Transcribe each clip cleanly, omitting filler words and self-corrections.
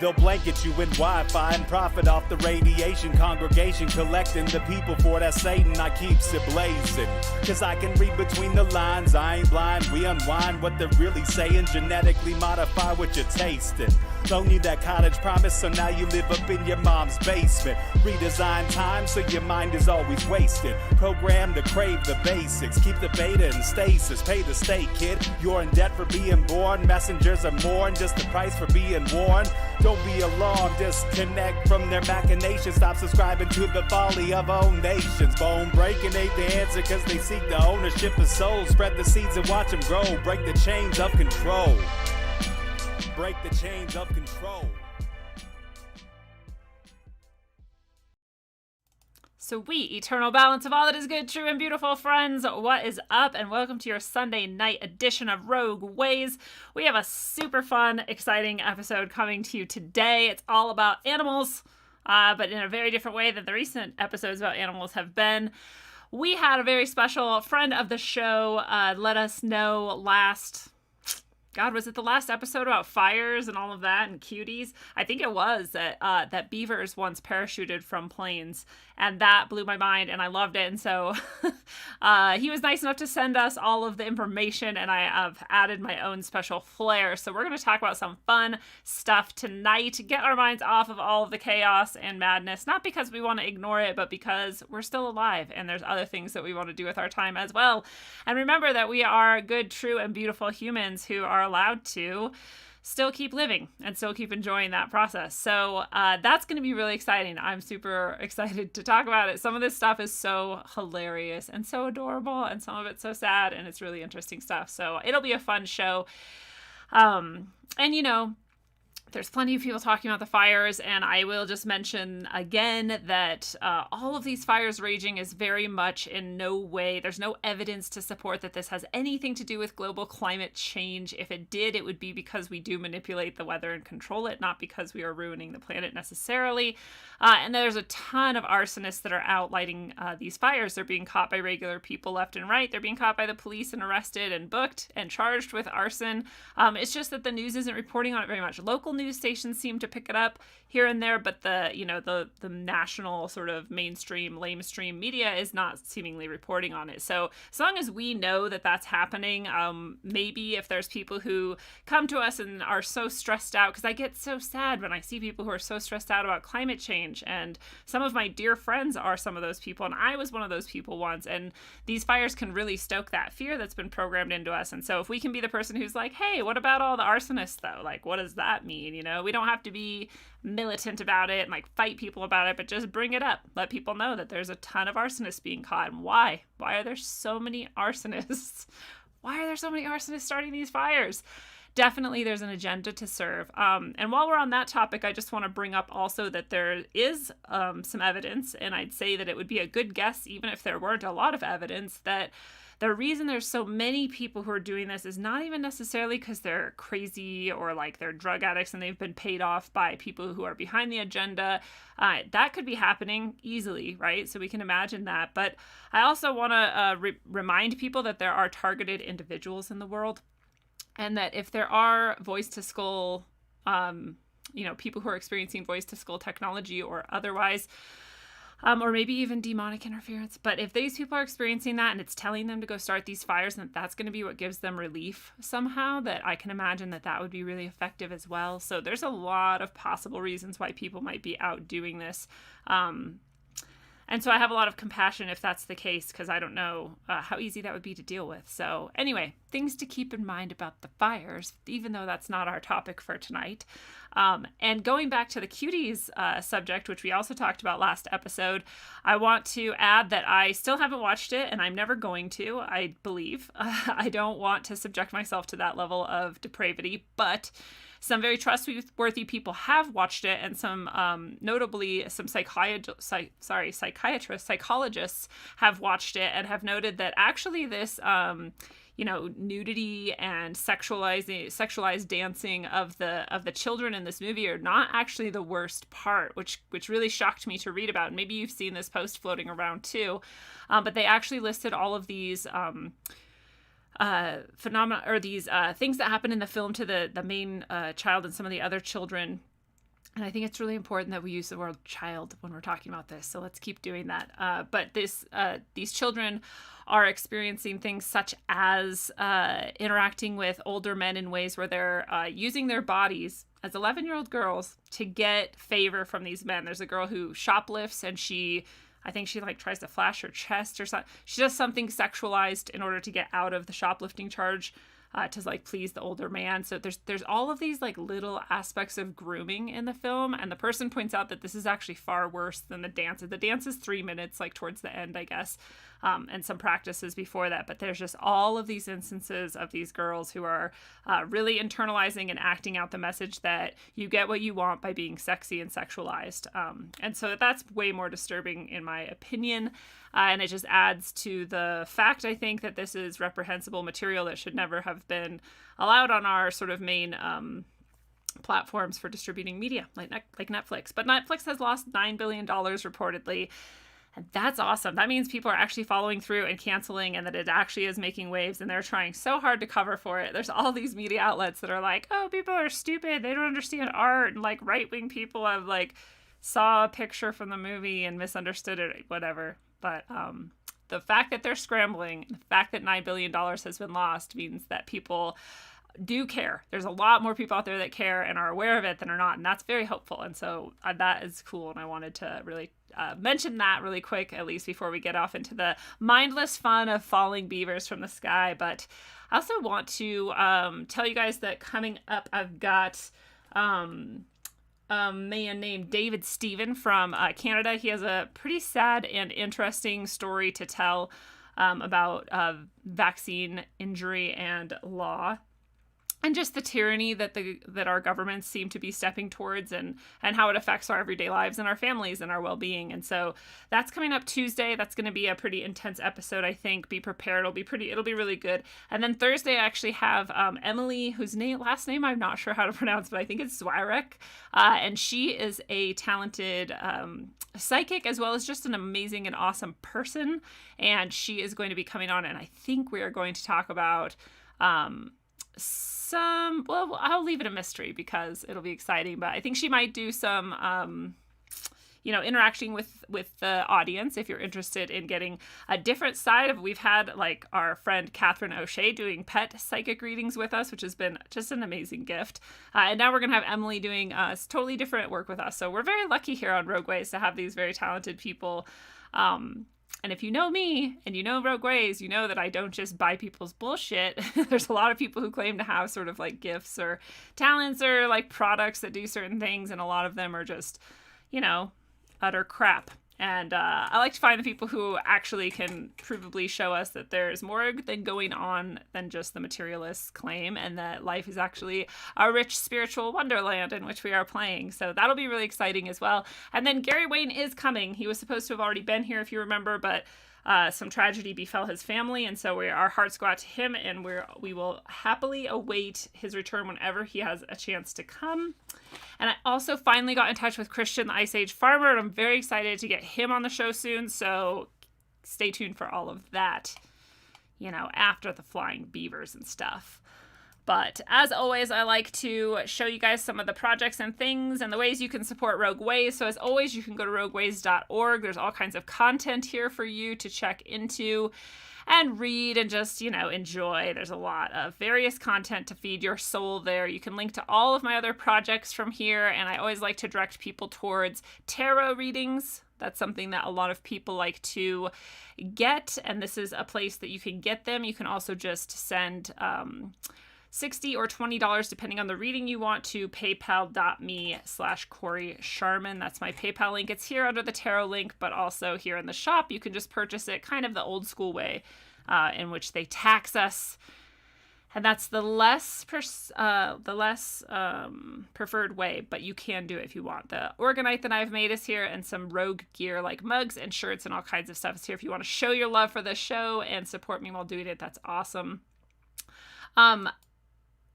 They'll blanket you in Wi-Fi and profit off the radiation. Congregation collecting the people for that Satan. I keeps it blazing, cause I can read between the lines. I ain't blind, we unwind what they're really saying. Genetically modify what you're tasting. Don't need that cottage promise, so now you live up in your mom's basement. Redesign time so your mind is always wasted. Programmed to crave the basics. Keep the beta in stasis. Pay the state, kid. You're in debt for being born. Messengers are more than just the price for being warned. Don't be alarmed, disconnect from their machinations. Stop subscribing to the folly of own nations. Bone breaking ain't the answer, cause they seek the ownership of souls. Spread the seeds and watch them grow. Break the chains of control. Break the chains of control. Sweet eternal balance of all that is good, true, and beautiful, friends. What is up? And welcome to your Sunday night edition of Rogue Ways. We have a super fun, exciting episode coming to you today. It's all about animals, but in a very different way than the recent episodes about animals have been. We had a very special friend of the show let us know was it the last episode about fires and all of that and cuties? I think it was that beavers once parachuted from planes, and that blew my mind, and I loved it. And so he was nice enough to send us all of the information, and I have added my own special flair. So we're going to talk about some fun stuff tonight, get our minds off of all of the chaos and madness, not because we want to ignore it, but because we're still alive, and there's other things that we want to do with our time as well. And remember that we are good, true, and beautiful humans who are allowed to still keep living and still keep enjoying that process. So that's going to be really exciting. I'm super excited to talk about it. Some of this stuff is so hilarious and so adorable, and some of it's so sad, and it's really interesting stuff. So it'll be a fun show. And you know, there's plenty of people talking about the fires, and I will just mention again that all of these fires raging is very much in no way, there's no evidence to support that this has anything to do with global climate change. If it did, it would be because we do manipulate the weather and control it, not because we are ruining the planet necessarily. And there's a ton of arsonists that are out lighting these fires. They're being caught by regular people left and right. They're being caught by the police and arrested and booked and charged with arson. It's just that the news isn't reporting on it very much. Local news stations seem to pick it up here and there, but the national sort of mainstream, lamestream media is not seemingly reporting on it. So as long as we know that that's happening, maybe if there's people who come to us and are so stressed out, because I get so sad when I see people who are so stressed out about climate change, and some of my dear friends are some of those people, and I was one of those people once, and these fires can really stoke that fear that's been programmed into us. And so if we can be the person who's like, hey, what about all the arsonists though? Like, what does that mean? You know, we don't have to be militant about it and like fight people about it, but just bring it up. Let people know that there's a ton of arsonists being caught. And why? Why are there so many arsonists? Why are there so many arsonists starting these fires? Definitely there's an agenda to serve. And while we're on that topic, I just want to bring up also that there is some evidence, and I'd say that it would be a good guess, even if there weren't a lot of evidence, that the reason there's so many people who are doing this is not even necessarily because they're crazy or like they're drug addicts and they've been paid off by people who are behind the agenda. That could be happening easily, right? So we can imagine that. But I also want to remind people that there are targeted individuals in the world, and that if there are voice-to-skull, people who are experiencing voice-to-skull technology or otherwise, or maybe even demonic interference. But if these people are experiencing that and it's telling them to go start these fires, and that's going to be what gives them relief somehow, that I can imagine that would be really effective as well. So there's a lot of possible reasons why people might be out doing this. And so I have a lot of compassion if that's the case, because I don't know how easy that would be to deal with. So anyway, things to keep in mind about the fires, even though that's not our topic for tonight. And going back to the cuties subject, which we also talked about last episode, I want to add that I still haven't watched it, and I'm never going to, I believe. I don't want to subject myself to that level of depravity, but some very trustworthy people have watched it, and some, notably some psychologists have watched it and have noted that actually this, nudity and sexualized dancing of the children in this movie are not actually the worst part, which really shocked me to read about. And maybe you've seen this post floating around too, but they actually listed all of these phenomena, or these things that happen in the film to the main child and some of the other children And I think it's really important that we use the word child when we're talking about this. So let's keep doing that. But these children are experiencing things such as interacting with older men in ways where they're using their bodies as 11-year-old girls to get favor from these men. There's a girl who shoplifts, and I think she like tries to flash her chest or something. She does something sexualized in order to get out of the shoplifting charge. To like please the older man. So there's all of these like little aspects of grooming in the film, and the person points out that this is actually far worse than the dance. The dance is 3 minutes, like towards the end, I guess, and some practices before that. But there's just all of these instances of these girls who are really internalizing and acting out the message that you get what you want by being sexy and sexualized. And so that's way more disturbing in my opinion. And it just adds to the fact, I think, that this is reprehensible material that should never have been allowed on our sort of main platforms for distributing media, like Netflix. But Netflix has lost $9 billion reportedly. And that's awesome. That means people are actually following through and canceling, and that it actually is making waves, and they're trying so hard to cover for it. There's all these media outlets that are like, oh, people are stupid. They don't understand art. And like right-wing people have like saw a picture from the movie and misunderstood it, whatever. But the fact that they're scrambling, the fact that $9 billion has been lost means that people do care. There's a lot more people out there that care and are aware of it than are not. And that's very hopeful. And so that is cool. And I wanted to really mention that really quick, at least before we get off into the mindless fun of falling beavers from the sky. But I also want to tell you guys that coming up, I've got a man named David Stephen from Canada. He has a pretty sad and interesting story to tell about vaccine injury and law, and just the tyranny that our governments seem to be stepping towards, and how it affects our everyday lives and our families and our well-being. And so that's coming up Tuesday. That's going to be a pretty intense episode, I think. Be prepared. It'll be really good. And then Thursday, I actually have Emily, whose last name I'm not sure how to pronounce, but I think it's Zwirek. And she is a talented psychic, as well as just an amazing and awesome person. And she is going to be coming on, and I think we are going to talk about I'll leave it a mystery because it'll be exciting, but I think she might do some interacting with the audience if you're interested in getting a different side of. We've had like our friend Catherine O'Shea doing pet psychic readings with us, which has been just an amazing gift. And now we're going to have Emily doing totally different work with us. So we're very lucky here on Rogue Ways to have these very talented people. And if you know me and you know Rogue Ways, you know that I don't just buy people's bullshit. There's a lot of people who claim to have sort of like gifts or talents or like products that do certain things. And a lot of them are just, utter crap. And I like to find the people who actually can provably show us that there's more than going on than just the materialist claim, and that life is actually a rich spiritual wonderland in which we are playing. So that'll be really exciting as well. And then Gary Wayne is coming. He was supposed to have already been here, if you remember, but some tragedy befell his family, and so our hearts go out to him, and we will happily await his return whenever he has a chance to come. And I also finally got in touch with Christian, the Ice Age farmer, and I'm very excited to get him on the show soon, so stay tuned for all of that, after the flying beavers and stuff. But as always, I like to show you guys some of the projects and things and the ways you can support Rogue Ways. So as always, you can go to rogueways.org. There's all kinds of content here for you to check into and read and just, enjoy. There's a lot of various content to feed your soul there. You can link to all of my other projects from here. And I always like to direct people towards tarot readings. That's something that a lot of people like to get. And this is a place that you can get them. You can also just send $60 or $20, depending on the reading you want, to paypal.me/Corey Sharman. That's my PayPal link. It's here under the tarot link, but also here in the shop. You can just purchase it kind of the old school way in which they tax us. And that's the less preferred way, but you can do it if you want. The Organite that I've made is here, and some Rogue gear like mugs and shirts and all kinds of stuff is here. If you want to show your love for the show and support me while doing it, that's awesome.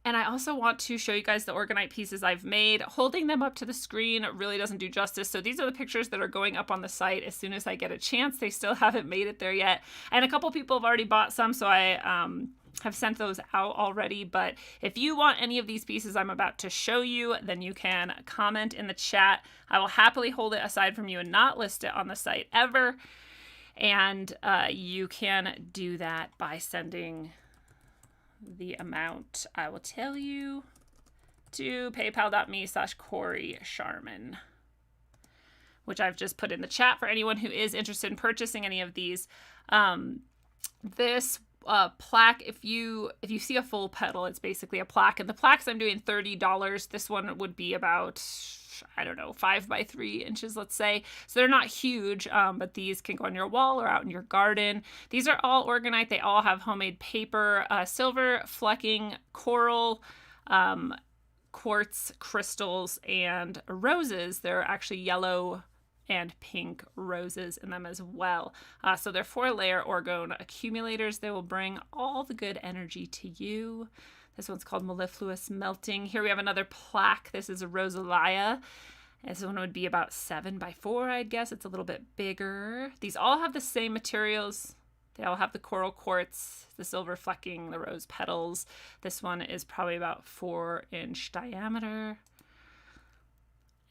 And I also want to show you guys the Organite pieces I've made. Holding them up to the screen really doesn't do justice. So these are the pictures that are going up on the site as soon as I get a chance. They still haven't made it there yet. And a couple people have already bought some, so I have sent those out already, but if you want any of these pieces I'm about to show you, then you can comment in the chat. I will happily hold it aside from you and not list it on the site ever. And you can do that by sending the amount I will tell you to paypal.me/Corey Sharman, which I've just put in the chat for anyone who is interested in purchasing any of these. This plaque, if you see a full petal, it's basically a plaque, and the plaques I'm doing $30. This one would be about, I don't know, 5 by 3 inches, let's say. So they're not huge, but these can go on your wall or out in your garden. These are all orgonite. They all have homemade paper, silver flecking, coral, quartz crystals, and roses. They're actually yellow and pink roses in them as well. So they're 4-layer orgone accumulators. They will bring all the good energy to you. This one's called Mellifluous Melting. Here we have another plaque. This is a Rosalia. This one would be about 7 by 4, I'd guess. It's a little bit bigger. These all have the same materials. They all have the coral quartz, the silver flecking, the rose petals. This one is probably about 4-inch diameter.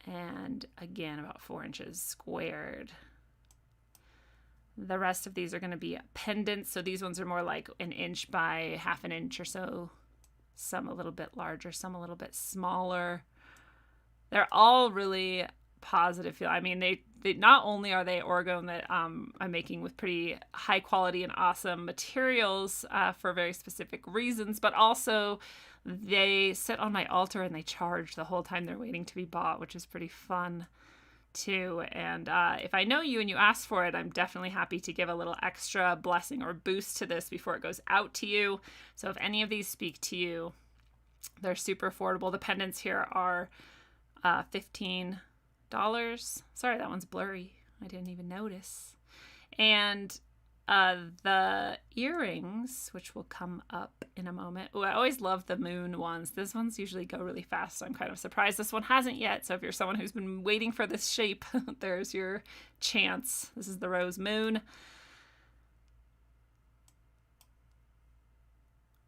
And again, about 4 inches squared. The rest of these are going to be pendants. So these ones are more like 1 inch by 1/2 inch or so. Some a little bit larger, some a little bit smaller. They're all really positive feel. I mean, they not only are they orgone that I'm making with pretty high quality and awesome materials for very specific reasons, but also they sit on my altar and they charge the whole time they're waiting to be bought, which is pretty fun too. And if I know you and you ask for it, I'm definitely happy to give a little extra blessing or boost to this before it goes out to you. So if any of these speak to you, they're super affordable. The pendants here are $15. Sorry, that one's blurry. I didn't even notice. And the earrings, which will come up in a moment. Oh, I always love the moon ones. These ones usually go really fast, so I'm kind of surprised this one hasn't yet. So if you're someone who's been waiting for this shape, there's your chance. This is the rose moon.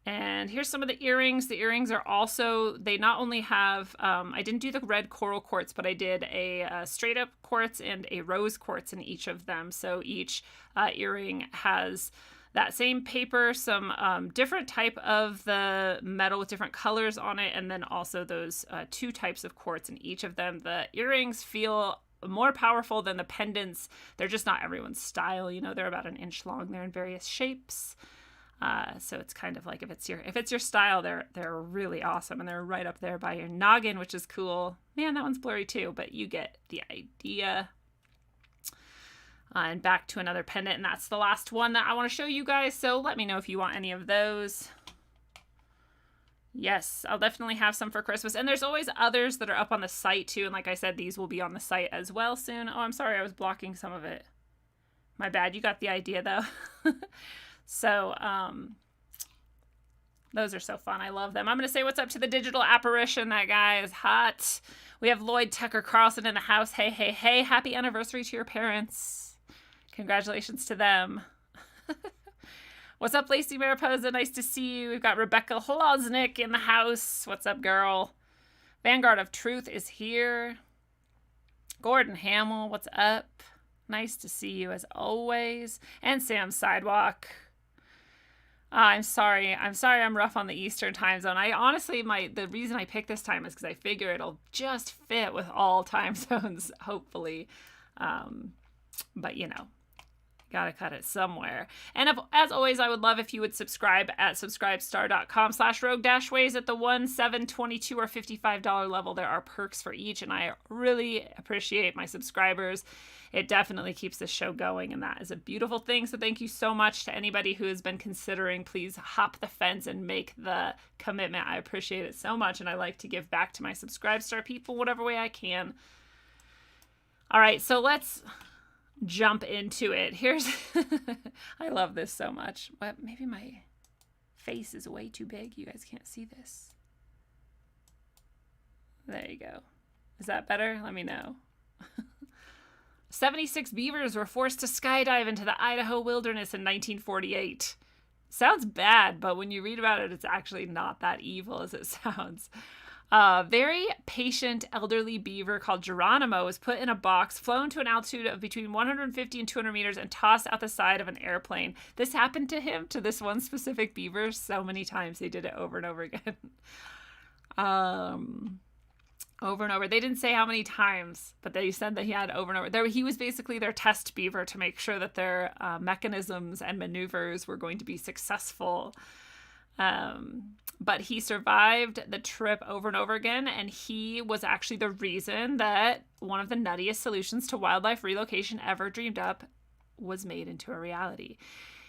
And here's some of the earrings. The earrings are also, they not only have, I didn't do the red coral quartz, but I did a straight up quartz and a rose quartz in each of them. So each earring has that same paper, some different type of the metal with different colors on it, and then also those 2 types of quartz in each of them. The earrings feel more powerful than the pendants. They're just not everyone's style. You know, they're about 1 inch long. They're in various shapes. So it's kind of like if it's your style, they're really awesome, and they're right up there by your noggin, which is cool. Man, that one's blurry too, but you get the idea. And back to another pendant, and that's the last one that I want to show you guys. So let me know if you want any of those. Yes, I'll definitely have some for Christmas. And there's always others that are up on the site too. And like I said, these will be on the site as well soon. Oh, I'm sorry, I was blocking some of it. My bad. You got the idea though. So, those are so fun. I love them. I'm going to say what's up to the digital apparition. That guy is hot. We have Lloyd Tucker Carlson in the house. Hey, hey, hey. Happy anniversary to your parents. Congratulations to them. What's up, Lacey Mariposa? Nice to see you. We've got Rebecca Hloznik in the house. What's up, girl? Vanguard of Truth is here. Gordon Hamill, what's up? Nice to see you as always. And Sam Sidewalk. I'm sorry I'm rough on the Eastern time zone. I honestly, the reason I picked this time is because I figure it'll just fit with all time zones, hopefully. But you know, gotta cut it somewhere. And as always, I would love if you would subscribe at subscribestar.com/rogue-ways at the $1, $7, $22, or $55 level. There are perks for each, and I really appreciate my subscribers. It definitely keeps the show going, and that is a beautiful thing. So thank you so much to anybody who has been considering. Please hop the fence and make the commitment. I appreciate it so much, and I like to give back to my Subscribestar people whatever way I can. All right, so let's jump into it. Here's I love this so much. But maybe my face is way too big. You guys can't see this. There you go. Is that better? Let me know. 76 beavers were forced to skydive into the Idaho wilderness in 1948. Sounds bad, but when you read about it, it's actually not that evil as it sounds. A very patient elderly beaver called Geronimo was put in a box, flown to an altitude of between 150 and 200 meters, and tossed out the side of an airplane. This happened to him, to this one specific beaver, so many times. They did it over and over again. Over and over. They didn't say how many times, but they said that he had over and over. He was basically their test beaver to make sure that their mechanisms and maneuvers were going to be successful. But he survived the trip over and over again, and he was actually the reason that one of the nuttiest solutions to wildlife relocation ever dreamed up was made into a reality.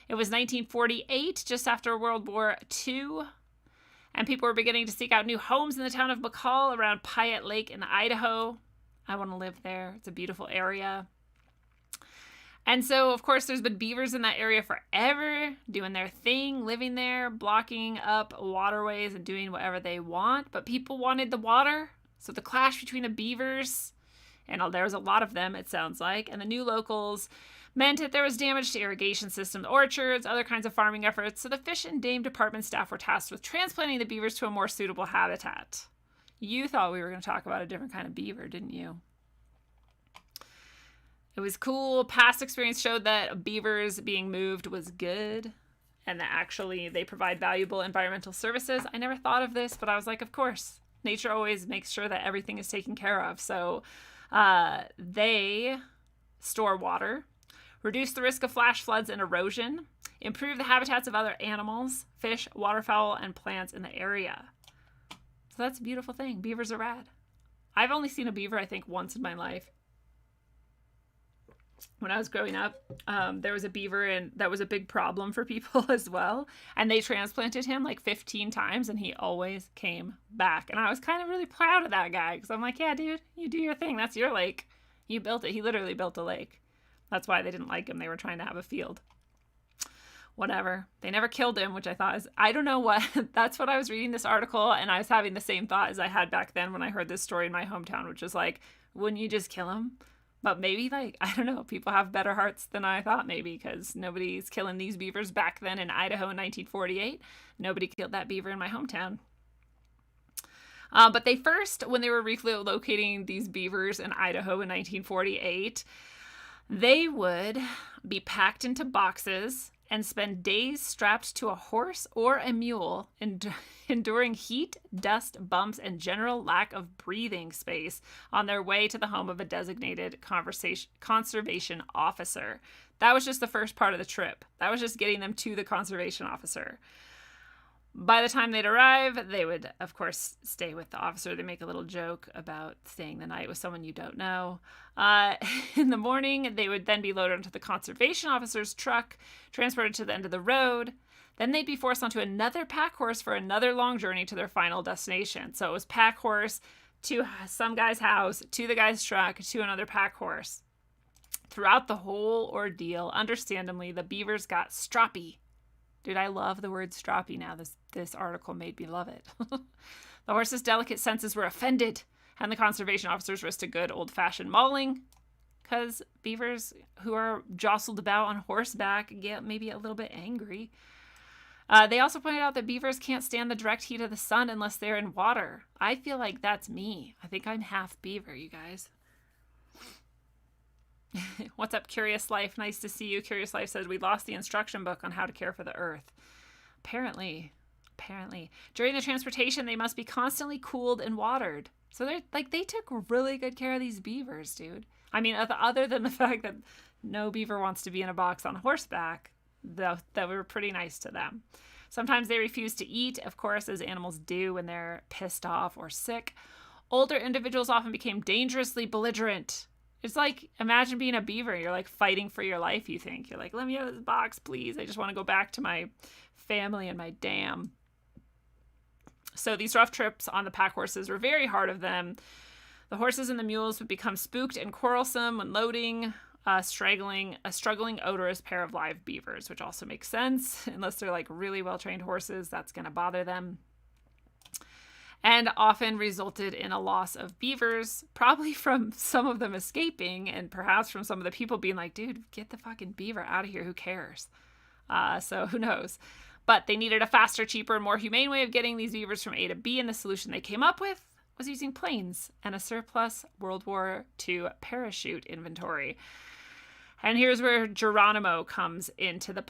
It was 1948, just after World War II, and people were beginning to seek out new homes in the town of McCall around Piatt Lake in Idaho. I want to live there. It's a beautiful area. And so, of course, there's been beavers in that area forever, doing their thing, living there, blocking up waterways and doing whatever they want. But people wanted the water. So the clash between the beavers, and there was a lot of them, it sounds like, and the new locals meant that there was damage to irrigation systems, orchards, other kinds of farming efforts. So the Fish and Game Department staff were tasked with transplanting the beavers to a more suitable habitat. You thought we were going to talk about a different kind of beaver, didn't you? It was cool. Past experience showed that beavers being moved was good, and that actually they provide valuable environmental services. I never thought of this, but I was like, of course. Nature always makes sure that everything is taken care of. So they store water, reduce the risk of flash floods and erosion, improve the habitats of other animals, fish, waterfowl, and plants in the area. So that's a beautiful thing. Beavers are rad. I've only seen a beaver, I think, once in my life. When I was growing up, there was a beaver, and that was a big problem for people as well. And they transplanted him like 15 times, and he always came back. And I was kind of really proud of that guy, because I'm like, yeah, dude, you do your thing. That's your lake. You built it. He literally built a lake. That's why they didn't like him. They were trying to have a field. Whatever. They never killed him, which I thought is, I don't know what. That's what I was reading this article, and I was having the same thought as I had back then when I heard this story in my hometown, which was like, wouldn't you just kill him? But maybe, like, I don't know, people have better hearts than I thought, maybe, because nobody's killing these beavers back then in Idaho in 1948. Nobody killed that beaver in my hometown. But they first, when they were relocating these beavers in Idaho in 1948, they would be packed into boxes and spend days strapped to a horse or a mule, enduring heat, dust, bumps, and general lack of breathing space on their way to the home of a designated conservation officer. That was just the first part of the trip. That was just getting them to the conservation officer. By the time they'd arrive, they would, of course, stay with the officer. They make a little joke about staying the night with someone you don't know. In the morning, they would then be loaded onto the conservation officer's truck, transported to the end of the road. Then they'd be forced onto another pack horse for another long journey to their final destination. So it was pack horse to some guy's house, to the guy's truck, to another pack horse. Throughout the whole ordeal, understandably, the beavers got stroppy. Dude, I love the word stroppy now. This article made me love it. The horse's delicate senses were offended, and the conservation officers risked a good old-fashioned mauling, because beavers who are jostled about on horseback get maybe a little bit angry. They also pointed out that beavers can't stand the direct heat of the sun unless they're in water. I feel like that's me. I think I'm half beaver, you guys. What's up, Curious Life? Nice to see you. Curious Life says, we lost the instruction book on how to care for the earth. Apparently. During the transportation, they must be constantly cooled and watered. So they took really good care of these beavers, dude. I mean, other than the fact that no beaver wants to be in a box on horseback, that were pretty nice to them. Sometimes they refused to eat, of course, as animals do when they're pissed off or sick. Older individuals often became dangerously belligerent. It's like, imagine being a beaver. You're like fighting for your life, you think. You're like, let me out of this box, please. I just want to go back to my family and my dam. So these rough trips on the pack horses were very hard of them. The horses and the mules would become spooked and quarrelsome when loading, a struggling, odorous pair of live beavers, which also makes sense. Unless they're like really well-trained horses, that's going to bother them. And often resulted in a loss of beavers, probably from some of them escaping, and perhaps from some of the people being like, dude, get the fucking beaver out of here, who cares? So who knows? But they needed a faster, cheaper, and more humane way of getting these beavers from A to B, and the solution they came up with was using planes and a surplus World War II parachute inventory. And here's where Geronimo comes into the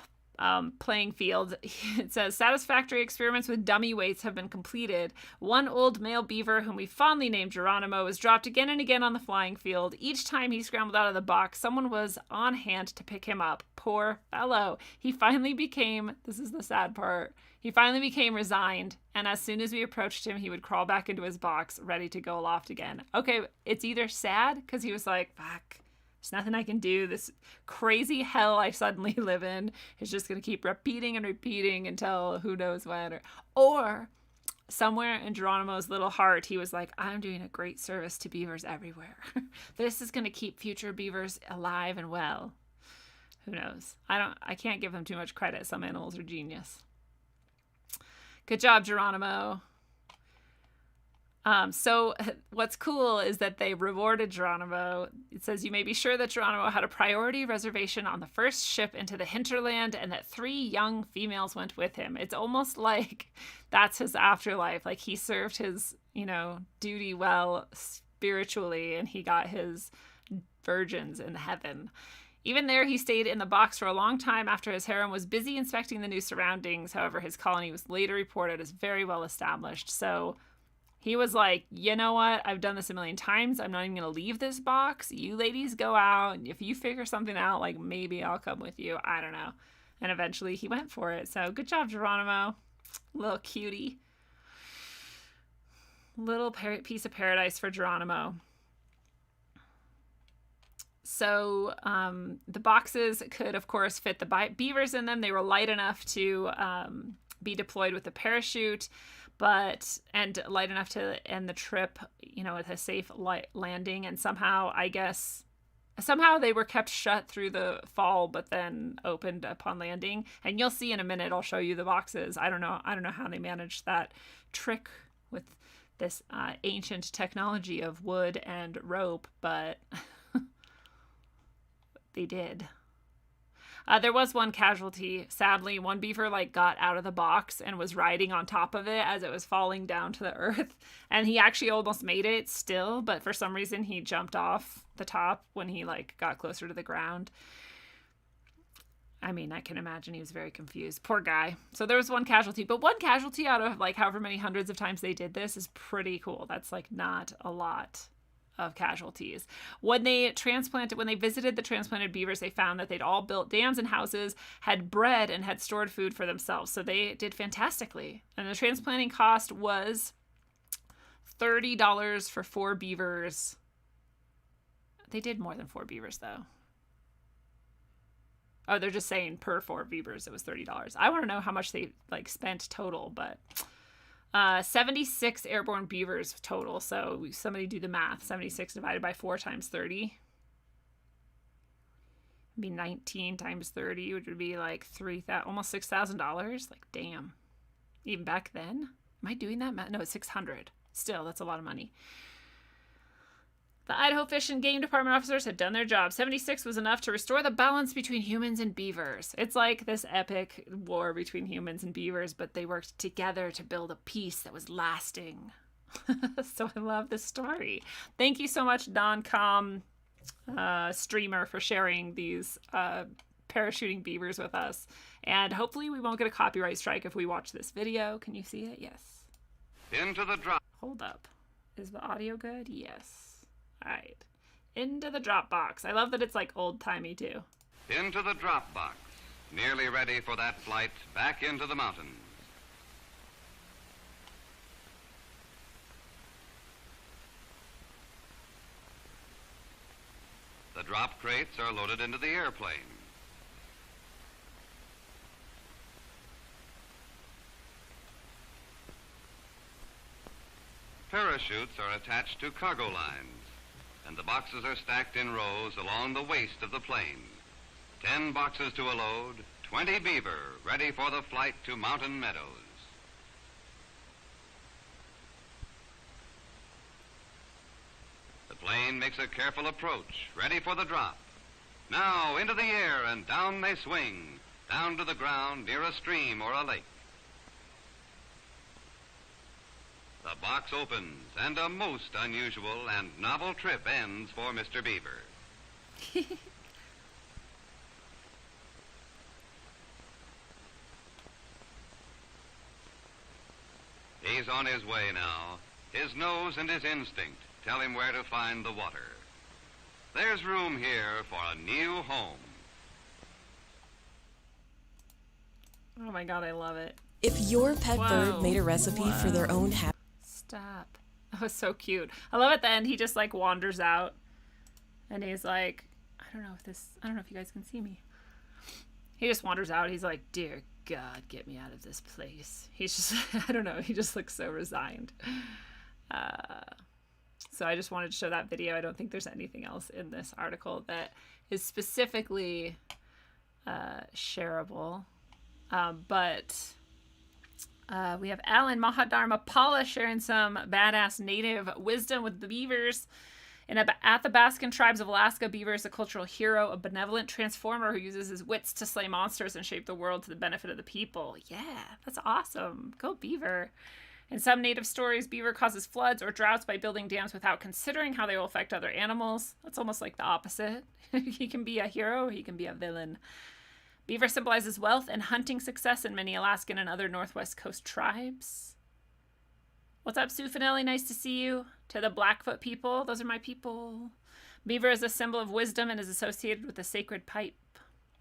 playing field. It says, satisfactory experiments with dummy weights have been completed. One old male beaver, whom we fondly named Geronimo, was dropped again and again on the flying field. Each time he scrambled out of the box, someone was on hand to pick him up. Poor fellow. He finally became, this is the sad part, he finally became resigned, and as soon as we approached him, he would crawl back into his box, ready to go aloft again. Okay, it's either sad, because he was like, fuck, there's nothing I can do. This crazy hell I suddenly live in is just going to keep repeating and repeating until who knows when. Or somewhere in Geronimo's little heart, he was like, I'm doing a great service to beavers everywhere. This is going to keep future beavers alive and well. Who knows? I can't give them too much credit. Some animals are genius. Good job, Geronimo. So what's cool is that they rewarded Geronimo. It says, you may be sure that Geronimo had a priority reservation on the first ship into the hinterland and that 3 young females went with him. It's almost like that's his afterlife. Like he served his, duty well spiritually and he got his virgins in heaven. Even there, he stayed in the box for a long time after his harem was busy inspecting the new surroundings. However, his colony was later reported as very well established. So he was like, you know what? I've done this a million times. I'm not even going to leave this box. You ladies go out. And if you figure something out, like maybe I'll come with you. I don't know. And eventually he went for it. So good job, Geronimo. Little cutie. Little piece of paradise for Geronimo. So the boxes could, of course, fit the beavers in them. They were light enough to be deployed with a parachute, and light enough to end the trip, with a safe landing. And somehow they were kept shut through the fall, but then opened upon landing. And you'll see in a minute. I'll show you the boxes. I don't know how they managed that trick with this ancient technology of wood and rope, but they did. There was one casualty. Sadly, one beaver got out of the box and was riding on top of it as it was falling down to the earth. And he actually almost made it still, but for some reason he jumped off the top when he got closer to the ground. I mean, I can imagine he was very confused. Poor guy. So there was one casualty, but one casualty out of however many hundreds of times they did this is pretty cool. That's not a lot of casualties. When they visited the transplanted beavers, they found that they'd all built dams and houses, had bread, and had stored food for themselves. So they did fantastically. And the transplanting cost was $30 for 4 beavers. They did more than 4 beavers, though. Oh, they're just saying per 4 beavers, it was $30. I want to know how much they spent total, but 76 airborne beavers total. So somebody do the math. 76 divided by 4 times 30. It'd be 19 times 30, which would be almost $6,000. Damn. Even back then? Am I doing that math? No, it's 600. Still, that's a lot of money. The Idaho Fish and Game Department officers had done their job. 76 was enough to restore the balance between humans and beavers. It's like this epic war between humans and beavers, but they worked together to build a peace that was lasting. So I love this story. Thank you so much, NonCon Streamer, for sharing these parachuting beavers with us. And hopefully we won't get a copyright strike if we watch this video. Can you see it? Yes. Into the drop. Hold up. Is the audio good? Yes. All right. Into the drop box. I love that it's old-timey too. Into the drop box. Nearly ready for that flight back into the mountains. The drop crates are loaded into the airplane. Parachutes are attached to cargo lines, and the boxes are stacked in rows along the waist of the plane. 10 boxes to a load, 20 beaver ready for the flight to mountain meadows. The plane makes a careful approach, ready for the drop. Now into the air and down they swing. down to the ground near a stream or a lake. The box opens, and a most unusual and novel trip ends for Mr. Beaver. He's on his way now. His nose and his instinct tell him where to find the water. There's room here for a new home. Oh my God, I love it. If your pet bird made a recipe for their own Stop. That was so cute. I love at the end, he just like wanders out and he's like, I don't know if you guys can see me. He just wanders out. He's like, dear God, get me out of this place. He's just, I don't know. He just looks so resigned. So I just wanted to show that video. I don't think there's anything else in this article that is specifically shareable. But we have Alan Mahadharma Paula sharing some badass native wisdom with the beavers. In Athabascan tribes of Alaska, Beaver is a cultural hero, a benevolent transformer who uses his wits to slay monsters and shape the world to the benefit of the people. Yeah, that's awesome. Go Beaver. In some native stories, Beaver causes floods or droughts by building dams without considering how they will affect other animals. That's almost like the opposite. He can be a hero or he can be a villain. Beaver symbolizes wealth and hunting success in many Alaskan and other Northwest Coast tribes. What's up, Sue Finelli? Nice to see you. To the Blackfoot people, those are my people. Beaver is a symbol of wisdom and is associated with the sacred pipe.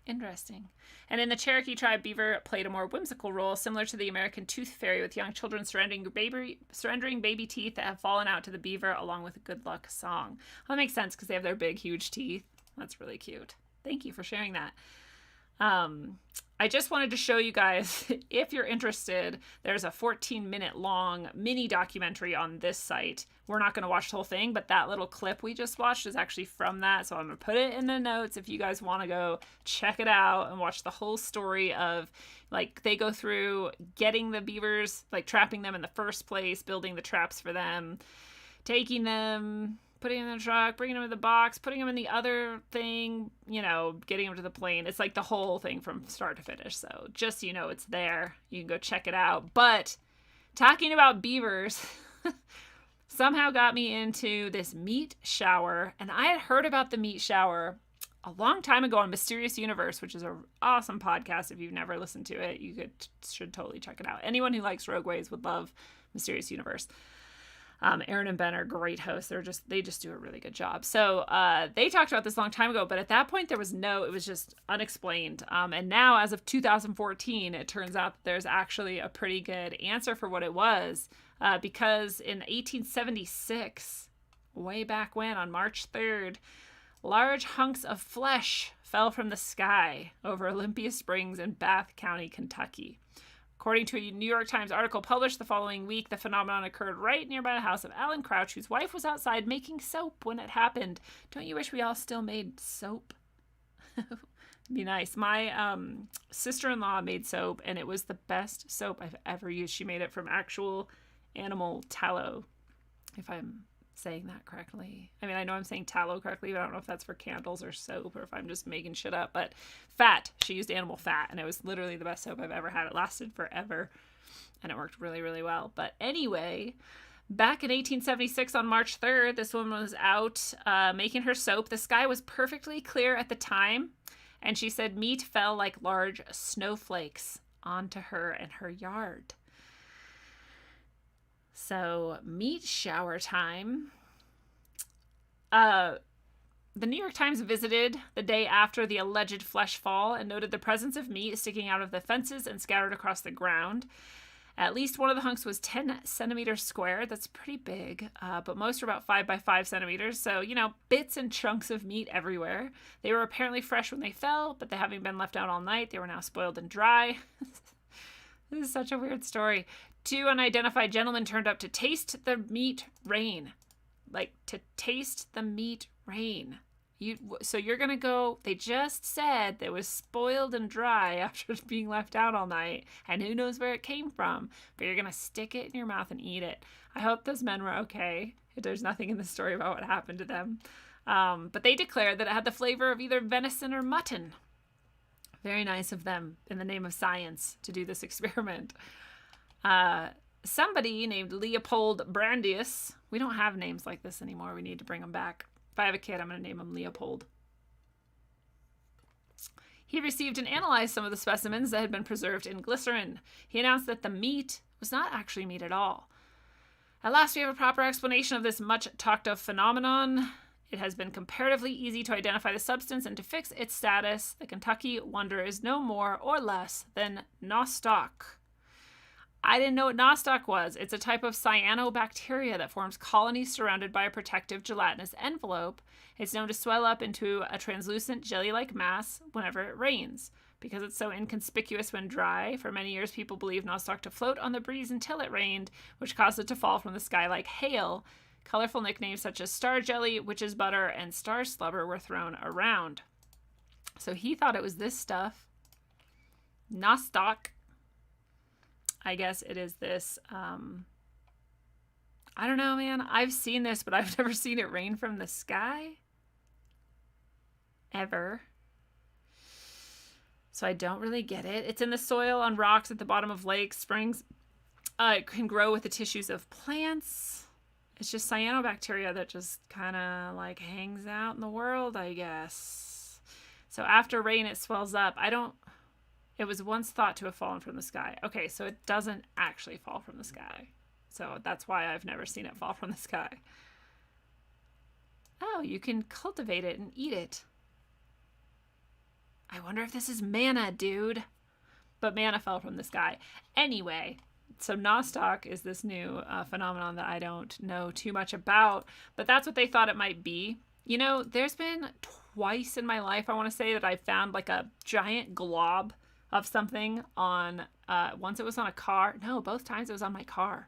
Interesting. And in the Cherokee tribe, Beaver played a more whimsical role, similar to the American tooth fairy, with young children surrendering baby teeth that have fallen out to the beaver, along with a good luck song. Well, that makes sense because they have their big, huge teeth. That's really cute. Thank you for sharing that. I just wanted to show you guys, if you're interested, there's a 14-minute long mini documentary on this site. We're not going to watch the whole thing, but that little clip we just watched is actually from that. So I'm going to put it in the notes if you guys want to go check it out and watch the whole story of, like, they go through getting the beavers, like trapping them in the first place, building the traps for them, taking them, putting them in the truck, bringing them in the box, putting them in the other thing, you know, getting them to the plane. It's like the whole thing from start to finish. So just so you know, it's there. You can go check it out. But talking about beavers somehow got me into this meat shower. And I had heard about the meat shower a long time ago on Mysterious Universe, which is an awesome podcast. If you've never listened to it, you should totally check it out. Anyone who likes Rogueways would love Mysterious Universe. Aaron and Ben are great hosts. They just do a really good job. So they talked about this a long time ago, but at that point it was just unexplained. And now, as of 2014, it turns out that there's actually a pretty good answer for what it was, because in 1876, way back when, on March 3rd, large hunks of flesh fell from the sky over Olympia Springs in Bath County, Kentucky. According to a New York Times article published the following week, the phenomenon occurred right nearby the house of Alan Crouch, whose wife was outside making soap when it happened. Don't you wish we all still made soap? Be nice. My sister-in-law made soap, and it was the best soap I've ever used. She made it from actual animal tallow, if I'm saying that correctly. I mean, I know I'm saying tallow correctly, but I don't know if that's for candles or soap or if I'm just making shit up. But fat. She used animal fat, and it was literally the best soap I've ever had. It lasted forever, and it worked really, really well. But anyway, back in 1876 on March 3rd, this woman was out making her soap. The sky was perfectly clear at the time, and she said meat fell like large snowflakes onto her and her yard. So, meat shower time. The New York Times visited the day after the alleged flesh fall and noted the presence of meat sticking out of the fences and scattered across the ground. At least one of the hunks was 10 centimeters square. That's pretty big, but most are about 5 by 5 centimeters. So, you know, bits and chunks of meat everywhere. They were apparently fresh when they fell, but they having been left out all night, they were now spoiled and dry. This is such a weird story. 2 unidentified gentlemen turned up to taste the meat rain. Like, to taste the meat rain. So you're going to go, they just said it was spoiled and dry after being left out all night, and who knows where it came from, but you're going to stick it in your mouth and eat it. I hope those men were okay. There's nothing in the story about what happened to them. But they declared that it had the flavor of either venison or mutton. Very nice of them, in the name of science, to do this experiment. Somebody named Leopold Brandius. We don't have names like this anymore. We need to bring them back. If I have a kid, I'm going to name him Leopold. He received and analyzed some of the specimens that had been preserved in glycerin. He announced that the meat was not actually meat at all. At last, we have a proper explanation of this much talked of phenomenon. It has been comparatively easy to identify the substance and to fix its status. The Kentucky wonder is no more or less than nostoc. I didn't know what nostoc was. It's a type of cyanobacteria that forms colonies surrounded by a protective gelatinous envelope. It's known to swell up into a translucent jelly-like mass whenever it rains. Because it's so inconspicuous when dry, for many years people believed nostoc to float on the breeze until it rained, which caused it to fall from the sky like hail. Colorful nicknames such as star jelly, witch's butter, and star slubber were thrown around. So he thought it was this stuff. Nostoc. I guess it is this, I don't know, man. I've seen this, but I've never seen it rain from the sky. Ever. So I don't really get it. It's in the soil, on rocks, at the bottom of lakes, springs. It can grow with the tissues of plants. It's just cyanobacteria that just kind of like hangs out in the world, I guess. So after rain, it swells up. It was once thought to have fallen from the sky. Okay, so it doesn't actually fall from the sky. So that's why I've never seen it fall from the sky. Oh, you can cultivate it and eat it. I wonder if this is manna, dude. But manna fell from the sky. Anyway, so nostoc is this new phenomenon that I don't know too much about. But that's what they thought it might be. You know, there's been twice in my life, I want to say, that I found like a giant glob of something on, once it was on a car. No, both times it was on my car.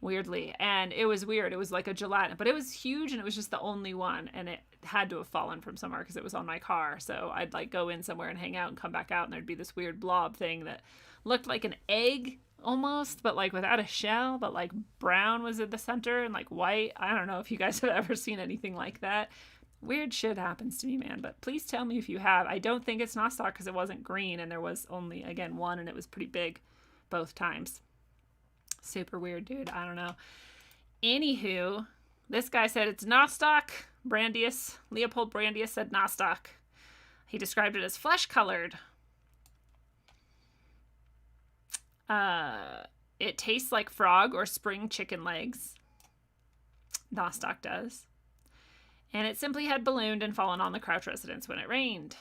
Weirdly. And it was weird. It was like a gelatin, but it was huge and it was just the only one. And it had to have fallen from somewhere because it was on my car. So I'd like go in somewhere and hang out and come back out and there'd be this weird blob thing that looked like an egg almost, but like without a shell, but like brown was at the center and like white. I don't know if you guys have ever seen anything like that. Weird shit happens to me, man, but please tell me if you have. I don't think it's nostoc because it wasn't green and there was only, again, one and it was pretty big both times. Super weird, dude. I don't know. Anywho, this guy said it's nostoc. Brandius, Leopold Brandius said nostoc. He described it as flesh-colored. It tastes like frog or spring chicken legs. Nostoc does. And it simply had ballooned and fallen on the Crouch residence when it rained.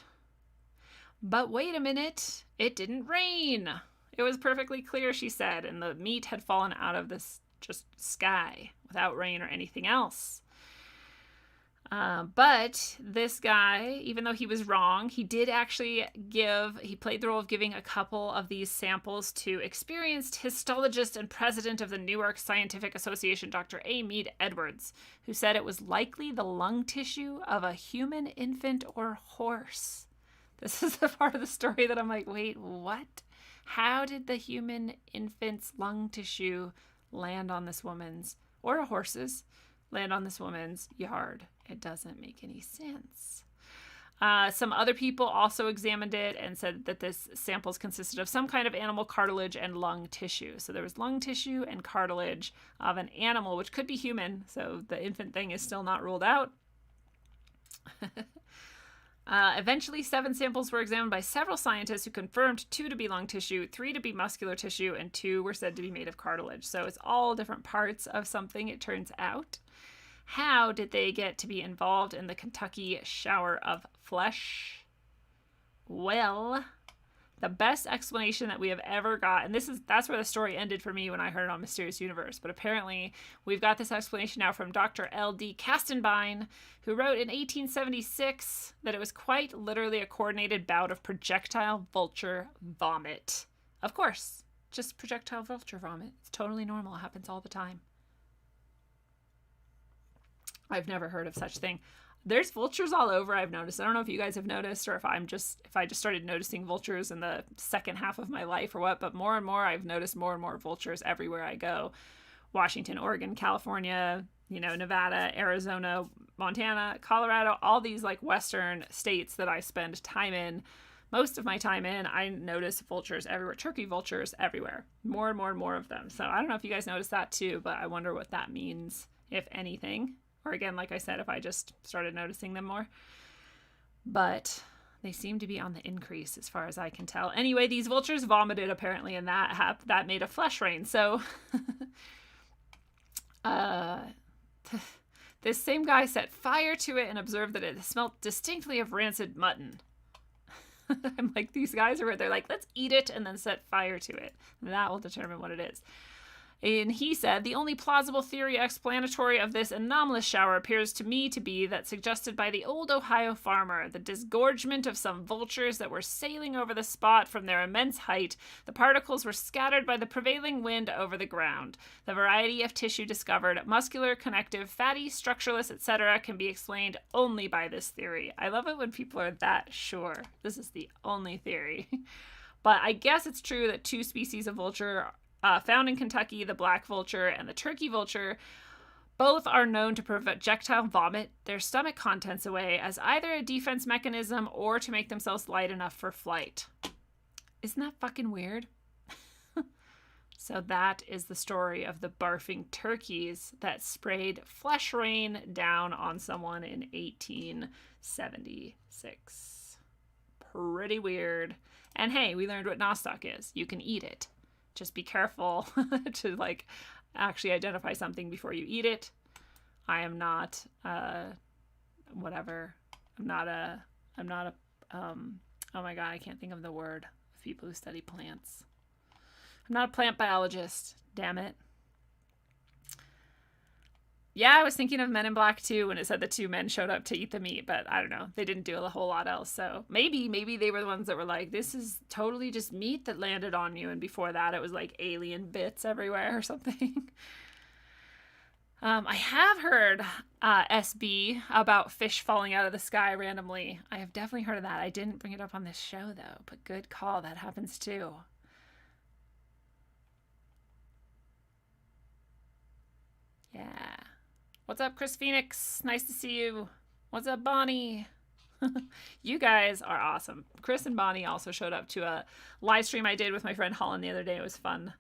But wait a minute, it didn't rain. It was perfectly clear, she said, and the meat had fallen out of this just sky without rain or anything else. But this guy, even though he was wrong, he did actually he played the role of giving a couple of these samples to experienced histologist and president of the Newark Scientific Association, Dr. A. Mead Edwards, who said it was likely the lung tissue of a human infant or horse. This is the part of the story that I'm like, wait, what? How did the human infant's lung tissue land on this woman's, or a horse's, land on this woman's yard? It doesn't make any sense. Some other people also examined it and said that this samples consisted of some kind of animal cartilage and lung tissue. So there was lung tissue and cartilage of an animal, which could be human. So the infant thing is still not ruled out. Eventually, 7 samples were examined by several scientists who confirmed 2 to be lung tissue, 3 to be muscular tissue, and 2 were said to be made of cartilage. So it's all different parts of something, it turns out. How did they get to be involved in the Kentucky shower of flesh? Well, the best explanation that we have ever got, and that's where the story ended for me when I heard it on Mysterious Universe, but apparently we've got this explanation now from Dr. L.D. Kastenbein, who wrote in 1876 that it was quite literally a coordinated bout of projectile vulture vomit. Of course, just projectile vulture vomit. It's totally normal. It happens all the time. I've never heard of such thing. There's vultures all over, I've noticed. I don't know if you guys have noticed or if I just started noticing vultures in the second half of my life or what, but more and more I've noticed more and more vultures everywhere I go. Washington, Oregon, California, Nevada, Arizona, Montana, Colorado, all these like Western states that I spend time in. most of my time in, I notice vultures everywhere, turkey vultures everywhere, more and more and more of them. So I don't know if you guys notice that too, but I wonder what that means, if anything. Or again, like I said, if I just started noticing them more. But they seem to be on the increase as far as I can tell. Anyway, these vultures vomited apparently, and that made a flesh rain. So this same guy set fire to it and observed that it smelled distinctly of rancid mutton. I'm like, these guys are where they're like, let's eat it and then set fire to it. That will determine what it is. And he said, the only plausible theory explanatory of this anomalous shower appears to me to be that suggested by the old Ohio farmer, the disgorgement of some vultures that were sailing over the spot from their immense height. The particles were scattered by the prevailing wind over the ground. The variety of tissue discovered, muscular, connective, fatty, structureless, etc., can be explained only by this theory. I love it when people are that sure. This is the only theory. But I guess it's true that two species of vulture found in Kentucky, the black vulture and the turkey vulture, both are known to projectile vomit their stomach contents away as either a defense mechanism or to make themselves light enough for flight. Isn't that fucking weird? So that is the story of the barfing turkeys that sprayed flesh rain down on someone in 1876. Pretty weird. And hey, we learned what nostoc is. You can eat it. Just be careful to like actually identify something before you eat it. I am not whatever. I'm not a oh my god, I can't think of the word of people who study plants. I'm not a plant biologist, damn it. Yeah, I was thinking of Men in Black 2 when it said the two men showed up to eat the meat, but I don't know. They didn't do a whole lot else. So maybe they were the ones that were like, this is totally just meat that landed on you. And before that, it was like alien bits everywhere or something. I have heard SB about fish falling out of the sky randomly. I have definitely heard of that. I didn't bring it up on this show, though. But good call. That happens, too. Yeah. What's up, Chris Phoenix? Nice to see you. What's up, Bonnie? You guys are awesome. Chris and Bonnie also showed up to a live stream I did with my friend Holland the other day. It was fun.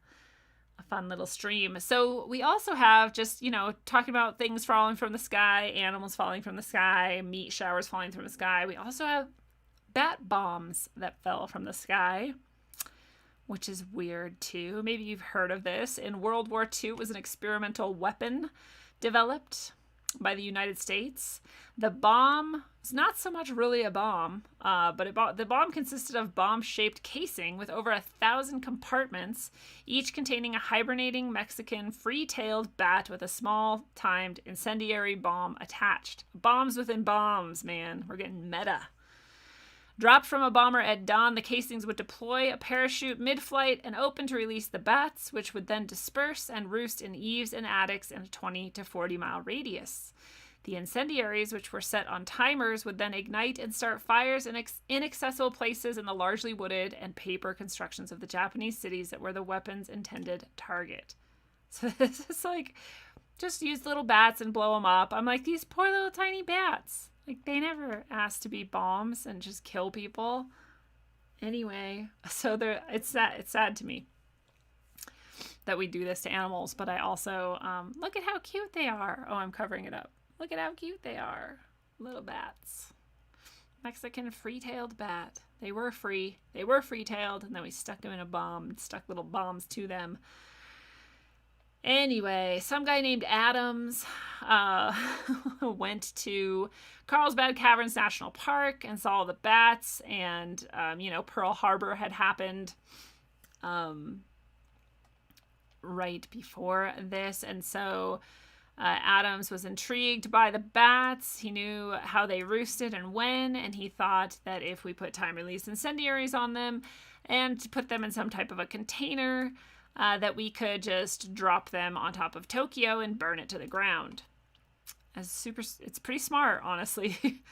A fun little stream. So we also have just, talking about things falling from the sky, animals falling from the sky, meat showers falling from the sky. We also have bat bombs that fell from the sky, which is weird too. Maybe you've heard of this. In World War II, it was an experimental weapon developed by the United States. The bomb is not so much really a bomb, but the bomb consisted of bomb-shaped casing with over 1,000 compartments, each containing a hibernating Mexican free-tailed bat with a small timed incendiary bomb attached. Bombs within bombs, man. We're getting meta. Dropped from a bomber at dawn, the casings would deploy a parachute mid-flight and open to release the bats, which would then disperse and roost in eaves and attics in a 20 to 40-mile radius. The incendiaries, which were set on timers, would then ignite and start fires in inaccessible places in the largely wooded and paper constructions of the Japanese cities that were the weapon's intended target. So this is like, just use little bats and blow them up. I'm like, these poor little tiny bats. Like, they never asked to be bombs and just kill people. Anyway, so it's sad to me that we do this to animals, but I also, look at how cute they are. Oh, I'm covering it up. Look at how cute they are. Little bats. Mexican free-tailed bat. They were free-tailed, and then we stuck them in a bomb, stuck little bombs to them. Anyway, some guy named Adams went to Carlsbad Caverns National Park and saw the bats, and, Pearl Harbor had happened right before this, and so Adams was intrigued by the bats. He knew how they roosted and when, and he thought that if we put time-release incendiaries on them and put them in some type of a container, that we could just drop them on top of Tokyo and burn it to the ground. It's pretty smart, honestly.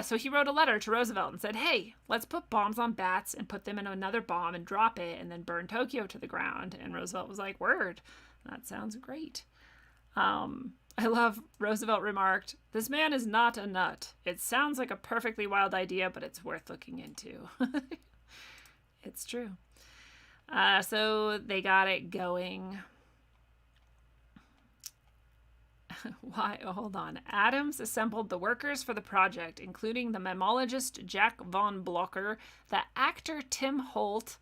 So he wrote a letter to Roosevelt and said, hey, let's put bombs on bats and put them in another bomb and drop it and then burn Tokyo to the ground. And Roosevelt was like, word, that sounds great. I love Roosevelt remarked, "This man is not a nut. It sounds like a perfectly wild idea, but it's worth looking into." It's true. So they got it going. Why? Oh, hold on. Adams assembled the workers for the project, including the mammalogist Jack von Blocker, the actor Tim Holt,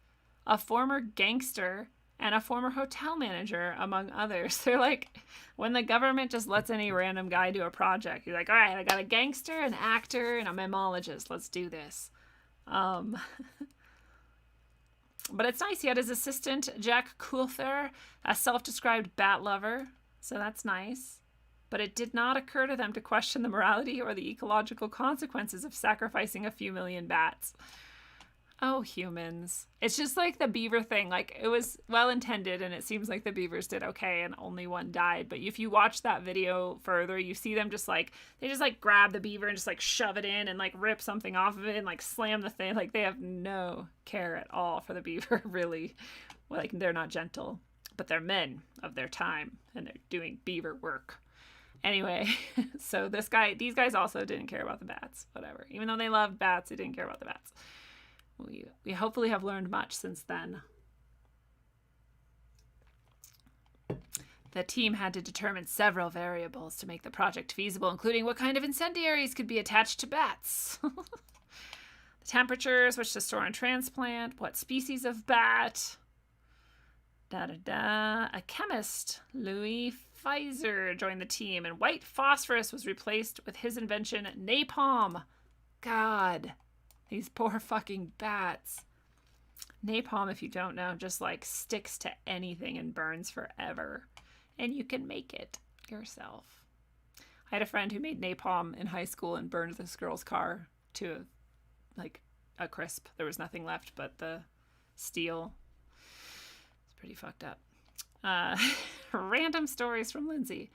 a former gangster, and a former hotel manager, among others. They're like, when the government just lets any random guy do a project, you're like, all right, I got a gangster, an actor, and a mammalogist. Let's do this. But it's nice. He had his assistant, Jack Coulter, a self-described bat lover. So that's nice. But it did not occur to them to question the morality or the ecological consequences of sacrificing a few million bats. Oh, humans. It's just like the beaver thing. Like, it was well intended, and it seems like the beavers did okay, and only one died. But if you watch that video further, you see them just like, they just like grab the beaver and just like shove it in and like rip something off of it and like slam the thing. Like, they have no care at all for the beaver, really. Like, they're not gentle, but they're men of their time, and they're doing beaver work. Anyway, so these guys also didn't care about the bats. Whatever. Even though they loved bats, they didn't care about the bats. We hopefully have learned much since then. The team had to determine several variables to make the project feasible, including what kind of incendiaries could be attached to bats, the temperatures which to store and transplant, what species of bat, A chemist, Louis Pfizer, joined the team, and white phosphorus was replaced with his invention, napalm. God. These poor fucking bats. Napalm, if you don't know, just like sticks to anything and burns forever. And you can make it yourself. I had a friend who made napalm in high school and burned this girl's car to a crisp. There was nothing left but the steel. It's pretty fucked up. Random stories from Lindsay.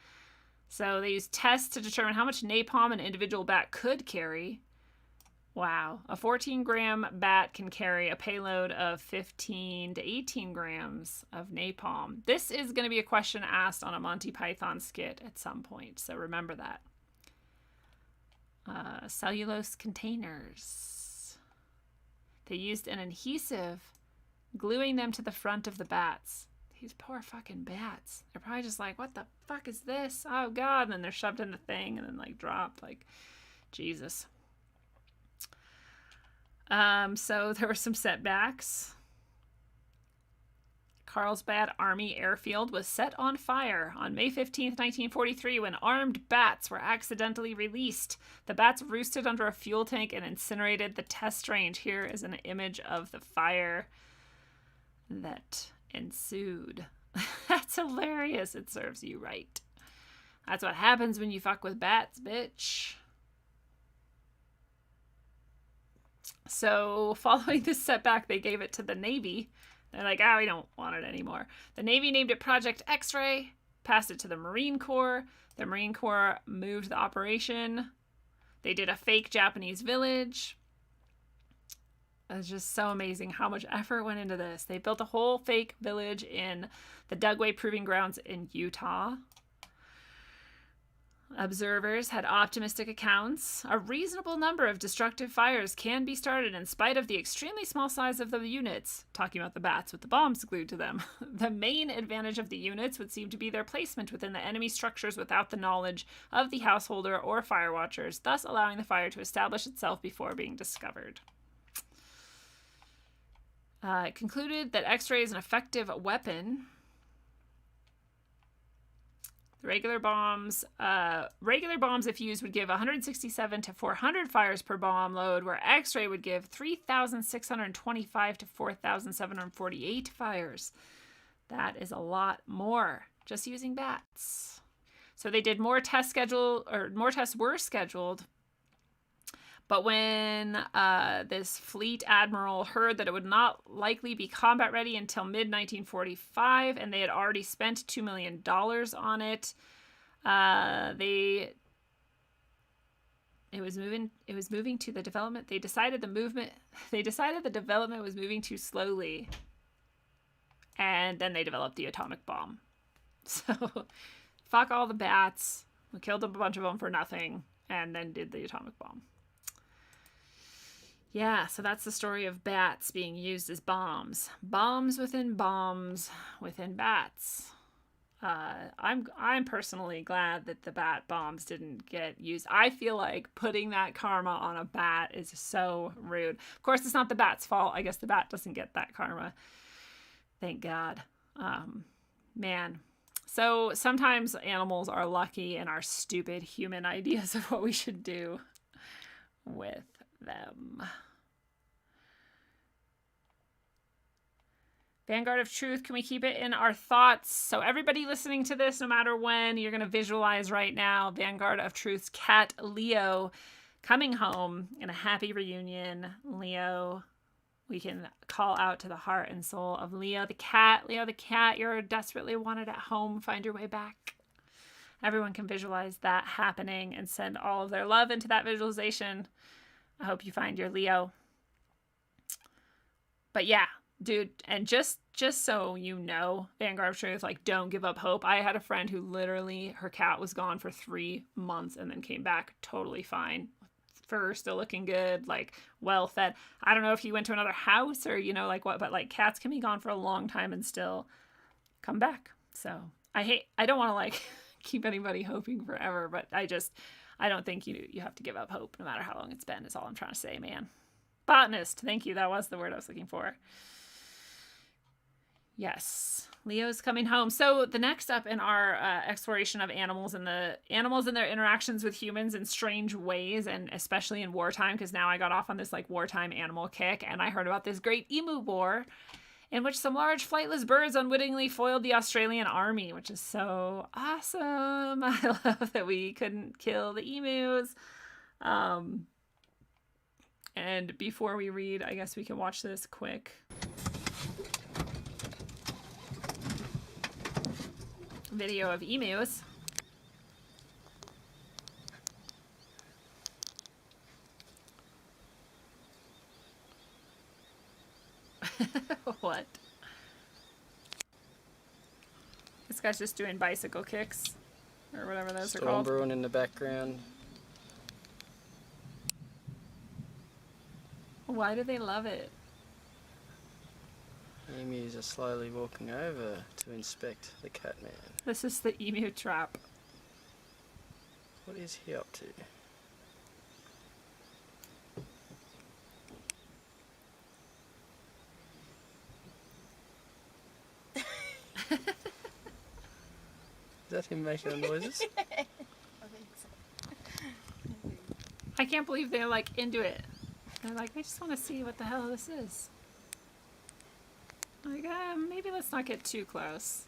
So they used tests to determine how much napalm an individual bat could carry. Wow. A 14-gram bat can carry a payload of 15 to 18 grams of napalm. This is going to be a question asked on a Monty Python skit at some point, so remember that. Cellulose containers. They used an adhesive, gluing them to the front of the bats. These poor fucking bats. They're probably just like, what the fuck is this? Oh, God. And then they're shoved in the thing and then, dropped. Jesus. So there were some setbacks. Carlsbad Army Airfield was set on fire on May 15th, 1943, when armed bats were accidentally released. The bats roosted under a fuel tank and incinerated the test range. Here is an image of the fire that ensued. That's hilarious. It serves you right. That's what happens when you fuck with bats, bitch. So, following this setback, they gave it to the Navy. They're like, we don't want it anymore. The Navy named it Project X-Ray, passed it to the Marine Corps. The Marine Corps moved the operation. They did a fake Japanese village. It's just so amazing how much effort went into this. They built a whole fake village in the Dugway Proving Grounds in Utah. Observers had optimistic accounts. A reasonable number of destructive fires can be started in spite of the extremely small size of the units, talking about the bats with the bombs glued to them. The main advantage of the units would seem to be their placement within the enemy structures without the knowledge of the householder or fire watchers, thus allowing the fire to establish itself before being discovered. It concluded that X-ray is an effective weapon. Regular bombs, if used, would give 167 to 400 fires per bomb load, where X-ray would give 3,625 to 4,748 fires. That is a lot more, just using bats. So they did more tests were scheduled. But when this fleet admiral heard that it would not likely be combat ready until mid-1945, and they had already spent $2 million on it, it was moving to the development. They decided the development was moving too slowly, and then they developed the atomic bomb. So fuck all the bats. We killed a bunch of them for nothing, and then did the atomic bomb. Yeah, so that's the story of bats being used as bombs. Bombs within bats. I'm personally glad that the bat bombs didn't get used. I feel like putting that karma on a bat is so rude. Of course, it's not the bat's fault. I guess the bat doesn't get that karma. Thank God. Man. So sometimes animals are lucky in our stupid human ideas of what we should do with them. Vanguard of Truth, can we keep it in our thoughts? So everybody listening to this, no matter when, you're going to visualize right now Vanguard of Truth's cat, Leo, coming home in a happy reunion. Leo, we can call out to the heart and soul of Leo the cat. Leo the cat, you're desperately wanted at home. Find your way back. Everyone can visualize that happening and send all of their love into that visualization. I hope you find your Leo. But yeah, dude, and just so you know, Vanguard of Truth, like, don't give up hope. I had a friend who literally, her cat was gone for 3 months and then came back totally fine. Fur still looking good, like, well fed. I don't know if he went to another house or, you know, like what, but like cats can be gone for a long time and still come back. So I don't want to like keep anybody hoping forever, but I don't think you have to give up hope no matter how long it's been, is all I'm trying to say, man. Botanist, thank you. That was the word I was looking for. Yes, Leo's coming home. So the next up in our exploration of animals and their interactions with humans in strange ways, and especially in wartime, because now I got off on this like wartime animal kick, and I heard about this great emu war in which some large flightless birds unwittingly foiled the Australian army, which is so awesome. I love that we couldn't kill the emus. And before we read, I guess we can watch this quick video of emus. What? This guy's just doing bicycle kicks or whatever those are called. Storm brewing in the background. Why do they love it? Emus are slowly walking over to inspect the catman. This is the emu trap. What is he up to? Is that him making the noises? I can't believe they're like into it. They're like, we just want to see what the hell this is. Like, maybe let's not get too close.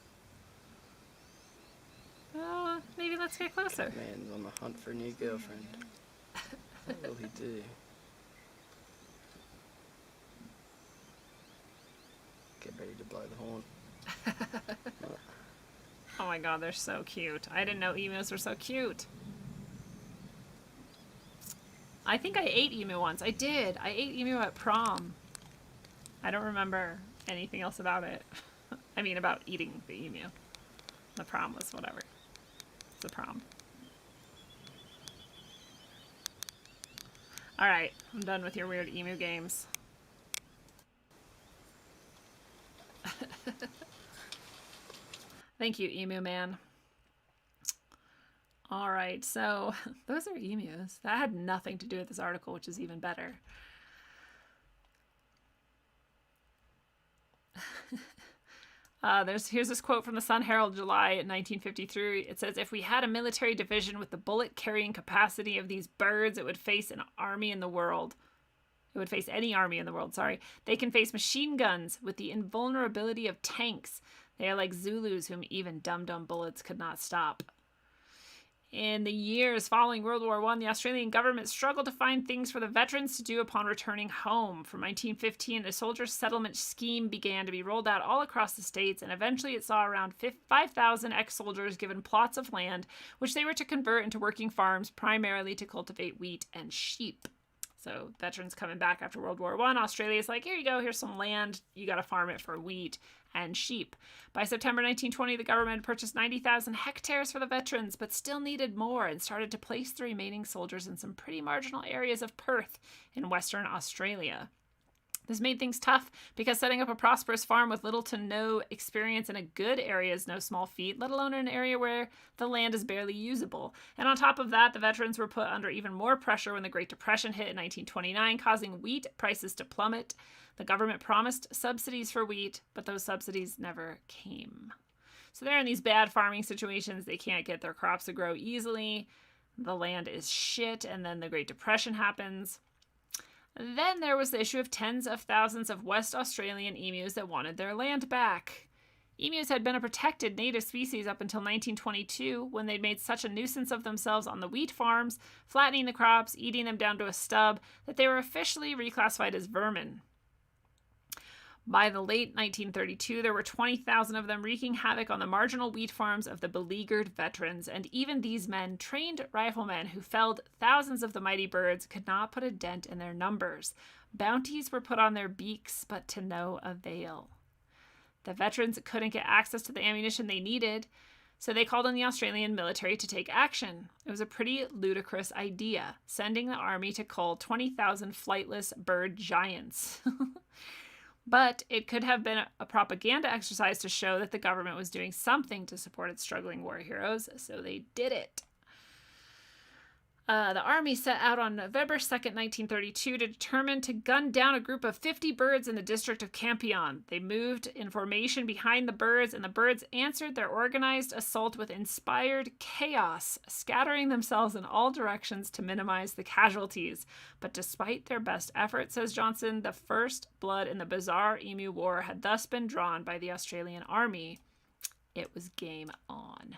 Maybe let's get closer. Man's on the hunt for a new girlfriend. What will he do? Get ready to blow the horn. Oh my god, they're so cute. I didn't know emus were so cute. I think I ate emu once. I did. I ate emu at prom. I don't remember anything else about it. I mean, about eating the emu. The prom was whatever. It's a prom. Alright, I'm done with your weird emu games. Thank you, emu man. Alright, so those are emus. That had nothing to do with this article, which is even better. Here's this quote from the Sun Herald, July 1953. It says, if we had a military division with the bullet-carrying capacity of these birds, it would face an army in the world. It would face any army in the world, sorry. They can face machine guns with the invulnerability of tanks. They are like Zulus whom even dum-dum bullets could not stop. In the years following World War I, the Australian government struggled to find things for the veterans to do upon returning home. From 1915, a soldier settlement scheme began to be rolled out all across the states, and eventually it saw around 5,000 ex-soldiers given plots of land, which they were to convert into working farms, primarily to cultivate wheat and sheep. So veterans coming back after World War I, Australia's like, here you go, here's some land. You got to farm it for wheat and sheep. By September 1920, the government purchased 90,000 hectares for the veterans, but still needed more and started to place the remaining soldiers in some pretty marginal areas of Perth in Western Australia. This made things tough because setting up a prosperous farm with little to no experience in a good area is no small feat, let alone in an area where the land is barely usable. And on top of that, the veterans were put under even more pressure when the Great Depression hit in 1929, causing wheat prices to plummet. The government promised subsidies for wheat, but those subsidies never came. So they're in these bad farming situations. They can't get their crops to grow easily. The land is shit, and then the Great Depression happens. Then there was the issue of tens of thousands of West Australian emus that wanted their land back. Emus had been a protected native species up until 1922, when they'd made such a nuisance of themselves on the wheat farms, flattening the crops, eating them down to a stub, that they were officially reclassified as vermin. By the late 1932, there were 20,000 of them wreaking havoc on the marginal wheat farms of the beleaguered veterans, and even these men, trained riflemen who felled thousands of the mighty birds, could not put a dent in their numbers. Bounties were put on their beaks, but to no avail. The veterans couldn't get access to the ammunition they needed, so they called on the Australian military to take action. It was a pretty ludicrous idea, sending the army to cull 20,000 flightless bird giants. But it could have been a propaganda exercise to show that the government was doing something to support its struggling war heroes, so they did it. The army set out on November 2nd, 1932 to determine to gun down a group of 50 birds in the district of Campion. They moved in formation behind the birds, and the birds answered their organized assault with inspired chaos, scattering themselves in all directions to minimize the casualties. But despite their best efforts, says Johnson, the first blood in the bizarre emu war had thus been drawn by the Australian army. It was game on.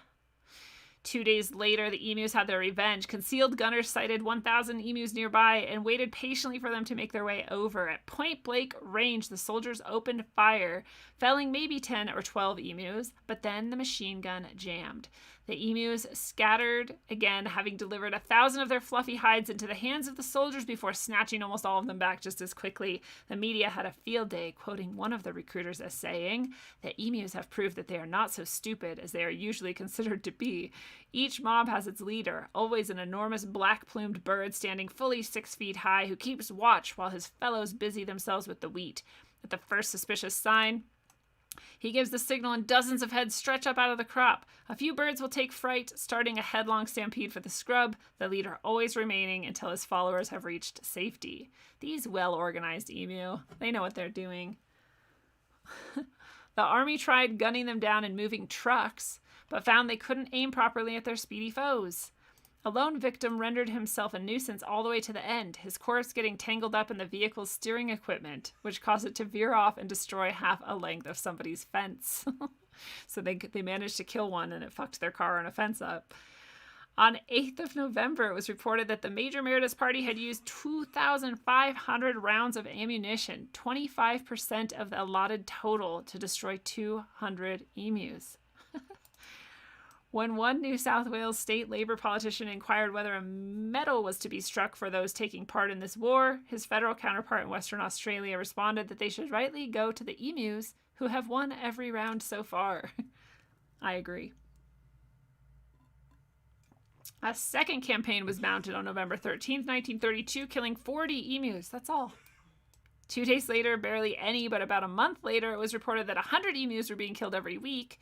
2 days later, the emus had their revenge. Concealed gunners sighted 1,000 emus nearby and waited patiently for them to make their way over. At point-blank range, the soldiers opened fire, felling maybe 10 or 12 emus, but then the machine gun jammed. The emus scattered again, having delivered 1,000 of their fluffy hides into the hands of the soldiers before snatching almost all of them back just as quickly. The media had a field day, quoting one of the recruiters as saying, "The emus have proved that they are not so stupid as they are usually considered to be. Each mob has its leader, always an enormous black-plumed bird standing fully 6 feet high, who keeps watch while his fellows busy themselves with the wheat. At the first suspicious sign, he gives the signal and dozens of heads stretch up out of the crop. A few birds will take fright, starting a headlong stampede for the scrub, the leader always remaining until his followers have reached safety." These well-organized emu, they know what they're doing. The army tried gunning them down in moving trucks, but found they couldn't aim properly at their speedy foes. A lone victim rendered himself a nuisance all the way to the end, his corpse getting tangled up in the vehicle's steering equipment, which caused it to veer off and destroy half a length of somebody's fence. So they managed to kill one, and it fucked their car and a fence up. On 8th of November, it was reported that the Major Meritus Party had used 2,500 rounds of ammunition, 25% of the allotted total, to destroy 200 emus. When one New South Wales state Labour politician inquired whether a medal was to be struck for those taking part in this war, his federal counterpart in Western Australia responded that they should rightly go to the emus, who have won every round so far. I agree. A second campaign was mounted on November 13th, 1932, killing 40 emus. That's all. 2 days later, barely any, but about a month later, it was reported that 100 emus were being killed every week.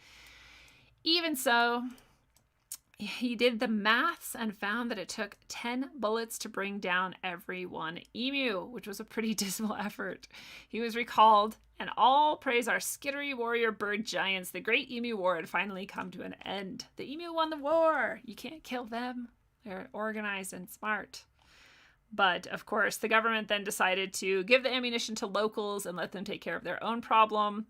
Even so, he did the maths and found that it took 10 bullets to bring down every one emu, which was a pretty dismal effort. He was recalled, and all praise our skittery warrior bird giants. The great emu war had finally come to an end. The emu won the war. You can't kill them. They're organized and smart. But, of course, the government then decided to give the ammunition to locals and let them take care of their own problem.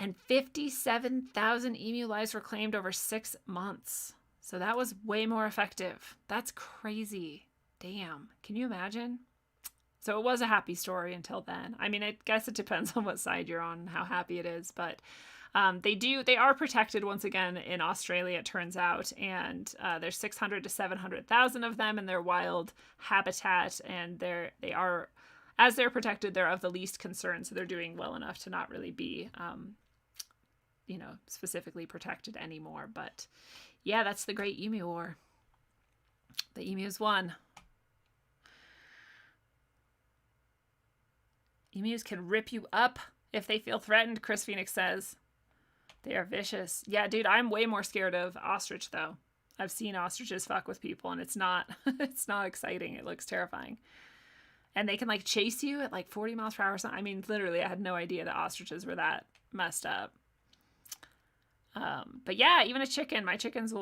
And 57,000 emu lives were claimed over 6 months. So that was way more effective. That's crazy. Damn. Can you imagine? So it was a happy story until then. I mean, I guess it depends on what side you're on, how happy it is, but they are protected once again in Australia, it turns out, and there's 600 to 700,000 of them in their wild habitat, and they are, as they're protected, they're of the least concern, so they're doing well enough to not really be, specifically protected anymore. But yeah, that's the Great Emu War. The emus won. Emus can rip you up if they feel threatened, Chris Phoenix says. They are vicious. Yeah, dude, I'm way more scared of ostrich, though. I've seen ostriches fuck with people, and it's not exciting. It looks terrifying. And they can, like, chase you at, like, 40 miles per hour or something. I mean, literally, I had no idea that ostriches were that messed up. But yeah, even a chicken. My chicken's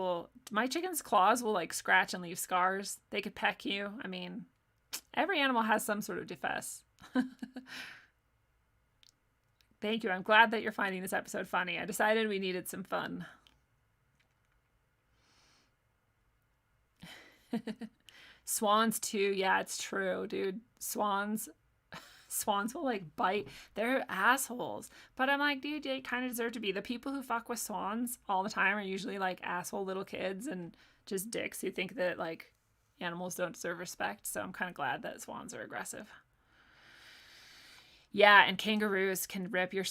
claws will, like, scratch and leave scars. They could peck you. I mean, every animal has some sort of defense. Thank you. I'm glad that you're finding this episode funny. I decided we needed some fun. Swans too. Yeah, it's true, dude. Swans will like bite. They're assholes. But I'm like, dude, they kind of deserve to be. The people who fuck with swans all the time are usually like asshole little kids and just dicks who think that like animals don't deserve respect. So I'm kind of glad that swans are aggressive. Yeah, and kangaroos can rip your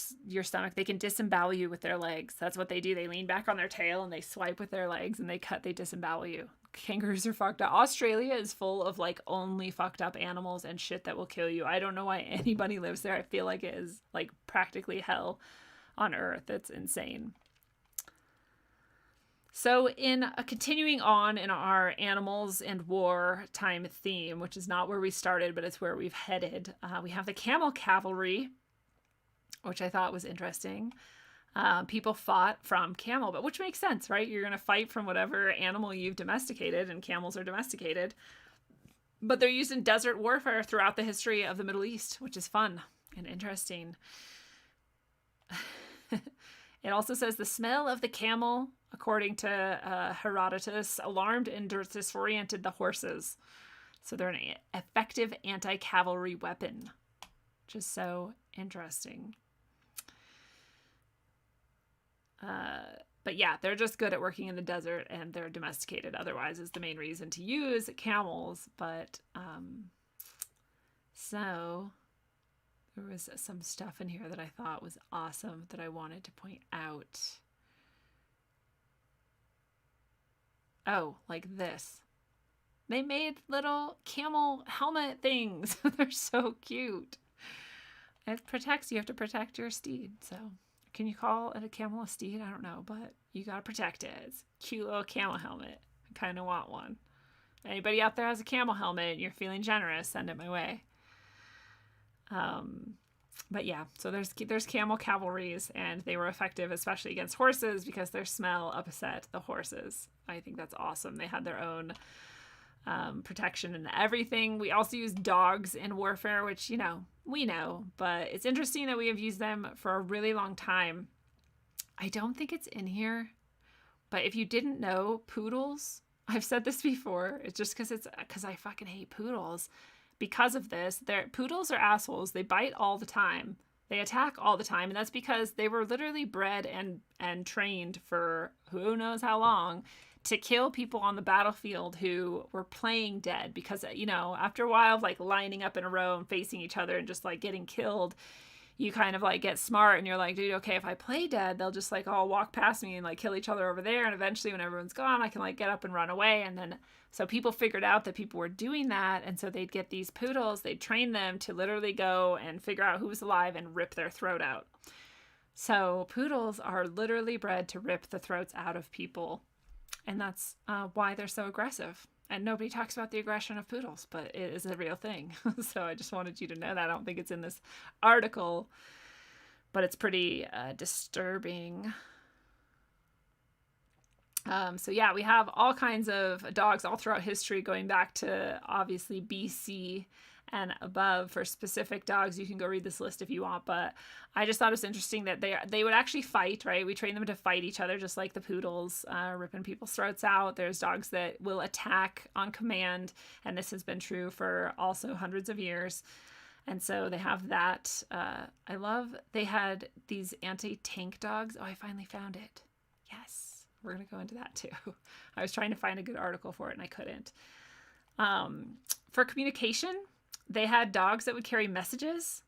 stomach. They can disembowel you with their legs. That's what they do. They lean back on their tail and they swipe with their legs and they disembowel you. Kangaroos are fucked up. Australia is full of like only fucked up animals and shit that will kill you. I don't know why anybody lives there. I feel like it is like practically hell on earth. It's insane. So in continuing on in our animals and war time theme, which is not where we started, but it's where we've headed, we have the camel cavalry, which I thought was interesting. People fought from camel, but which makes sense, right? You're going to fight from whatever animal you've domesticated, and camels are domesticated. But they're used in desert warfare throughout the history of the Middle East, which is fun and interesting. It also says the smell of the camel, according to Herodotus, alarmed and disoriented the horses. So they're an effective anti-cavalry weapon, which is so interesting. But yeah, they're just good at working in the desert and they're domesticated. Otherwise is the main reason to use camels. But so there was some stuff in here that I thought was awesome that I wanted to point out. Oh, like this. They made little camel helmet things. They're so cute. It protects you. You have to protect your steed. So can you call it a camel a steed? I don't know, but you got to protect it. It's a cute little camel helmet. I kind of want one. Anybody out there has a camel helmet and you're feeling generous, send it my way. But yeah, so there's camel cavalries, and they were effective, especially against horses, because their smell upset the horses. I think that's awesome. They had their own protection and everything. We also use dogs in warfare, which, you know, we know, but it's interesting that we have used them for a really long time. I don't think it's in here, but if you didn't know, poodles, I've said this before, it's just because I fucking hate poodles. Because of this, poodles are assholes. They bite all the time. They attack all the time. And that's because they were literally bred and trained for who knows how long to kill people on the battlefield who were playing dead. Because, you know, after a while of like lining up in a row and facing each other and just like getting killed, you kind of like get smart and you're like, dude, okay, if I play dead, they'll just like all walk past me and like kill each other over there. And eventually when everyone's gone, I can like get up and run away. And then so people figured out that people were doing that. And so they'd get these poodles, they'd train them to literally go and figure out who's alive and rip their throat out. So poodles are literally bred to rip the throats out of people. And that's why they're so aggressive. And nobody talks about the aggression of poodles, but it is a real thing. So I just wanted you to know that. I don't think it's in this article, but it's pretty disturbing. So yeah, we have all kinds of dogs all throughout history, going back to obviously BC and above for specific dogs. You can go read this list if you want, but I just thought it was interesting that they would actually fight, right? We train them to fight each other, just like the poodles, ripping people's throats out. There's dogs that will attack on command, and this has been true for also hundreds of years. And so they have that. They had these anti-tank dogs. Oh, I finally found it. Yes, we're going to go into that too. I was trying to find a good article for it and I couldn't. For communication, they had dogs that would carry messages.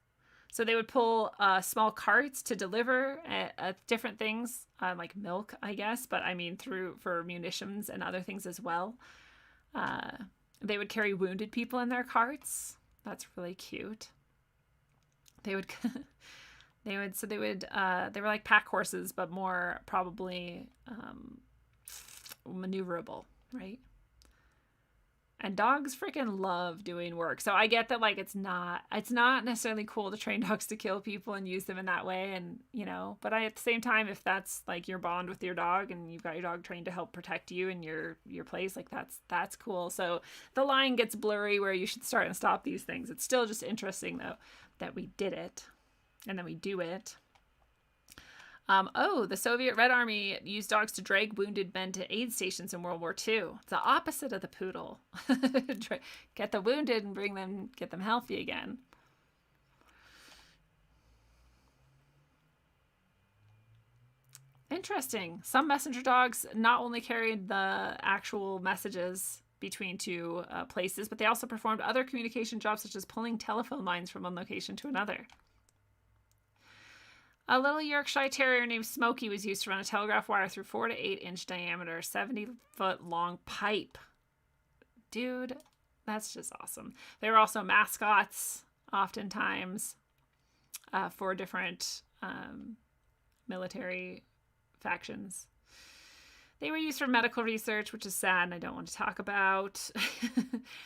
So they would pull small carts to deliver different things, like milk, I guess, but I mean for munitions and other things as well. They would carry wounded people in their carts. That's really cute. They were like pack horses, but more probably maneuverable, right? And dogs freaking love doing work. So I get that, like, it's not necessarily cool to train dogs to kill people and use them in that way. And, but at the same time, if that's like your bond with your dog and you've got your dog trained to help protect you and your place, like that's cool. So the line gets blurry where you should start and stop these things. It's still just interesting though, that we did it and then we do it. The Soviet Red Army used dogs to drag wounded men to aid stations in World War II. It's the opposite of the poodle. Get the wounded and get them healthy again. Interesting. Some messenger dogs not only carried the actual messages between two places, but they also performed other communication jobs such as pulling telephone lines from one location to another. A little Yorkshire Terrier named Smokey was used to run a telegraph wire through 4 to 8 inch diameter, 70-foot long pipe. Dude, that's just awesome. They were also mascots, oftentimes, for different military factions. They were used for medical research, which is sad and I don't want to talk about.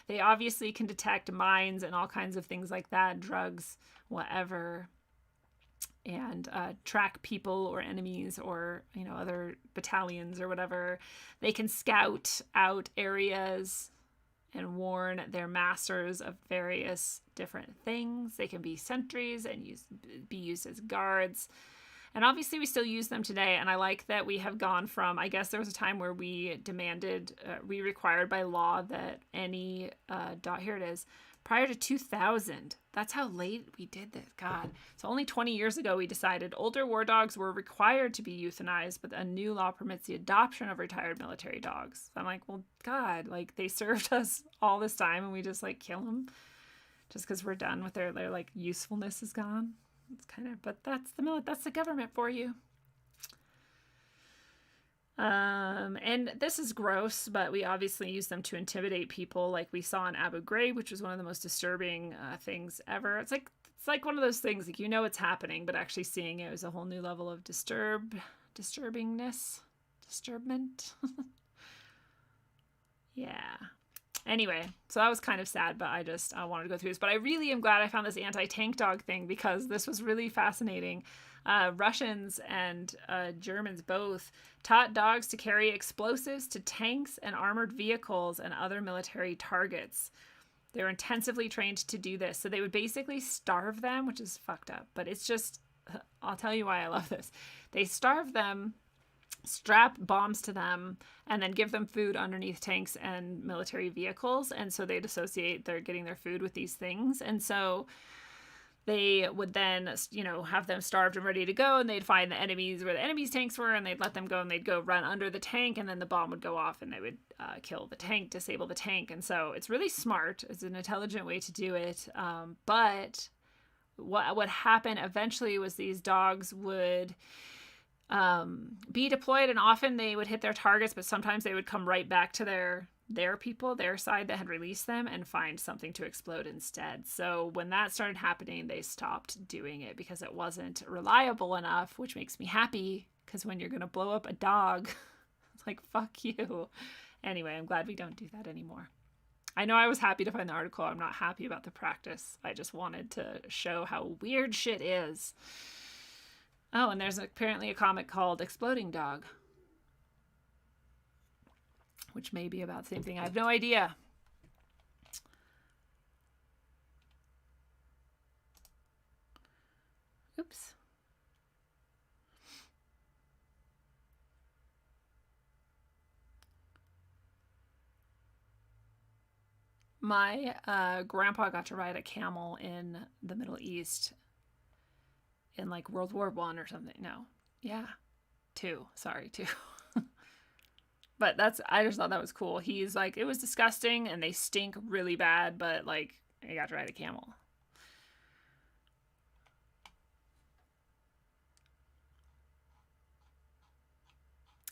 They obviously can detect mines and all kinds of things like that, drugs, whatever. And track people or enemies or, other battalions or whatever. They can scout out areas and warn their masters of various different things. They can be sentries and be used as guards. And obviously we still use them today. And I like that we have gone from, I guess there was a time where we required by law that any dog, here it is, prior to 2000. That's how late we did this. God. So only 20 years ago, we decided older war dogs were required to be euthanized, but a new law permits the adoption of retired military dogs. So I'm like, well, God, like they served us all this time and we just like kill them just because we're done with their like usefulness is gone. It's but that's the government for you. And this is gross, but we obviously use them to intimidate people like we saw in Abu Ghraib, which was one of the most disturbing things ever. It's like one of those things, like, it's happening, but actually seeing it was a whole new level of disturbingness. Yeah. Anyway, so that was kind of sad, but I wanted to go through this. But I really am glad I found this anti-tank dog thing because this was really fascinating. Russians and Germans both taught dogs to carry explosives to tanks and armored vehicles and other military targets. They were intensively trained to do this. So they would basically starve them, which is fucked up. But it's just, I'll tell you why I love this. They starve them, strap bombs to them, and then give them food underneath tanks and military vehicles. And so they'd associate they're getting their food with these things. And so they would then, have them starved and ready to go, and they'd find the enemies where the enemies' tanks were, and they'd let them go, and they'd go run under the tank, and then the bomb would go off, and they would kill the tank, disable the tank. And so it's really smart. It's an intelligent way to do it. But what happened eventually was these dogs would be deployed, and often they would hit their targets, but sometimes they would come right back to their people, their side that had released them, and find something to explode instead. So when that started happening, they stopped doing it because it wasn't reliable enough, which makes me happy because when you're going to blow up a dog, it's like, fuck you. Anyway, I'm glad we don't do that anymore. I know I was happy to find the article. I'm not happy about the practice. I just wanted to show how weird shit is. Oh, and there's apparently a comic called Exploding Dog, which may be about the same thing. I have no idea. Oops. My grandpa got to ride a camel in the Middle East in like World War I or something. No. Yeah. Two. Sorry, two. But I just thought that was cool. He's like, it was disgusting and they stink really bad, but like, I got to ride a camel.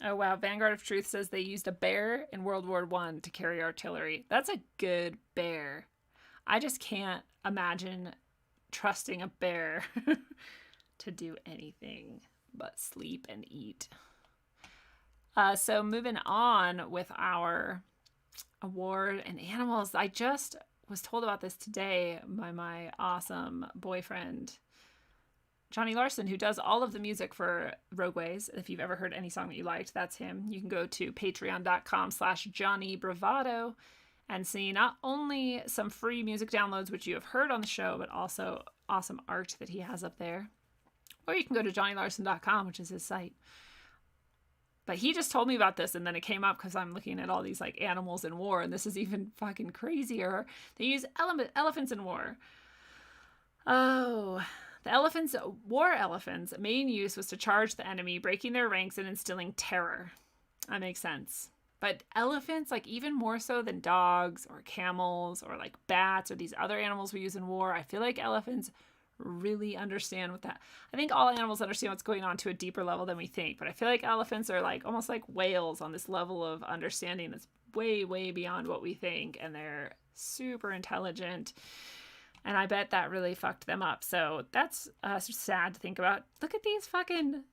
Oh, wow. Vanguard of Truth says they used a bear in World War I to carry artillery. That's a good bear. I just can't imagine trusting a bear to do anything but sleep and eat. So moving on with our award and animals. I just was told about this today by my awesome boyfriend, Johnny Larson, who does all of the music for Rogueways. If you've ever heard any song that you liked, that's him. You can go to patreon.com/JohnnyBravado and see not only some free music downloads, which you have heard on the show, but also awesome art that he has up there. Or you can go to johnnylarson.com, which is his site. But he just told me about this, and then it came up because I'm looking at all these like animals in war, and this is even fucking crazier. They use elephants in war. Oh, the war elephants' main use was to charge the enemy, breaking their ranks and instilling terror. That makes sense. But elephants, like even more so than dogs or camels or like bats or these other animals we use in war, I feel like elephants really understand what that. I think all animals understand what's going on to a deeper level than we think, but I feel like elephants are like almost like whales on this level of understanding that's way, way beyond what we think, and they're super intelligent. And I bet that really fucked them up. So that's sad to think about. Look at these fucking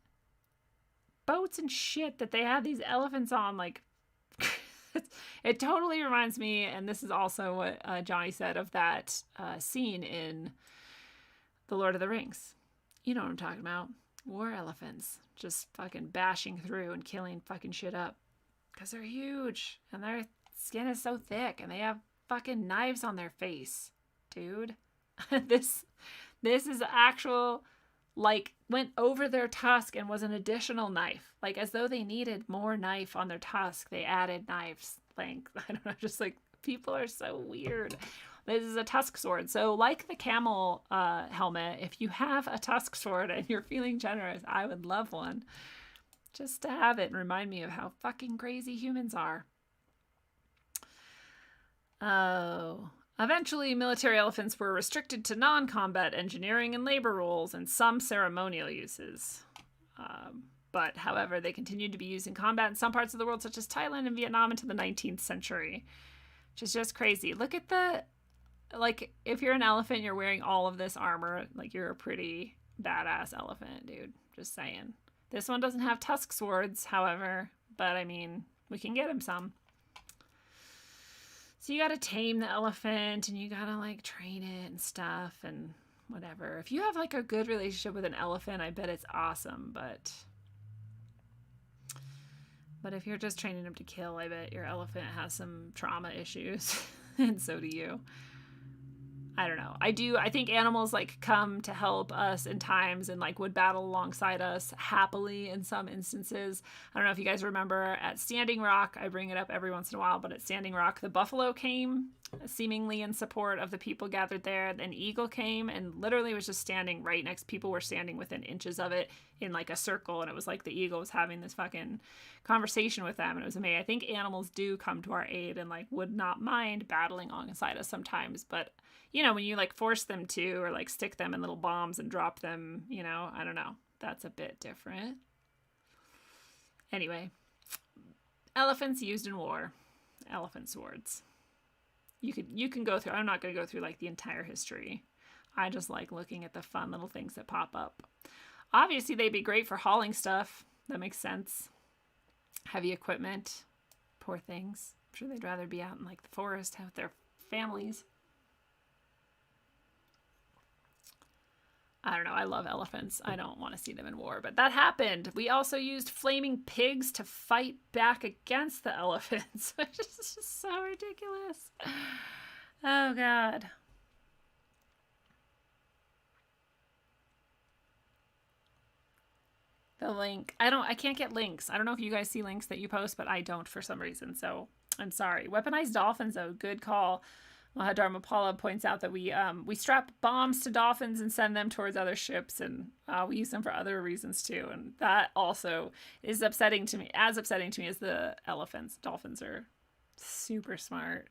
boats and shit that they have these elephants on. Like, it totally reminds me, and this is also what Johnny said, of that scene in The Lord of the Rings. You know what I'm talking about. War elephants just fucking bashing through and killing fucking shit up. Because they're huge. And their skin is so thick. And they have fucking knives on their face. Dude. This is actual, like, went over their tusk and was an additional knife. Like, as though they needed more knife on their tusk, they added knives length. I don't know, just like, people are so weird. This is a tusk sword. So like the camel helmet, if you have a tusk sword and you're feeling generous, I would love one. Just to have it and remind me of how fucking crazy humans are. Oh. Eventually, military elephants were restricted to non-combat engineering and labor roles and some ceremonial uses. But, however, they continued to be used in combat in some parts of the world, such as Thailand and Vietnam, into the 19th century. Which is just crazy. Look at the... Like, if you're an elephant, you're wearing all of this armor. Like, you're a pretty badass elephant, dude. Just saying. This one doesn't have tusk swords, however. But, I mean, we can get him some. So you gotta tame the elephant, and you gotta, like, train it and stuff, and whatever. If you have, like, a good relationship with an elephant, I bet it's awesome, but if you're just training him to kill, I bet your elephant has some trauma issues, and so do you. I don't know. I think animals like come to help us in times and like would battle alongside us happily in some instances. I don't know if you guys remember at Standing Rock, I bring it up every once in a while, but at Standing Rock, the buffalo came seemingly in support of the people gathered there. An eagle came and literally was just standing right next. People were standing within inches of it in like a circle. And it was like the eagle was having this fucking conversation with them. And it was amazing. I think animals do come to our aid and like would not mind battling alongside us sometimes. But you know, when you like force them to, or like stick them in little bombs and drop them, you know, I don't know. That's a bit different. Anyway, elephants used in war. Elephant swords. You can go through, I'm not going to go through like the entire history. I just like looking at the fun little things that pop up. Obviously, they'd be great for hauling stuff. That makes sense. Heavy equipment. Poor things. I'm sure they'd rather be out in like the forest with their families. I don't know. I love elephants. I don't want to see them in war, but that happened. We also used flaming pigs to fight back against the elephants, which is just so ridiculous. Oh, God. the link. I can't get links. I don't know if you guys see links that you post, but I don't for some reason. So I'm sorry. Weaponized dolphins, though, good call. Mahadharmapala points out that we strap bombs to dolphins and send them towards other ships, and we use them for other reasons too. And that also is upsetting to me, as upsetting to me as the elephants. Dolphins are super smart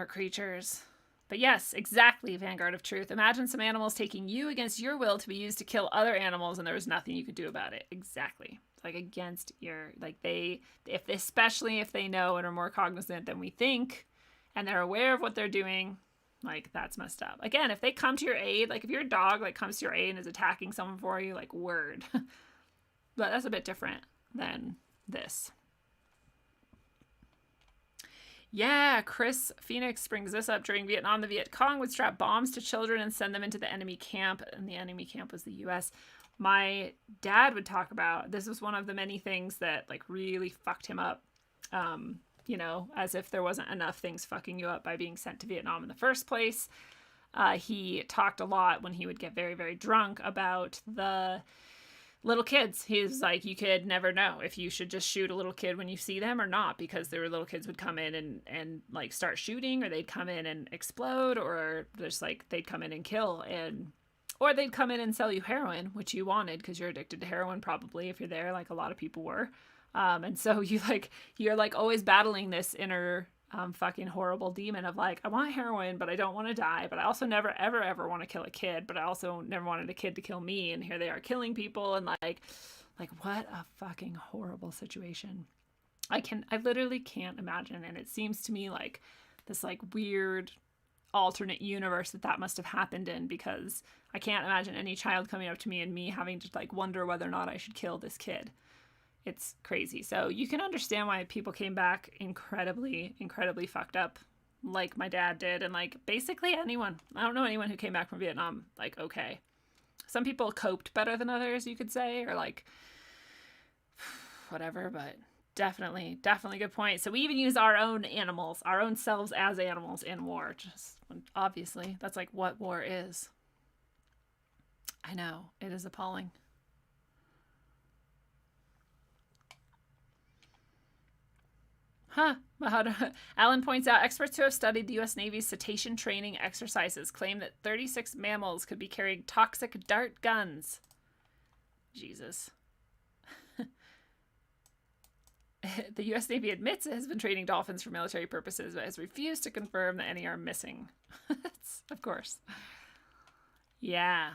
creatures. But yes, exactly, Vanguard of Truth. Imagine some animals taking you against your will to be used to kill other animals, and there was nothing you could do about it. Exactly. Like, against your, like, especially if they know and are more cognizant than we think, and they're aware of what they're doing, like, that's messed up. Again, if they come to your aid, like, if your dog, like, comes to your aid and is attacking someone for you, like, word. But that's a bit different than this. Yeah, Chris Phoenix brings this up. During Vietnam, the Viet Cong would strap bombs to children and send them into the enemy camp, and the enemy camp was the U.S. My dad would talk about, this was one of the many things that, like, really fucked him up, you know, as if there wasn't enough things fucking you up by being sent to Vietnam in the first place. He talked a lot when he would get very, very drunk about the little kids. He's like, you could never know if you should just shoot a little kid when you see them or not, because there were little kids would come in and like start shooting, or they'd come in and explode, or just like they'd come in and kill, or they'd come in and sell you heroin, which you wanted because you're addicted to heroin probably if you're there, like a lot of people were. And so you're like always battling this inner fucking horrible demon of like, I want heroin, but I don't want to die, but I also never ever ever want to kill a kid, but I also never wanted a kid to kill me, and here they are killing people, and like what a fucking horrible situation. I literally can't imagine, and it seems to me like this like weird alternate universe that must have happened in, because I can't imagine any child coming up to me and me having to like wonder whether or not I should kill this kid. It's crazy. So you can understand why people came back incredibly, incredibly fucked up, like my dad did. And like basically anyone. I don't know anyone who came back from Vietnam like okay. Some people coped better than others, you could say, or like whatever, but definitely good point. So we even use our own animals, our own selves as animals in war. Just obviously, that's like what war is. I know, it is appalling. Huh. Alan points out experts who have studied the U.S. Navy's cetacean training exercises claim that 36 mammals could be carrying toxic dart guns. Jesus. The U.S. Navy admits it has been training dolphins for military purposes, but has refused to confirm that any are missing. Of course. Yeah.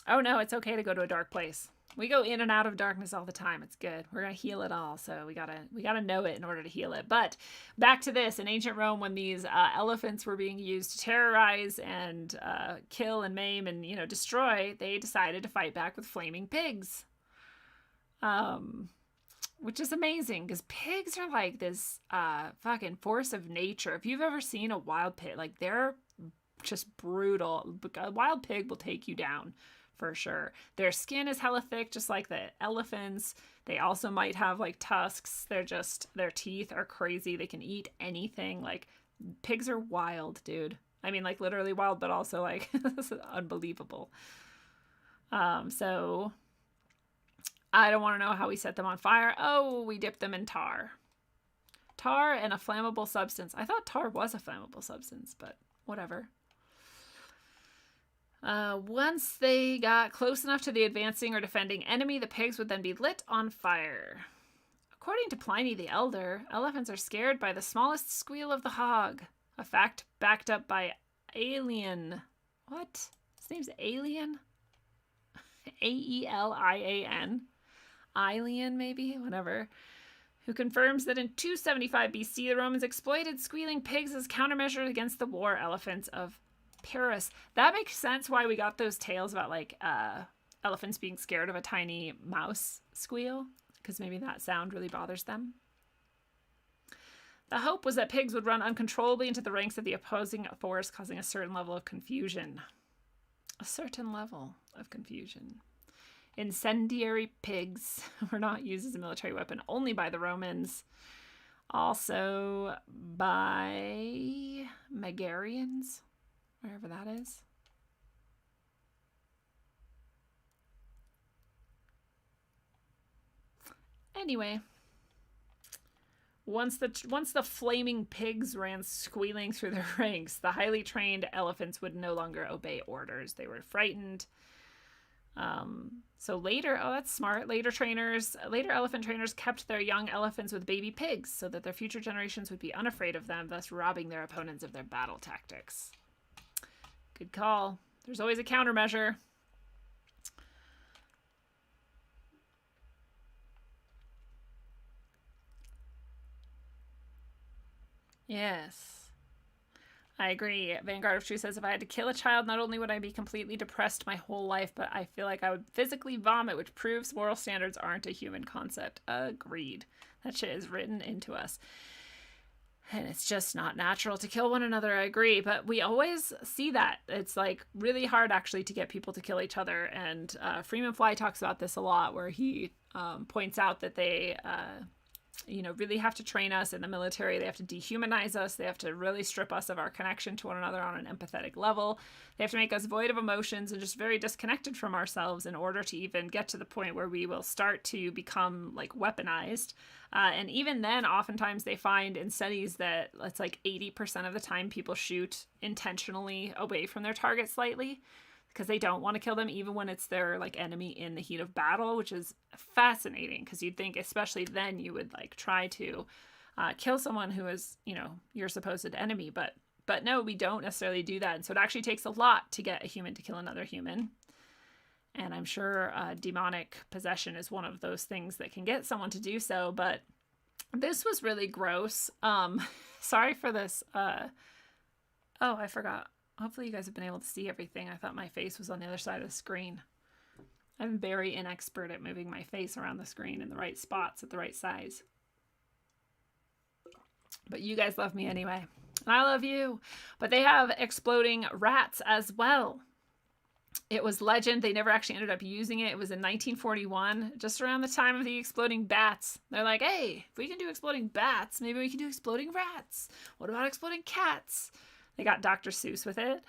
Oh no, it's okay to go to a dark place. We go in and out of darkness all the time. It's good. We're going to heal it all. So we gotta know it in order to heal it. But back to this. In ancient Rome, when these elephants were being used to terrorize and kill and maim and, you know, destroy, they decided to fight back with flaming pigs. Which is amazing, because pigs are like this fucking force of nature. If you've ever seen a wild pig, like they're just brutal. A wild pig will take you down. For sure. Their skin is hella thick, just like the elephants. They also might have like tusks. Their teeth are crazy. They can eat anything. Like, pigs are wild, dude. I mean, like literally wild, but also like this is unbelievable. So I don't want to know how we set them on fire. Oh, we dip them in tar. Tar and a flammable substance. I thought tar was a flammable substance, but whatever. Once they got close enough to the advancing or defending enemy, the pigs would then be lit on fire. According to Pliny the Elder, elephants are scared by the smallest squeal of the hog, a fact backed up by Alien. What? His name's Alien? A-E-L-I-A-N. Alien, maybe? Whatever. Who confirms that in 275 BC, the Romans exploited squealing pigs as countermeasures against the war elephants of Paris. That makes sense why we got those tales about like elephants being scared of a tiny mouse squeal, because maybe that sound really bothers them. The hope was that pigs would run uncontrollably into the ranks of the opposing force, causing a certain level of confusion. A certain level of confusion. Incendiary pigs were not used as a military weapon only by the Romans, also by Megarians. Wherever that is. Anyway, once the flaming pigs ran squealing through their ranks, the highly trained elephants would no longer obey orders. They were frightened. So later, oh, that's smart. Later elephant trainers kept their young elephants with baby pigs so that their future generations would be unafraid of them, thus robbing their opponents of their battle tactics. Good call. There's always a countermeasure. Yes. I agree. Vanguard of Truth says, if I had to kill a child, not only would I be completely depressed my whole life, but I feel like I would physically vomit, which proves moral standards aren't a human concept. Agreed. That shit is written into us. And it's just not natural to kill one another. I agree. But we always see that. It's like really hard actually to get people to kill each other. And Freeman Fly talks about this a lot, where he points out that they really have to train us in the military. They have to dehumanize us. They have to really strip us of our connection to one another on an empathetic level. They have to make us void of emotions and just very disconnected from ourselves in order to even get to the point where we will start to become like weaponized. And even then, oftentimes they find in studies that it's like 80% of the time people shoot intentionally away from their target slightly, because they don't want to kill them even when it's their like enemy in the heat of battle, which is fascinating, because you'd think especially then you would like try to kill someone who is, your supposed enemy, but no, we don't necessarily do that. And so it actually takes a lot to get a human to kill another human. And I'm sure demonic possession is one of those things that can get someone to do so, but this was really gross. Sorry for this. Oh, I forgot. Hopefully you guys have been able to see everything. I thought my face was on the other side of the screen. I'm very inexpert at moving my face around the screen in the right spots at the right size. But you guys love me anyway. And I love you. But they have exploding rats as well. It was legend. They never actually ended up using it. It was in 1941, just around the time of the exploding bats. They're like, hey, if we can do exploding bats, maybe we can do exploding rats. What about exploding cats? They got Dr. Seuss with it.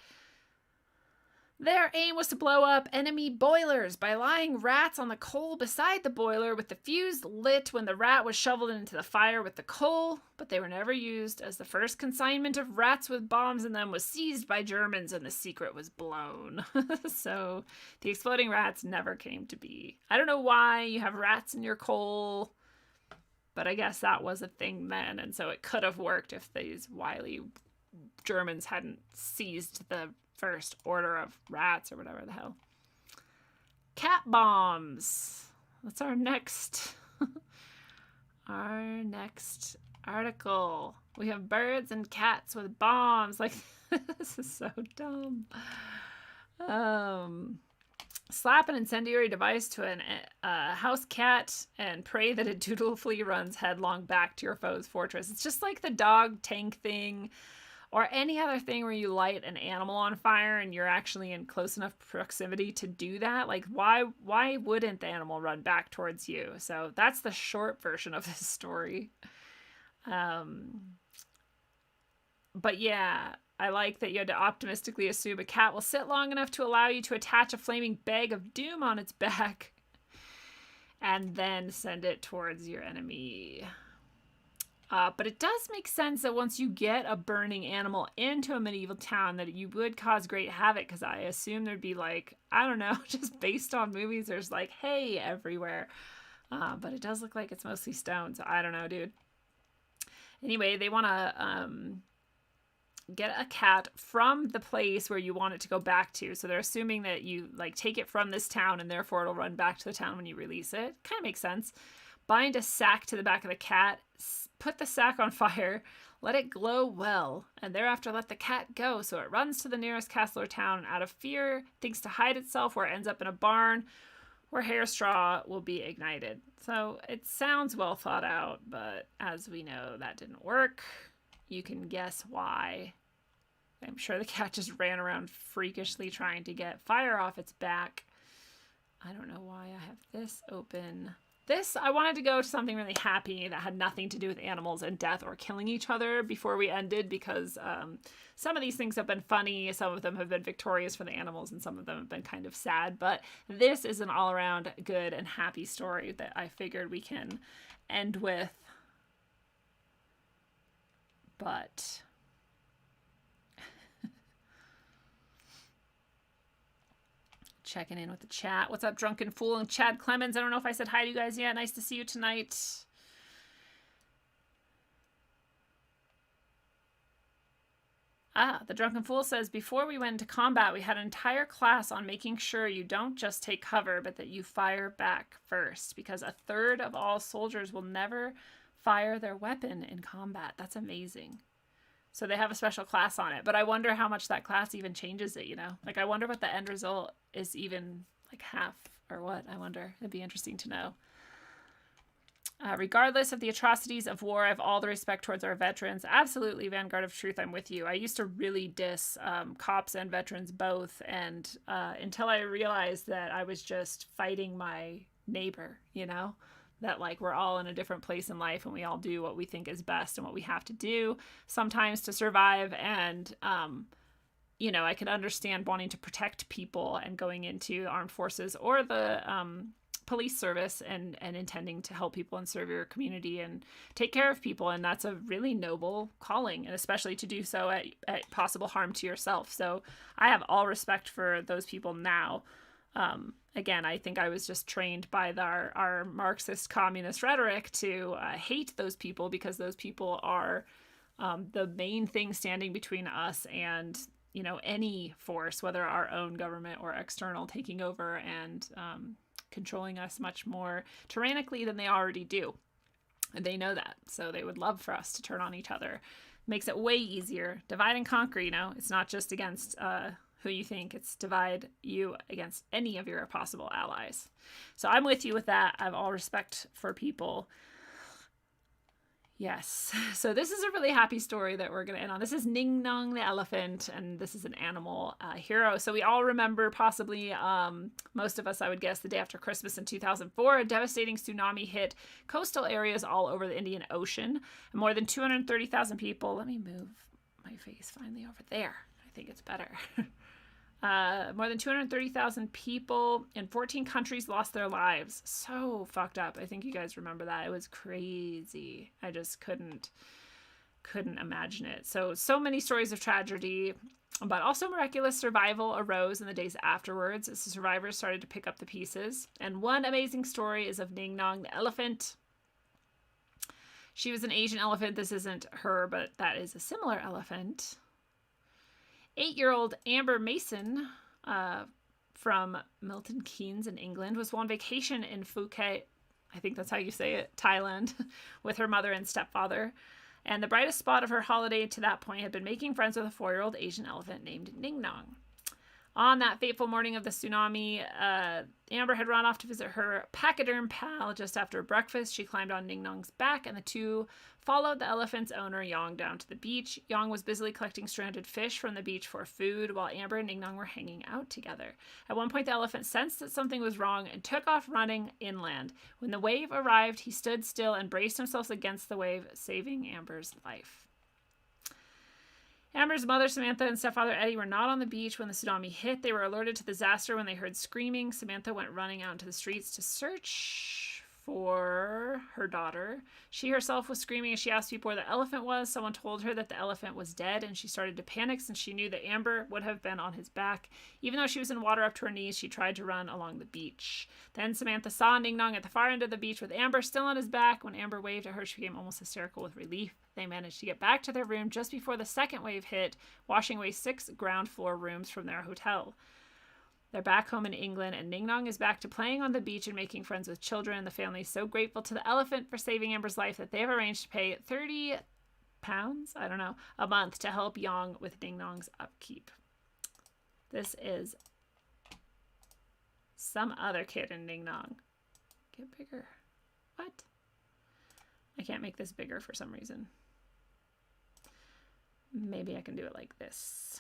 Their aim was to blow up enemy boilers by lying rats on the coal beside the boiler with the fuse lit when the rat was shoveled into the fire with the coal, but they were never used, as the first consignment of rats with bombs in them was seized by Germans and the secret was blown. So the exploding rats never came to be. I don't know why you have rats in your coal, but I guess that was a thing then, and so it could have worked if these wily Germans hadn't seized the first order of rats or whatever the hell. Cat bombs. That's our next article. We have birds and cats with bombs. Like, this is so dumb. Slap an incendiary device to a house cat and pray that it dutifully runs headlong back to your foe's fortress. It's just like the dog tank thing, or any other thing where you light an animal on fire and you're actually in close enough proximity to do that. Like, why wouldn't the animal run back towards you? So that's the short version of this story. But yeah, I like that you had to optimistically assume a cat will sit long enough to allow you to attach a flaming bag of doom on its back and then send it towards your enemy. But it does make sense that once you get a burning animal into a medieval town that you would cause great havoc, because I assume there'd be like, I don't know, just based on movies, there's like hay everywhere. But it does look like it's mostly stone, so I don't know, dude. Anyway, they want to get a cat from the place where you want it to go back to. So they're assuming that you like take it from this town and therefore it'll run back to the town when you release it. Kind of makes sense. Bind a sack to the back of the cat, put the sack on fire, let it glow well, and thereafter let the cat go so it runs to the nearest castle or town and out of fear thinks to hide itself, where it ends up in a barn where hair straw will be ignited. So it sounds well thought out, but as we know, that didn't work. You can guess why. I'm sure the cat just ran around freakishly trying to get fire off its back. I don't know why I have this open. this, I wanted to go to something really happy that had nothing to do with animals and death or killing each other before we ended, because some of these things have been funny, some of them have been victorious for the animals, and some of them have been kind of sad. But this is an all-around good and happy story that I figured we can end with. But checking in with the chat. What's up, Drunken Fool and Chad Clemens? I don't know if I said hi to you guys yet. Nice to see you tonight. The Drunken Fool says, before we went into combat, we had an entire class on making sure you don't just take cover, but that you fire back first, because a third of all soldiers will never fire their weapon in combat. That's amazing. So they have a special class on it, but I wonder how much that class even changes it, you know? Like, I wonder what the end result is, even like half or what. I wonder. It'd be interesting to know. Regardless of the atrocities of war, I have all the respect towards our veterans. Absolutely, Vanguard of Truth, I'm with you. I used to really diss cops and veterans both, and until I realized that I was just fighting my neighbor, you know? That, like, we're all in a different place in life and we all do what we think is best and what we have to do sometimes to survive. And, you know, I can understand wanting to protect people and going into armed forces or the police service and intending to help people and serve your community and take care of people. And that's a really noble calling, and especially to do so at possible harm to yourself. So I have all respect for those people now. Again, I think I was just trained by our Marxist communist rhetoric to hate those people, because those people are the main thing standing between us and, you know, any force, whether our own government or external, taking over and controlling us much more tyrannically than they already do. And they know that. So they would love for us to turn on each other. Makes it way easier. Divide and conquer, you know. It's not just against who you think, it's divide you against any of your possible allies. So I'm with you with that. I have all respect for people. Yes. So this is a really happy story that we're going to end on. This is Ning Nong the elephant, and this is an animal hero. So we all remember, possibly most of us, I would guess, the day after Christmas in 2004, a devastating tsunami hit coastal areas all over the Indian Ocean. And more than 230,000 people, let me move my face finally over there. I think it's better. More than 230,000 people in 14 countries lost their lives. So fucked up. I think you guys remember that. It was crazy. I just couldn't imagine it. So many stories of tragedy, but also miraculous survival arose in the days afterwards as the survivors started to pick up the pieces. And one amazing story is of Ning Nong the elephant. She was an Asian elephant. This isn't her, but that is a similar elephant. 8-year-old Amber Mason from Milton Keynes in England was on vacation in Phuket, I think that's how you say it, Thailand, with her mother and stepfather. And the brightest spot of her holiday to that point had been making friends with a 4-year-old Asian elephant named Ning Nong. On that fateful morning of the tsunami, Amber had run off to visit her pachyderm pal. Just after breakfast, she climbed on Ning Nong's back, and the two followed the elephant's owner, Yang, down to the beach. Yang was busily collecting stranded fish from the beach for food, while Amber and Ning Nong were hanging out together. At one point, the elephant sensed that something was wrong and took off running inland. When the wave arrived, he stood still and braced himself against the wave, saving Amber's life. Amber's mother, Samantha, and stepfather, Eddie, were not on the beach when the tsunami hit. They were alerted to the disaster when they heard screaming. Samantha went running out into the streets to search for her daughter. She herself was screaming as she asked people where the elephant was. Someone told her that the elephant was dead, and she started to panic since she knew that Amber would have been on his back. Even though she was in water up to her knees, she tried to run along the beach. Then Samantha saw Ning Nong at the far end of the beach with Amber still on his back. When Amber waved at her, she became almost hysterical with relief. They managed to get back to their room just before the second wave hit, washing away 6 ground floor rooms from their hotel. They're back home in England, and Ning Nong is back to playing on the beach and making friends with children. The family is so grateful to the elephant for saving Amber's life that they have arranged to pay £30, I don't know, a month to help Yang with Ning Nong's upkeep. This is some other kid in Ning Nong. Get bigger. What? I can't make this bigger for some reason. Maybe I can do it like this.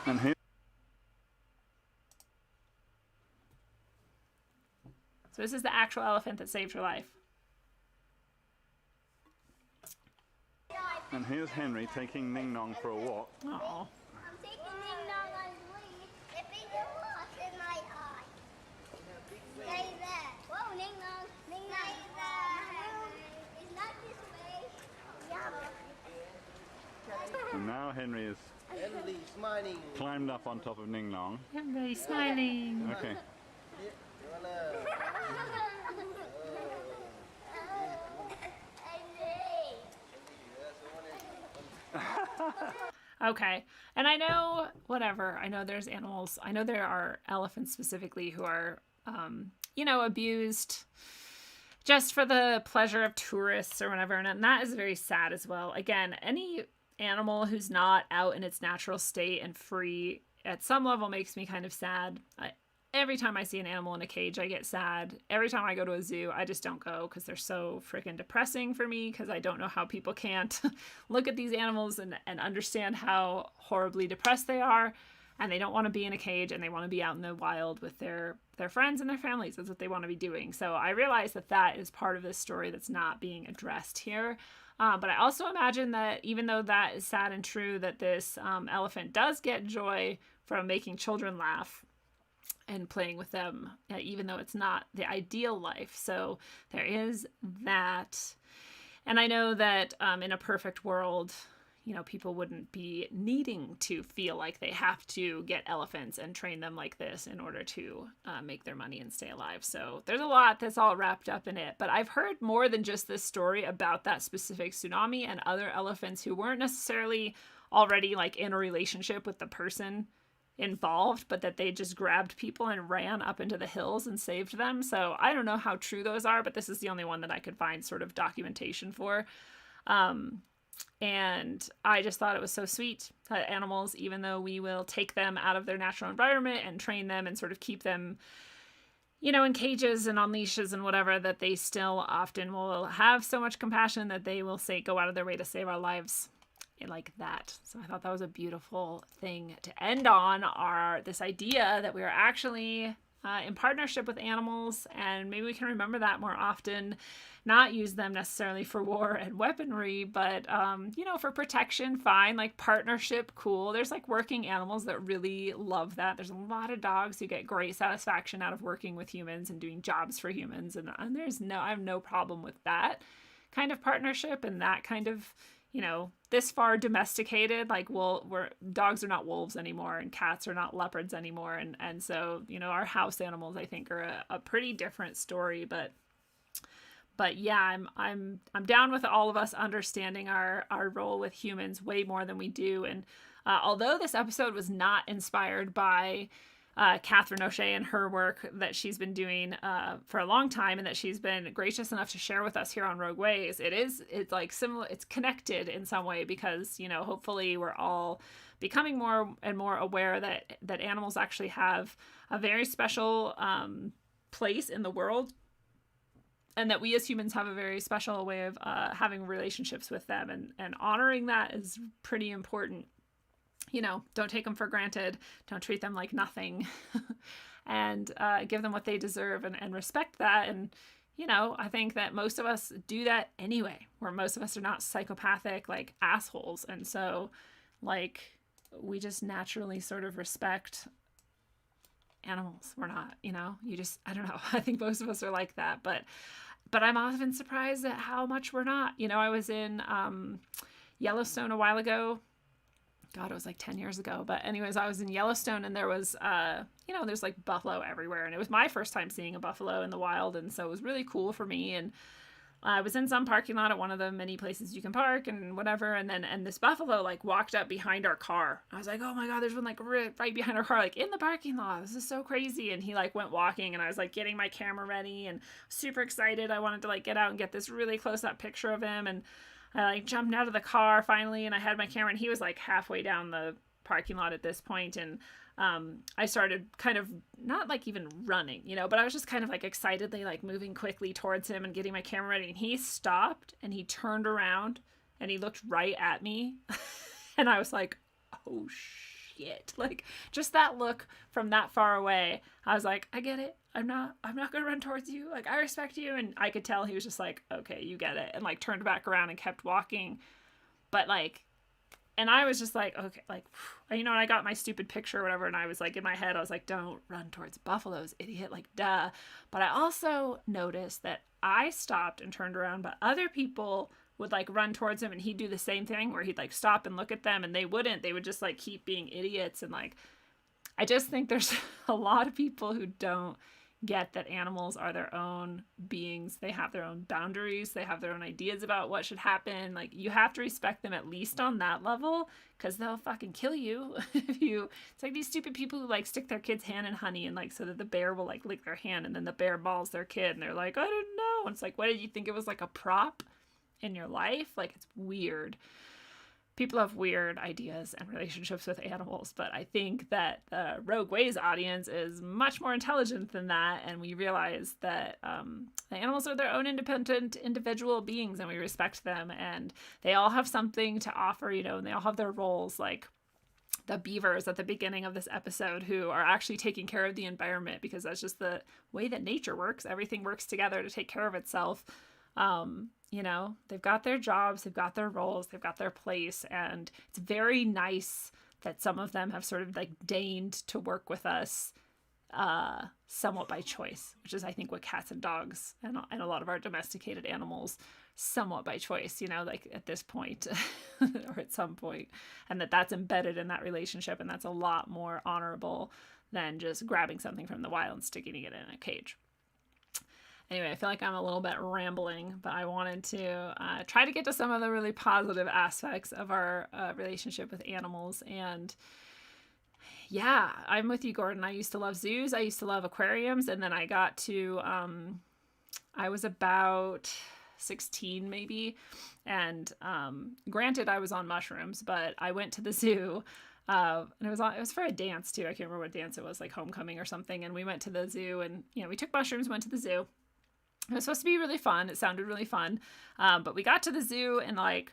And here. So this is the actual elephant that saved her life. And here's Henry taking Ning Nong for a walk. Oh. I'm taking Ning Nong on his lead. If he gets lost in my eye. Stay there. Whoa, Ning Nong. Ning Nong. It's not this way. Yeah. And now Henry is Henry smiling. climbed up on top of Ning Nong. Everybody's smiling. Okay. Okay. And I know, whatever, I know there's animals. I know there are elephants specifically who are, abused just for the pleasure of tourists or whatever. And that is very sad as well. Again, any animal who's not out in its natural state and free at some level makes me kind of sad. Every time I see an animal in a cage, I get sad. Every time I go to a zoo, I just don't go because they're so freaking depressing for me, because I don't know how people can't look at these animals and understand how horribly depressed they are, and they don't want to be in a cage, and they want to be out in the wild with their friends and their families. That's what they want to be doing. So I realize that is part of this story that's not being addressed here. But I also imagine that even though that is sad and true, that this elephant does get joy from making children laugh and playing with them, even though it's not the ideal life. So there is that. And I know that in a perfect world, people wouldn't be needing to feel like they have to get elephants and train them like this in order to make their money and stay alive. So there's a lot that's all wrapped up in it. But I've heard more than just this story about that specific tsunami and other elephants who weren't necessarily already like in a relationship with the person involved, but that they just grabbed people and ran up into the hills and saved them. So I don't know how true those are, but this is the only one that I could find sort of documentation for. And I just thought it was so sweet that animals, even though we will take them out of their natural environment and train them and sort of keep them, in cages and on leashes and whatever, that they still often will have so much compassion that they will go out of their way to save our lives like that. So I thought that was a beautiful thing to end on, this idea that we are actually in partnership with animals, and maybe we can remember that more often, not use them necessarily for war and weaponry, but for protection, fine, like partnership, cool. There's like working animals that really love that. There's a lot of dogs who get great satisfaction out of working with humans and doing jobs for humans, and I have no problem with that kind of partnership and that kind of this far domesticated, like dogs are not wolves anymore and cats are not leopards anymore. And so, our house animals, I think, are a pretty different story, but yeah, I'm down with all of us understanding our role with humans way more than we do. And although this episode was not inspired by Catherine O'Shea and her work that she's been doing for a long time, and that she's been gracious enough to share with us here on Rogue Ways, it's like similar, it's connected in some way, because hopefully we're all becoming more and more aware that animals actually have a very special place in the world, and that we as humans have a very special way of having relationships with them, and honoring that is pretty important. Don't take them for granted. Don't treat them like nothing. And give them what they deserve, and respect that. And, I think that most of us do that anyway, where most of us are not psychopathic, like assholes. And so, we just naturally sort of respect animals. We're not, I don't know. I think most of us are like that. But I'm often surprised at how much we're not. I was in Yellowstone a while ago. God, it was like 10 years ago. But anyways, I was in Yellowstone, and there was, there's like buffalo everywhere. And it was my first time seeing a buffalo in the wild. And so it was really cool for me. And I was in some parking lot at one of the many places you can park and whatever. And this buffalo walked up behind our car. I was like, oh my God, there's one right behind our car, in the parking lot. This is so crazy. And he went walking, and I was getting my camera ready and super excited. I wanted to get out and get this really close up picture of him. And I jumped out of the car finally, and I had my camera, and he was halfway down the parking lot at this point. And I started kind of not even running, but I was just kind of excitedly moving quickly towards him and getting my camera ready. And he stopped, and he turned around, and he looked right at me. And I was like, oh shit. Like, just that look from that far away, I was like, I get it. I'm not gonna run towards you. Like, I respect you. And I could tell he was just like, okay, you get it. And like turned back around and kept walking. But like, and I was just like, okay, like, you know, and I got my stupid picture or whatever. And I was like, in my head, I was like, don't run towards buffaloes, idiot. Like, duh. But I also noticed that I stopped and turned around, but other people would like run towards him and he'd do the same thing where he'd like stop and look at them, and they wouldn't. They would just like keep being idiots. And like, I just think there's a lot of people who don't get that animals are their own beings. They have their own boundaries. They have their own ideas about what should happen. Like, you have to respect them at least on that level, because they'll fucking kill you if you. It's like these stupid people who like stick their kid's hand in honey and like so that the bear will like lick their hand, and then the bear mauls their kid and they're like, I didn't know. And it's like, what, did you think it was like a prop in your life? Like, it's weird. People have weird ideas and relationships with animals, but I think that the Rogue Ways audience is much more intelligent than that, and we realize that the animals are their own independent individual beings, and we respect them, and they all have something to offer, you know, and they all have their roles, like the beavers at the beginning of this episode, who are actually taking care of the environment, because that's just the way that nature works. Everything works together to take care of itself. You know, they've got their jobs, they've got their roles, they've got their place, and it's very nice that some of them have sort of like deigned to work with us somewhat by choice, which is, I think, what cats and dogs and a lot of our domesticated animals, somewhat by choice, you know, like at this point or at some point, and that's embedded in that relationship, and that's a lot more honorable than just grabbing something from the wild and sticking it in a cage. Anyway, I feel like I'm a little bit rambling, but I wanted to try to get to some of the really positive aspects of our relationship with animals. And yeah, I'm with you, Gordon. I used to love zoos. I used to love aquariums. And then I got to, I was about 16 maybe. And granted, I was on mushrooms, but I went to the zoo. And it was for a dance too. I can't remember what dance it was, like homecoming or something. And we went to the zoo, and, you know, we took mushrooms, went to the zoo. It was supposed to be really fun. It sounded really fun. But we got to the zoo, and like,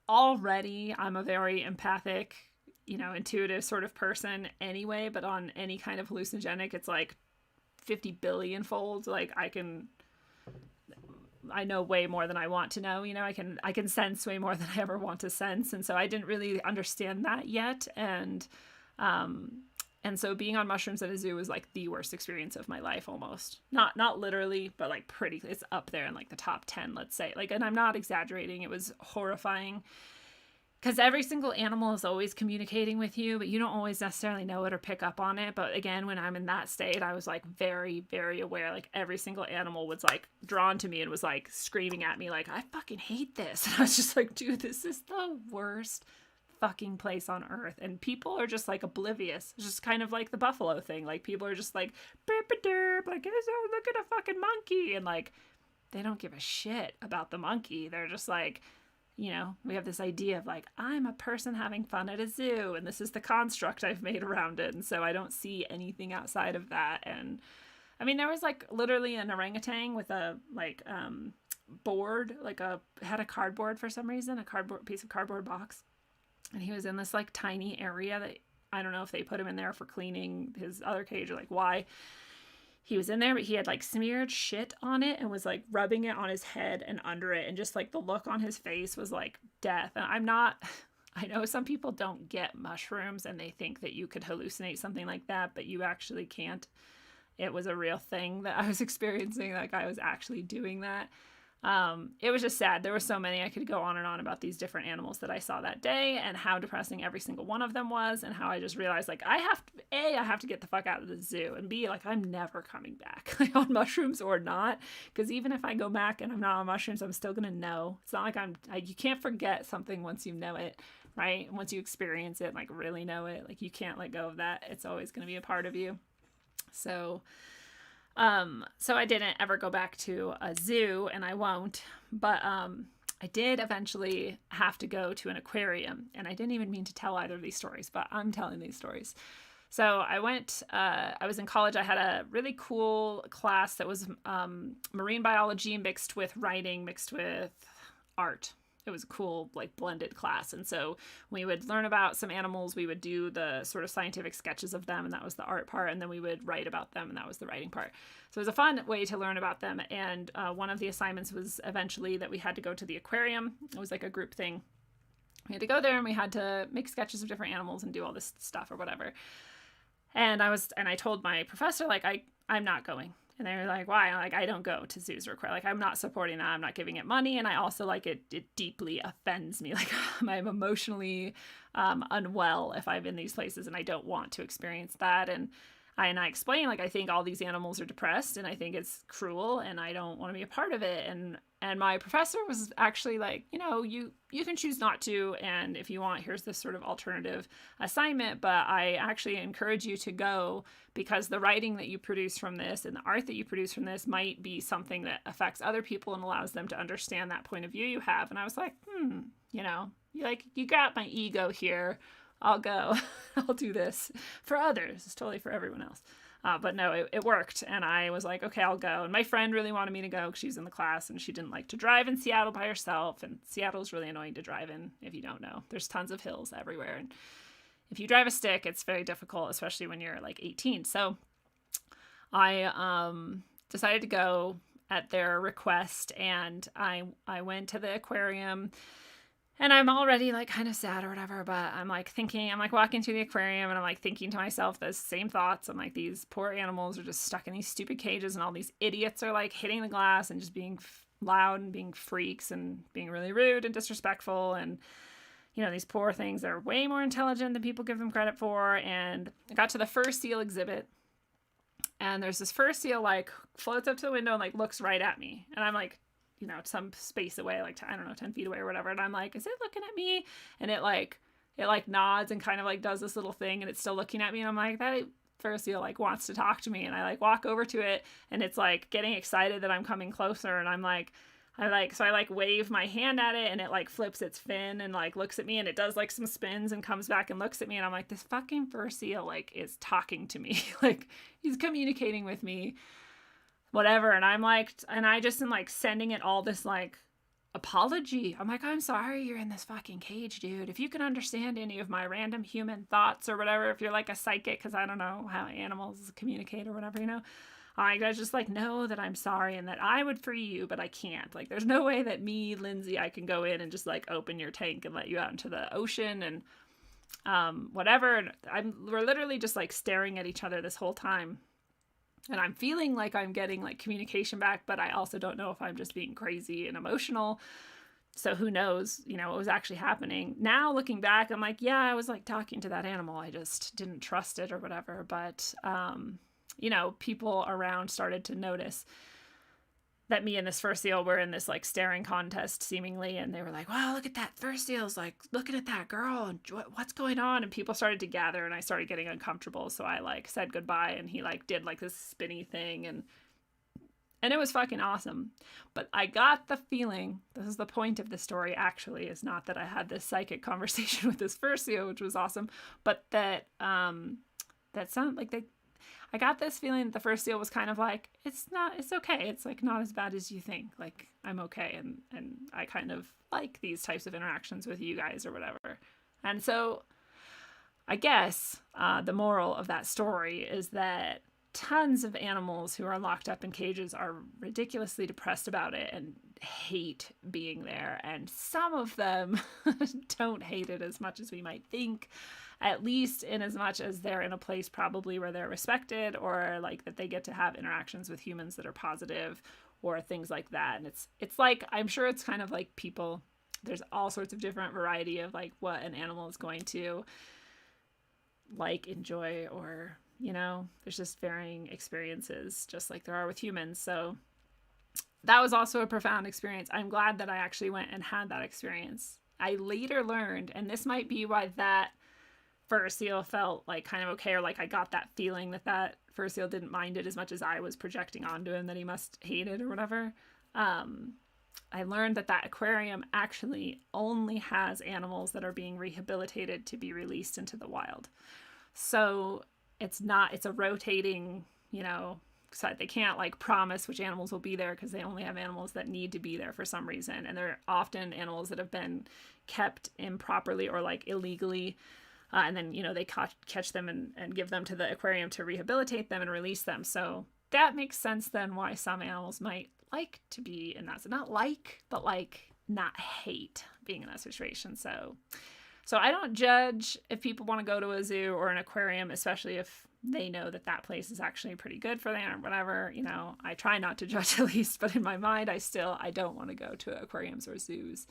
already I'm a very empathic, you know, intuitive sort of person anyway, but on any kind of hallucinogenic, it's like 50 billion fold. Like, I know way more than I want to know, you know, I can sense way more than I ever want to sense. And so I didn't really understand that yet. And so being on mushrooms at a zoo was like the worst experience of my life, almost. Not literally, but like pretty, it's up there in like the top 10, let's say. Like, and I'm not exaggerating. It was horrifying, because every single animal is always communicating with you, but you don't always necessarily know it or pick up on it. But again, when I'm in that state, I was like very, very aware. Like, every single animal was like drawn to me and was like screaming at me like, I fucking hate this. And I was just like, dude, this is the worst fucking place on earth. And people are just like oblivious. It's just kind of like the buffalo thing. Like, people are just like, burp a derp, like, oh, look at a fucking monkey. And like, they don't give a shit about the monkey. They're just like, you know, we have this idea of like, I'm a person having fun at a zoo, and this is the construct I've made around it. And so I don't see anything outside of that. And I mean, there was like literally an orangutan with a like board, like had a cardboard for some reason, a piece of cardboard box. And he was in this like tiny area that, I don't know if they put him in there for cleaning his other cage or like why he was in there, but he had like smeared shit on it and was like rubbing it on his head and under it. And just like the look on his face was like death. And I know some people don't get mushrooms and they think that you could hallucinate something like that, but you actually can't. It was a real thing that I was experiencing. That guy was actually doing that. It was just sad. There were so many. I could go on and on about these different animals that I saw that day, and how depressing every single one of them was, and how I just realized, like, I have to get the fuck out of the zoo, and B, like, I'm never coming back, like, on mushrooms or not, because even if I go back and I'm not on mushrooms, I'm still gonna know. It's not like you can't forget something once you know it, right? Once you experience it, like, really know it, like, you can't let go of that. It's always gonna be a part of you. So I didn't ever go back to a zoo, and I won't, but I did eventually have to go to an aquarium, and I didn't even mean to tell either of these stories, but I'm telling these stories. So I was in college. I had a really cool class that was marine biology mixed with writing, mixed with art. it was a cool like blended class. And so we would learn about some animals, we would do the sort of scientific sketches of them, and that was the art part, and then we would write about them, and that was the writing part. So it was a fun way to learn about them. And one of the assignments was eventually that we had to go to the aquarium. It was like a group thing. We had to go there and we had to make sketches of different animals and do all this stuff or whatever. And I told my professor, like, I'm not going. And they were like, why? I'm like, I don't go to zoos or like, I'm not supporting that. I'm not giving it money. And I also like it deeply offends me. Like I'm emotionally unwell if I'm in these places, and I don't want to experience that. And I explained, like, I think all these animals are depressed, and I think it's cruel, and I don't want to be a part of it. And my professor was actually like, you know, you can choose not to, and if you want, here's this sort of alternative assignment, but I actually encourage you to go, because the writing that you produce from this and the art that you produce from this might be something that affects other people and allows them to understand that point of view you have. And I was like, you know, you got my ego here. I'll go. I'll do this for others. It's totally for everyone else. But no, it worked. And I was like, okay, I'll go. And my friend really wanted me to go because she's in the class and she didn't like to drive in Seattle by herself. And Seattle's really annoying to drive in if you don't know. There's tons of hills everywhere. And if you drive a stick, it's very difficult, especially when you're like 18. So I decided to go at their request. And I went to the aquarium. And I'm already like kind of sad or whatever, but I'm like walking through the aquarium and I'm like thinking to myself those same thoughts. I'm like, these poor animals are just stuck in these stupid cages, and all these idiots are like hitting the glass and just being loud and being freaks and being really rude and disrespectful. And, you know, these poor things are way more intelligent than people give them credit for. And I got to the fur seal exhibit, and there's this fur seal like floats up to the window and like looks right at me. And I'm like, you know, some space away, like, I don't know, 10 feet away or whatever. And I'm like, is it looking at me? And it nods and kind of like does this little thing, and it's still looking at me. And I'm like, that fur seal like wants to talk to me. And I like walk over to it, and it's like getting excited that I'm coming closer. And I wave my hand at it, and it like flips its fin and like looks at me, and it does like some spins and comes back and looks at me. And I'm like, this fucking fur seal like is talking to me. Like he's communicating with me. Whatever. And I'm like, and I just am like sending it all this like apology. I'm like, I'm sorry you're in this fucking cage, dude. If you can understand any of my random human thoughts or whatever, if you're like a psychic, because I don't know how animals communicate or whatever, you know, I just like know that I'm sorry and that I would free you, but I can't. Like, there's no way that me, Lindsay, I can go in and just like open your tank and let you out into the ocean and whatever. And we're literally just like staring at each other this whole time. And I'm feeling like I'm getting like communication back, but I also don't know if I'm just being crazy and emotional. So who knows, you know, what was actually happening. Now looking back, I'm like, yeah, I was like talking to that animal. I just didn't trust it or whatever. But, you know, people around started to notice that me and this fur seal were in this like staring contest seemingly. And they were like, wow, look at that fur seal's like looking at that girl, and what's going on? And people started to gather, and I started getting uncomfortable. So I like said goodbye, and he like did like this spinny thing, and it was fucking awesome. But I got the feeling, this is the point of the story actually, is not that I had this psychic conversation with this fur seal, which was awesome, but that I got this feeling that the fur seal was kind of like, it's okay. It's like not as bad as you think. Like, I'm okay. And I kind of like these types of interactions with you guys or whatever. And so I guess the moral of that story is that tons of animals who are locked up in cages are ridiculously depressed about it and hate being there. And some of them don't hate it as much as we might think, at least in as much as they're in a place probably where they're respected, or like that they get to have interactions with humans that are positive or things like that. And it's like, I'm sure it's kind of like people, there's all sorts of different variety of like what an animal is going to like, enjoy, or, you know, there's just varying experiences just like there are with humans. So that was also a profound experience. I'm glad that I actually went and had that experience. I later learned, and this might be why that fur seal felt like kind of okay, or like I got that feeling that fur seal didn't mind it as much as I was projecting onto him that he must hate it or whatever. I learned that aquarium actually only has animals that are being rehabilitated to be released into the wild. So it's a rotating, you know, side. They can't like promise which animals will be there because they only have animals that need to be there for some reason. And they're often animals that have been kept improperly or like illegally. And then, they catch them and give them to the aquarium to rehabilitate them and release them. So that makes sense then why some animals might like to be in that. So not like, but like not hate being in that situation. So I don't judge if people want to go to a zoo or an aquarium, especially if they know that that place is actually pretty good for them or whatever. I try not to judge at least, but in my mind, I don't want to go to aquariums or zoos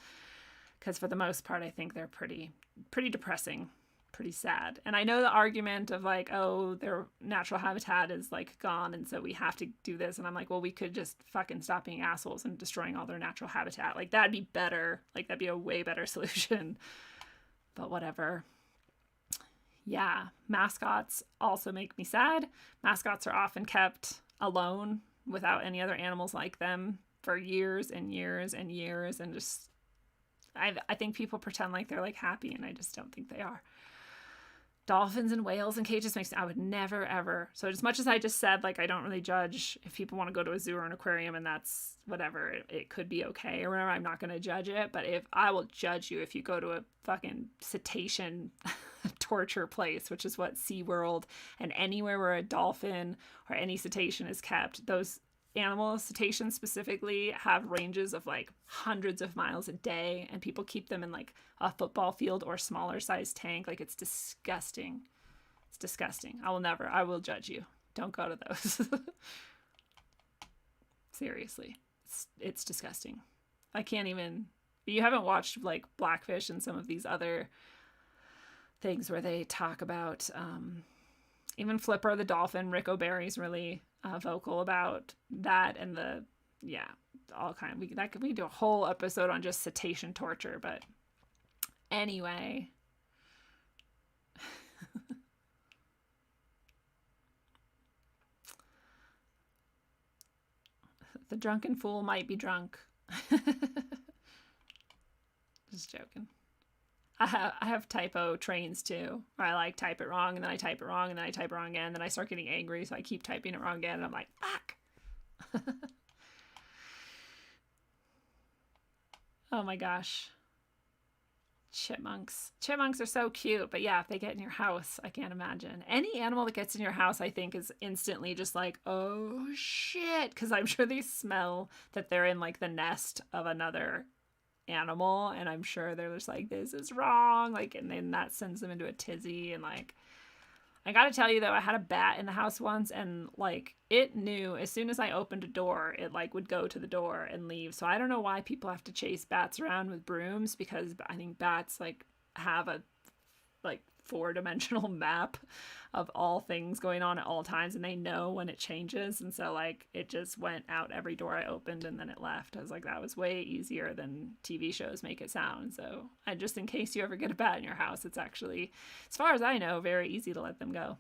because for the most part, I think they're pretty depressing, pretty sad. And I know the argument of like, oh, their natural habitat is like gone and so we have to do this. And I'm like, well, we could just fucking stop being assholes and destroying all their natural habitat. Like that'd be better. Like that'd be a way better solution. But whatever. Yeah, mascots also make me sad. Mascots are often kept alone without any other animals like them for years and years and years. And just, I think people pretend like they're like happy and I just don't think they are. Dolphins and whales in cages I would never ever. So as much as I just said, like, I don't really judge if people want to go to a zoo or an aquarium and that's whatever, it could be okay or whatever. I'm not going to judge it. But if I will judge you if you go to a fucking cetacean torture place, which is what SeaWorld and anywhere where a dolphin or any cetacean is kept, those animals, cetaceans specifically, have ranges of like hundreds of miles a day and people keep them in like a football field or smaller sized tank. Like it's disgusting. It's disgusting. I will judge you. Don't go to those. Seriously. It's disgusting. I can't even, you haven't watched like Blackfish and some of these other things where they talk about, even Flipper the dolphin, Rick O'Barry's really vocal about that and all kind. We can do a whole episode on just cetacean torture, but anyway. The drunken fool might be drunk. Just joking. I have typo trains too, where I like type it wrong and then I type it wrong and then I type it wrong again and then I start getting angry, so I keep typing it wrong again and I'm like, fuck. Oh my gosh. Chipmunks. Chipmunks are so cute, but yeah, if they get in your house, I can't imagine. Any animal that gets in your house, I think, is instantly just like, oh shit, because I'm sure they smell that they're in like the nest of another animal and I'm sure they're just like, this is wrong, like, and then that sends them into a tizzy. And like, I gotta tell you though, I had a bat in the house once and like it knew as soon as I opened a door it like would go to the door and leave. So I don't know why people have to chase bats around with brooms, because I think bats like have a like 4-dimensional map of all things going on at all times and they know when it changes. And so like it just went out every door I opened and then it left. I was like, that was way easier than TV shows make it sound. So just in case you ever get a bat in your house, it's actually, as far as I know, very easy to let them go.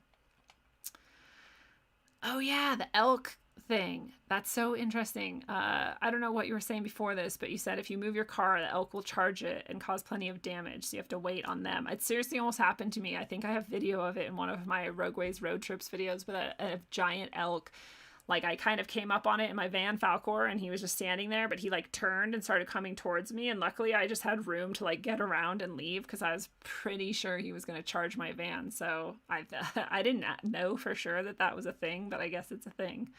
Oh yeah, the elk thing. That's so interesting. I don't know what you were saying before this, but you said if you move your car, the elk will charge it and cause plenty of damage. So you have to wait on them. It seriously almost happened to me. I think I have video of it in one of my Rogueways Road Trips videos, but a giant elk, like I kind of came up on it in my van Falcor and he was just standing there, but he like turned and started coming towards me. And luckily I just had room to like get around and leave because I was pretty sure he was going to charge my van. So I didn't know for sure that that was a thing, but I guess it's a thing.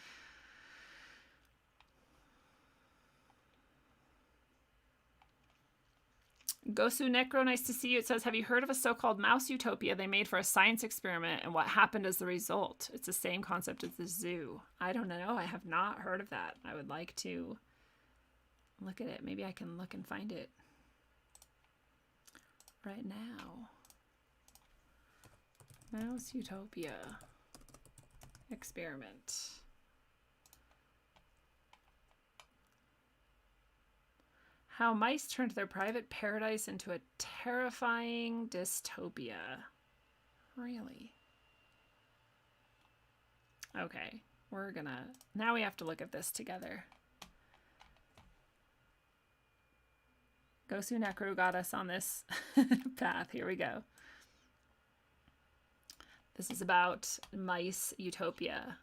Gosu Necro, nice to see you. It says, have you heard of a so-called mouse utopia they made for a science experiment and what happened as the result? It's the same concept as the zoo. I don't know. I have not heard of that. I would like to look at it. Maybe I can look and find it right now. Mouse utopia experiment. How mice turned their private paradise into a terrifying dystopia. Really? Okay, now we have to look at this together. Gosu Necro got us on this path. Here we go. This is about mice utopia.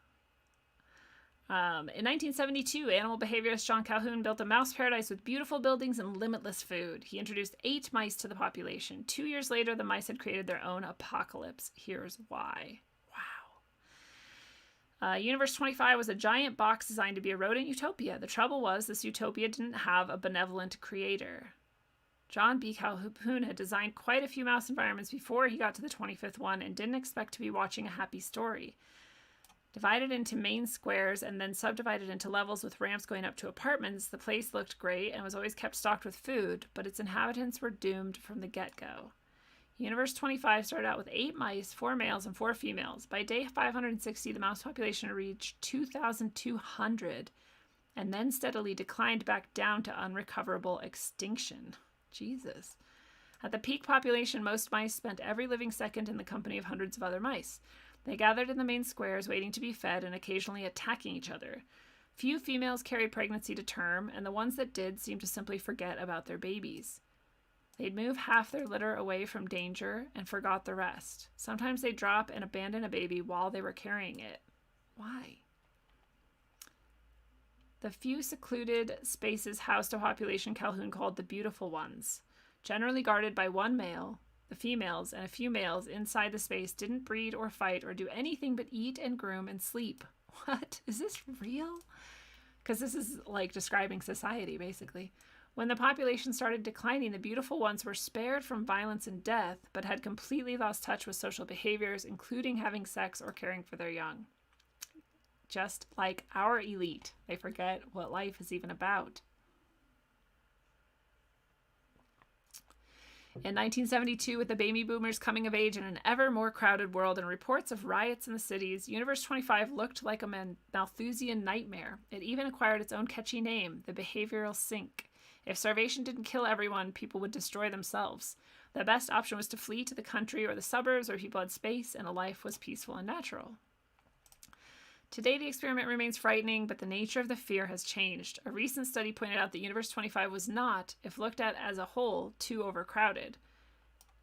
In 1972, animal behaviorist John Calhoun built a mouse paradise with beautiful buildings and limitless food. He introduced 8 mice to the population. 2 years later, the mice had created their own apocalypse. Here's why. Wow. Universe 25 was a giant box designed to be a rodent utopia. The trouble was, this utopia didn't have a benevolent creator. John B. Calhoun had designed quite a few mouse environments before he got to the 25th one and didn't expect to be watching a happy story. Divided into main squares and then subdivided into levels with ramps going up to apartments, the place looked great and was always kept stocked with food, but its inhabitants were doomed from the get-go. Universe 25 started out with 8 mice, 4 males, and 4 females. By day 560, the mouse population reached 2,200 and then steadily declined back down to unrecoverable extinction. Jesus. At the peak population, most mice spent every living second in the company of hundreds of other mice. They gathered in the main squares, waiting to be fed and occasionally attacking each other. Few females carried pregnancy to term, and the ones that did seemed to simply forget about their babies. They'd move half their litter away from danger and forgot the rest. Sometimes they'd drop and abandon a baby while they were carrying it. Why? The few secluded spaces housed a population Calhoun called the beautiful ones. Generally guarded by one male, the females and a few males inside the space didn't breed or fight or do anything but eat and groom and sleep. What? Is this real? Because this is like describing society, basically. When the population started declining, the beautiful ones were spared from violence and death, but had completely lost touch with social behaviors, including having sex or caring for their young. Just like our elite, they forget what life is even about. In 1972, with the baby boomers coming of age in an ever more crowded world and reports of riots in the cities, Universe 25 looked like a Malthusian nightmare. It even acquired its own catchy name, the behavioral sink. If starvation didn't kill everyone, people would destroy themselves. The best option was to flee to the country or the suburbs where people had space and a life was peaceful and natural. Today, the experiment remains frightening, but the nature of the fear has changed. A recent study pointed out that Universe 25 was not, if looked at as a whole, too overcrowded.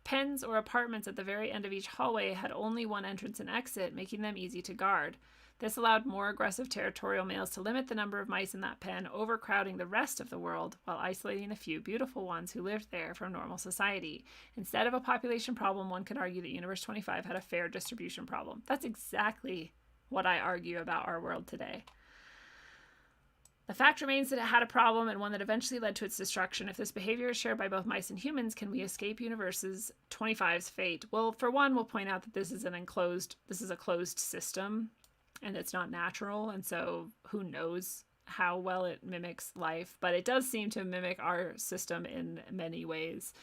Pens or apartments at the very end of each hallway had only one entrance and exit, making them easy to guard. This allowed more aggressive territorial males to limit the number of mice in that pen, overcrowding the rest of the world while isolating the few beautiful ones who lived there from normal society. Instead of a population problem, one could argue that Universe 25 had a fair distribution problem. That's exactly what I argue about our world today. The fact remains that it had a problem and one that eventually led to its destruction. If this behavior is shared by both mice and humans, can we escape Universe's 25's fate? Well, for one, we'll point out that this is a closed system and it's not natural, and so who knows how well it mimics life, but it does seem to mimic our system in many ways.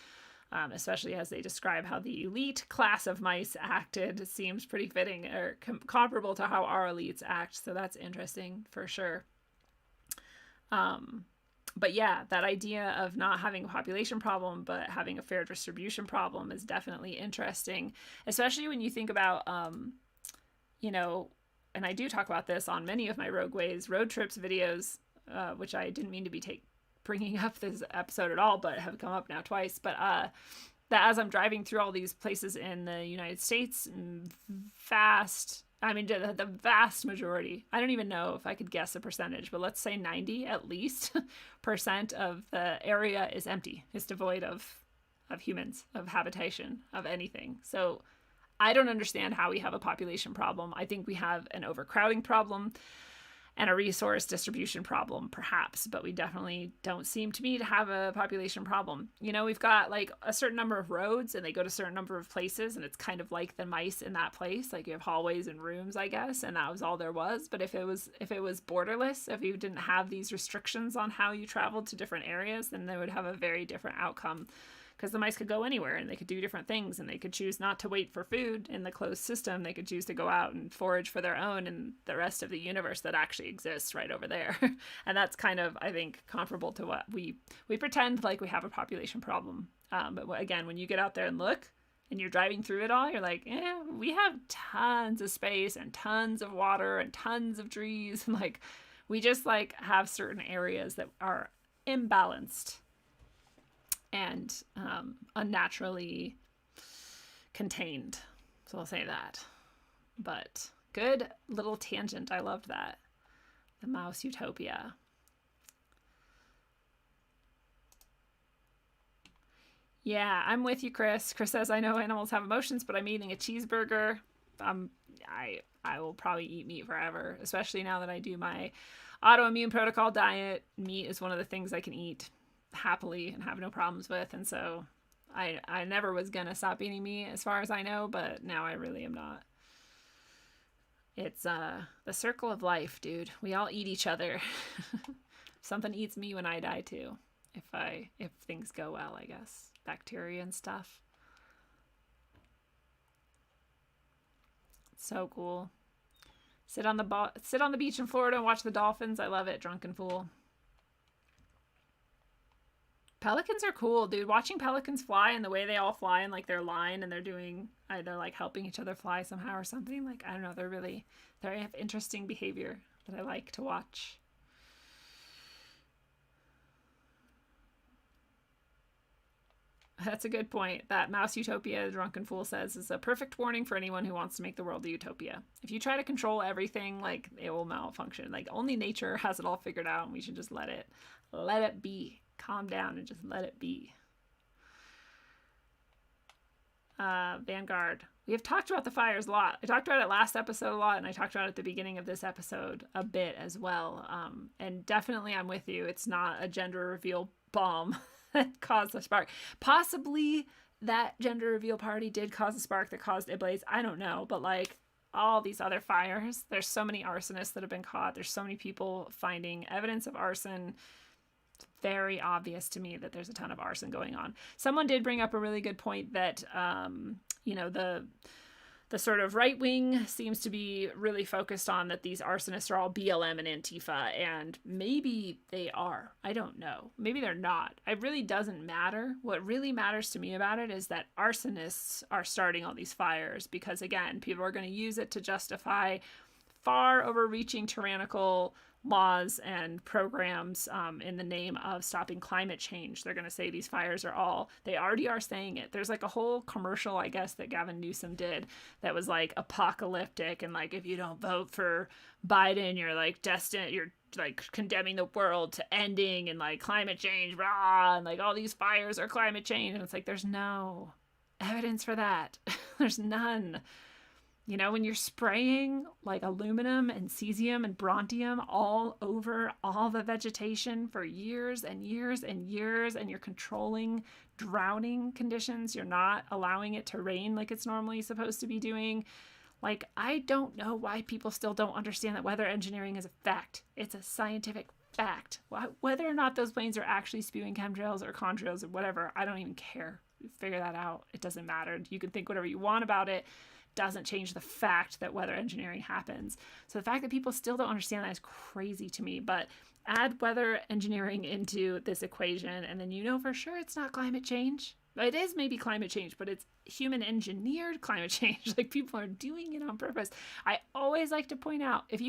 Especially as they describe how the elite class of mice acted. It seems pretty fitting or comparable to how our elites act. So that's interesting for sure. But yeah, that idea of not having a population problem, but having a fair distribution problem is definitely interesting, especially when you think about, and I do talk about this on many of my Rogue Ways road trips videos, which I didn't mean to be bringing up this episode at all, but have come up now twice. But that as I'm driving through all these places in the United States, the vast majority, I don't even know if I could guess a percentage, but let's say 90 at least % of the area is empty. It's devoid of humans, of habitation, of anything. So I don't understand how we have a population problem. I think we have an overcrowding problem and a resource distribution problem, perhaps, but we definitely don't seem to me to have a population problem. We've got like a certain number of roads and they go to a certain number of places, and it's kind of like the mice in that place. Like you have hallways and rooms, I guess, and that was all there was. But if it was borderless, if you didn't have these restrictions on how you traveled to different areas, then they would have a very different outcome. Because the mice could go anywhere and they could do different things, and they could choose not to wait for food in the closed system. They could choose to go out and forage for their own in the rest of the universe that actually exists right over there. And that's kind of, I think, comparable to what we pretend like we have a population problem. But again, when you get out there and look and you're driving through it all, you're like, we have tons of space and tons of water and tons of trees. And like, we just like have certain areas that are imbalanced and unnaturally contained. So I'll say that. But good little tangent. I loved that. The mouse utopia. Yeah, I'm with you, Chris. Chris says, I know animals have emotions, but I'm eating a cheeseburger. I will probably eat meat forever, especially now that I do my autoimmune protocol diet. Meat is one of the things I can eat happily and have no problems with. And so I never was going to stop eating meat as far as I know, but now I really am not. It's the circle of life, dude. We all eat each other. Something eats me when I die too. If things go well, I guess. Bacteria and stuff. So cool. Sit on the beach in Florida and watch the dolphins. I love it, drunken fool. Pelicans are cool, dude. Watching pelicans fly and the way they all fly in like their line and they're like helping each other fly somehow or something. Like, I don't know, they have interesting behavior that I like to watch. That's a good point. That mouse utopia, the drunken fool says, is a perfect warning for anyone who wants to make the world a utopia. If you try to control everything, like, it will malfunction. Like, only nature has it all figured out, and we should just let it be. Calm down and just let it be. Vanguard. We have talked about the fires a lot. I talked about it last episode a lot, and I talked about it at the beginning of this episode a bit as well. And definitely I'm with you. It's not a gender reveal bomb that caused the spark. Possibly that gender reveal party did cause a spark that caused a blaze. I don't know, but like all these other fires, there's so many arsonists that have been caught. There's so many people finding evidence of arson. It's very obvious to me that there's a ton of arson going on. Someone did bring up a really good point that, the sort of right wing seems to be really focused on that these arsonists are all BLM and Antifa, and maybe they are. I don't know. Maybe they're not. It really doesn't matter. What really matters to me about it is that arsonists are starting all these fires because, again, people are going to use it to justify far overreaching tyrannical laws and programs in the name of stopping climate change. They're going to say these fires are they already are saying it. There's like a whole commercial, I guess, that Gavin Newsom did that was like apocalyptic and like, if you don't vote for Biden, you're like destined, you're like condemning the world to ending and like climate change, rah, and like all these fires are climate change. And it's like, there's no evidence for that. There's none. You know, when you're spraying like aluminum and cesium and brontium all over all the vegetation for years and years and years, and you're controlling drowning conditions, you're not allowing it to rain like it's normally supposed to be doing. Like, I don't know why people still don't understand that weather engineering is a fact. It's a scientific fact. Whether or not those planes are actually spewing chemtrails or contrails or whatever, I don't even care. Figure that out. It doesn't matter. You can think whatever you want about it. Doesn't change the fact that weather engineering happens. So the fact that people still don't understand that is crazy to me. But add weather engineering into this equation, and then you know for sure it's not climate change. It is maybe climate change, but it's human engineered climate change. Like, people are doing it on purpose. I always like to point out, if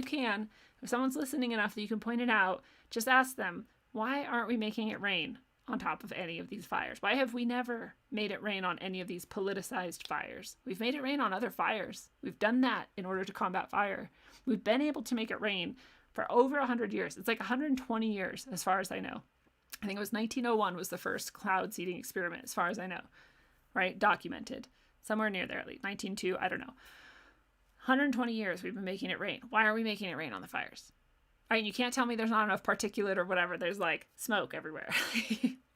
someone's listening enough that you can point it out, just ask them, why aren't we making it rain on top of any of these fires? Why have we never made it rain on any of these politicized fires? We've made it rain on other fires. We've done that in order to combat fire. We've been able to make it rain for over 100 years. It's like 120 years, as far as I know. I think it was 1901 was the first cloud seeding experiment, as far as I know, right? Documented. Somewhere near there, at least 1902, I don't know. 120 years we've been making it rain. Why are we making it rain on the fires? Right, and you can't tell me there's not enough particulate or whatever. There's like smoke everywhere.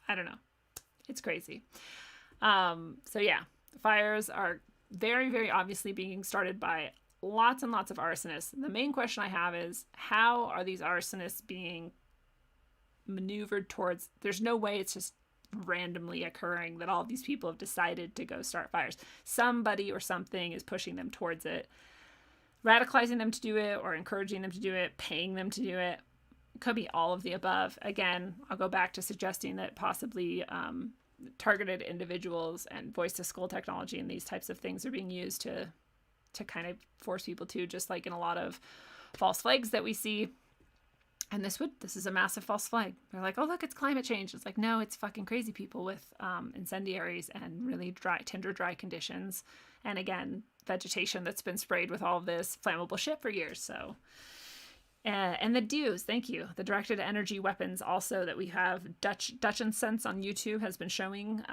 I don't know. It's crazy. So yeah, the fires are very, very obviously being started by lots and lots of arsonists. The main question I have is, how are these arsonists being maneuvered towards? There's no way it's just randomly occurring that all these people have decided to go start fires. Somebody or something is pushing them towards it. Radicalizing them to do it, or encouraging them to do it, paying them to do it. It could be all of the above. Again, I'll go back to suggesting that possibly targeted individuals and voice-to-skull technology and these types of things are being used to kind of force people to, just like in a lot of false flags that we see. And this is a massive false flag. They're like, oh, look, it's climate change. It's like, no, it's fucking crazy people with incendiaries and really tinder dry conditions. And again, vegetation that's been sprayed with all of this flammable shit for years. So And the DEWs, thank you. The directed energy weapons also that we have. Dutch and Sense on YouTube has been showing,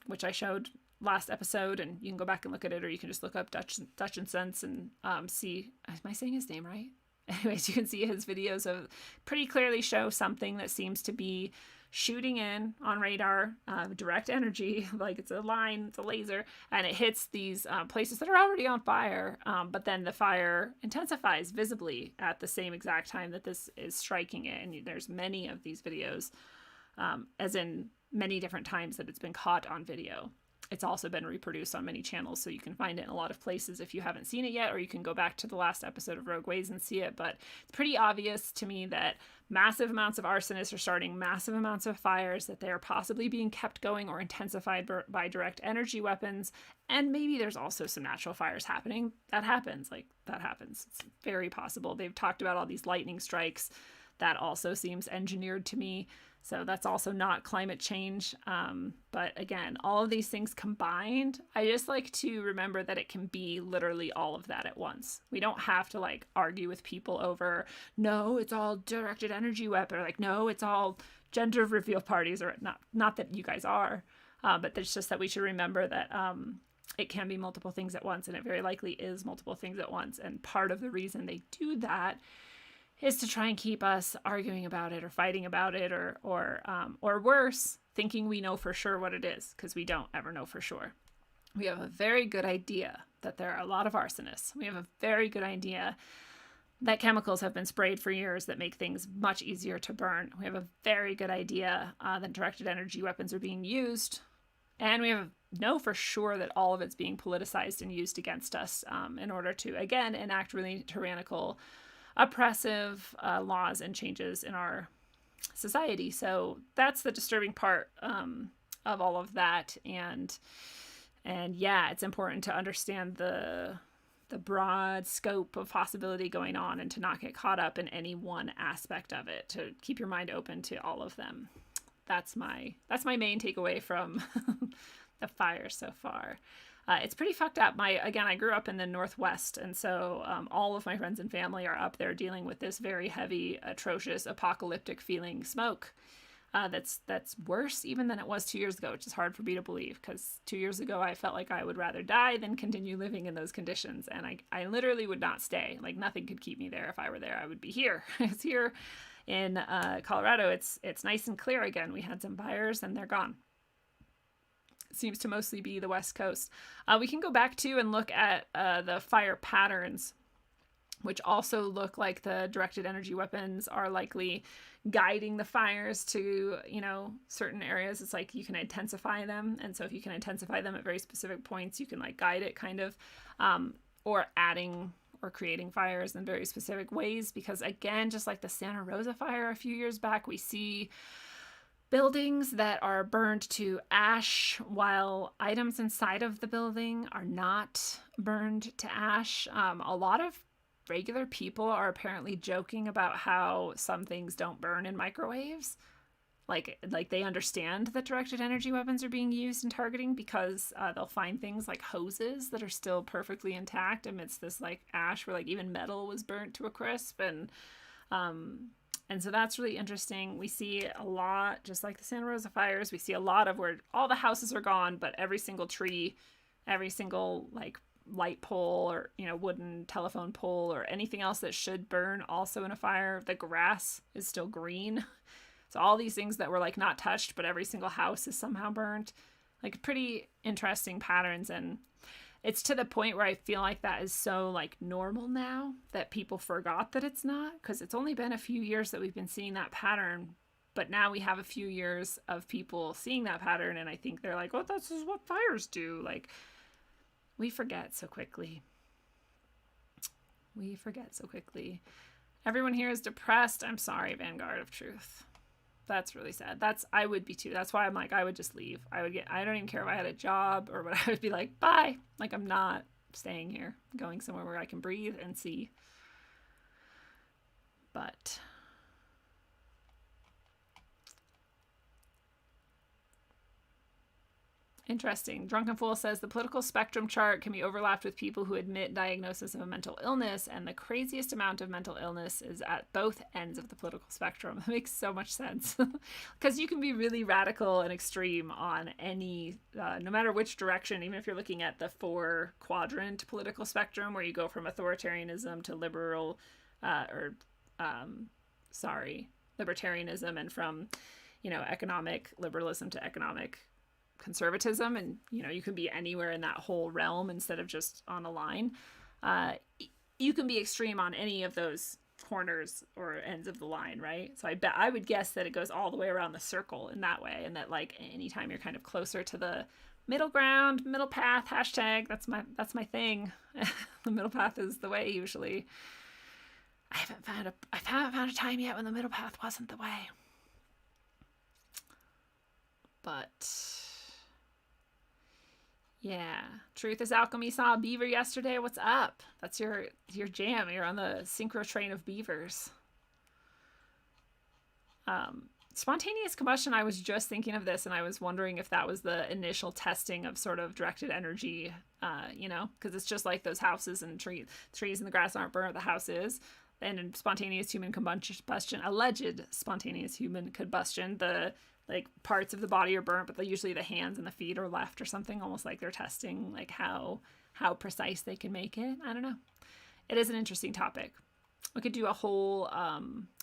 which I showed last episode, and you can go back and look at it, or you can just look up Dutch and Sense and see. Am I saying his name right? Anyways, you can see his videos of pretty clearly show something that seems to be shooting in on radar, direct energy, like it's a line, it's a laser, and it hits these places that are already on fire, but then the fire intensifies visibly at the same exact time that this is striking it. And there's many of these videos, as in many different times that it's been caught on video. It's also been reproduced on many channels, so you can find it in a lot of places if you haven't seen it yet, or you can go back to the last episode of Rogue Ways and see it. But it's pretty obvious to me that massive amounts of arsonists are starting massive amounts of fires, that they are possibly being kept going or intensified by direct energy weapons. And maybe there's also some natural fires happening. That happens. It's very possible. They've talked about all these lightning strikes. That also seems engineered to me. So that's also not climate change. But again, all of these things combined, I just like to remember that it can be literally all of that at once. We don't have to like argue with people over, no, it's all directed energy weapon, or like, no, it's all gender reveal parties, or not that you guys are, but it's just that we should remember that it can be multiple things at once, and it very likely is multiple things at once. And part of the reason they do that is to try and keep us arguing about it or fighting about it, or worse, thinking we know for sure what it is, because we don't ever know for sure. We have a very good idea that there are a lot of arsonists. We have a very good idea that chemicals have been sprayed for years that make things much easier to burn. We have a very good idea that directed energy weapons are being used. And we know for sure that all of it's being politicized and used against us in order to, again, enact really tyrannical, oppressive laws and changes in our society. So that's the disturbing part of all of that. And yeah, it's important to understand the broad scope of possibility going on and to not get caught up in any one aspect of it, to keep your mind open to all of them. That's my main takeaway from the fire so far. It's pretty fucked up. I grew up in the Northwest, and so all of my friends and family are up there dealing with this very heavy, atrocious, apocalyptic feeling smoke. That's worse even than it was 2 years ago, which is hard for me to believe, because 2 years ago I felt like I would rather die than continue living in those conditions, and I literally would not stay. Like, nothing could keep me there. If I were there, I would be here. It's here in Colorado. It's nice and clear again. We had some fires and they're gone. Seems to mostly be the West Coast. We can go back to and look at the fire patterns, which also look like the directed energy weapons are likely guiding the fires to, certain areas. It's like you can intensify them. And so if you can intensify them at very specific points, you can like guide it kind of, or adding or creating fires in very specific ways. Because again, just like the Santa Rosa fire a few years back, we see buildings that are burned to ash while items inside of the building are not burned to ash. A lot of regular people are apparently joking about how some things don't burn in microwaves. Like they understand that directed energy weapons are being used in targeting, because they'll find things like hoses that are still perfectly intact amidst this like ash where like even metal was burnt to a crisp. And so that's really interesting. We see a lot, just like the Santa Rosa fires, we see a lot of where all the houses are gone, but every single tree, every single like light pole or, wooden telephone pole or anything else that should burn also in a fire, the grass is still green. So all these things that were like not touched, but every single house is somehow burnt. Like pretty interesting patterns. And it's to the point where I feel like that is so like normal now that people forgot that it's not, because it's only been a few years that we've been seeing that pattern. But now we have a few years of people seeing that pattern, and I think they're like, well, this is what fires do. Like, we forget so quickly. We forget so quickly. Everyone here is depressed. I'm sorry, Vanguard of Truth. That's really sad. I would be too. That's why I'm like, I would just leave. I don't even care if I had a job or what. I would be like, bye. Like, I'm not staying here. I'm going somewhere where I can breathe and see. But Interesting. Drunken Fool says the political spectrum chart can be overlapped with people who admit diagnosis of a mental illness, and the craziest amount of mental illness is at both ends of the political spectrum. That makes so much sense. Because you can be really radical and extreme on any, no matter which direction, even if you're looking at the 4-quadrant political spectrum where you go from authoritarianism to libertarianism, and from, economic liberalism to economic conservatism, and you can be anywhere in that whole realm instead of just on a line. You can be extreme on any of those corners or ends of the line, right? So I would guess that it goes all the way around the circle in that way, and that like anytime you're kind of closer to the middle ground, middle path, hashtag, that's my thing. The middle path is the way usually. I haven't found a time yet when the middle path wasn't the way. But yeah, Truth is Alchemy saw a beaver yesterday. What's up? That's your jam. You're on the synchro train of beavers. Spontaneous combustion, I was just thinking of this, and I was wondering if that was the initial testing of sort of directed energy, because it's just like those houses and trees and the grass aren't burnt, the house is. And in spontaneous human combustion, alleged spontaneous human combustion, the like parts of the body are burnt, but usually the hands and the feet are left or something, almost like they're testing like how precise they can make it. I don't know. It is an interesting topic. We could do a whole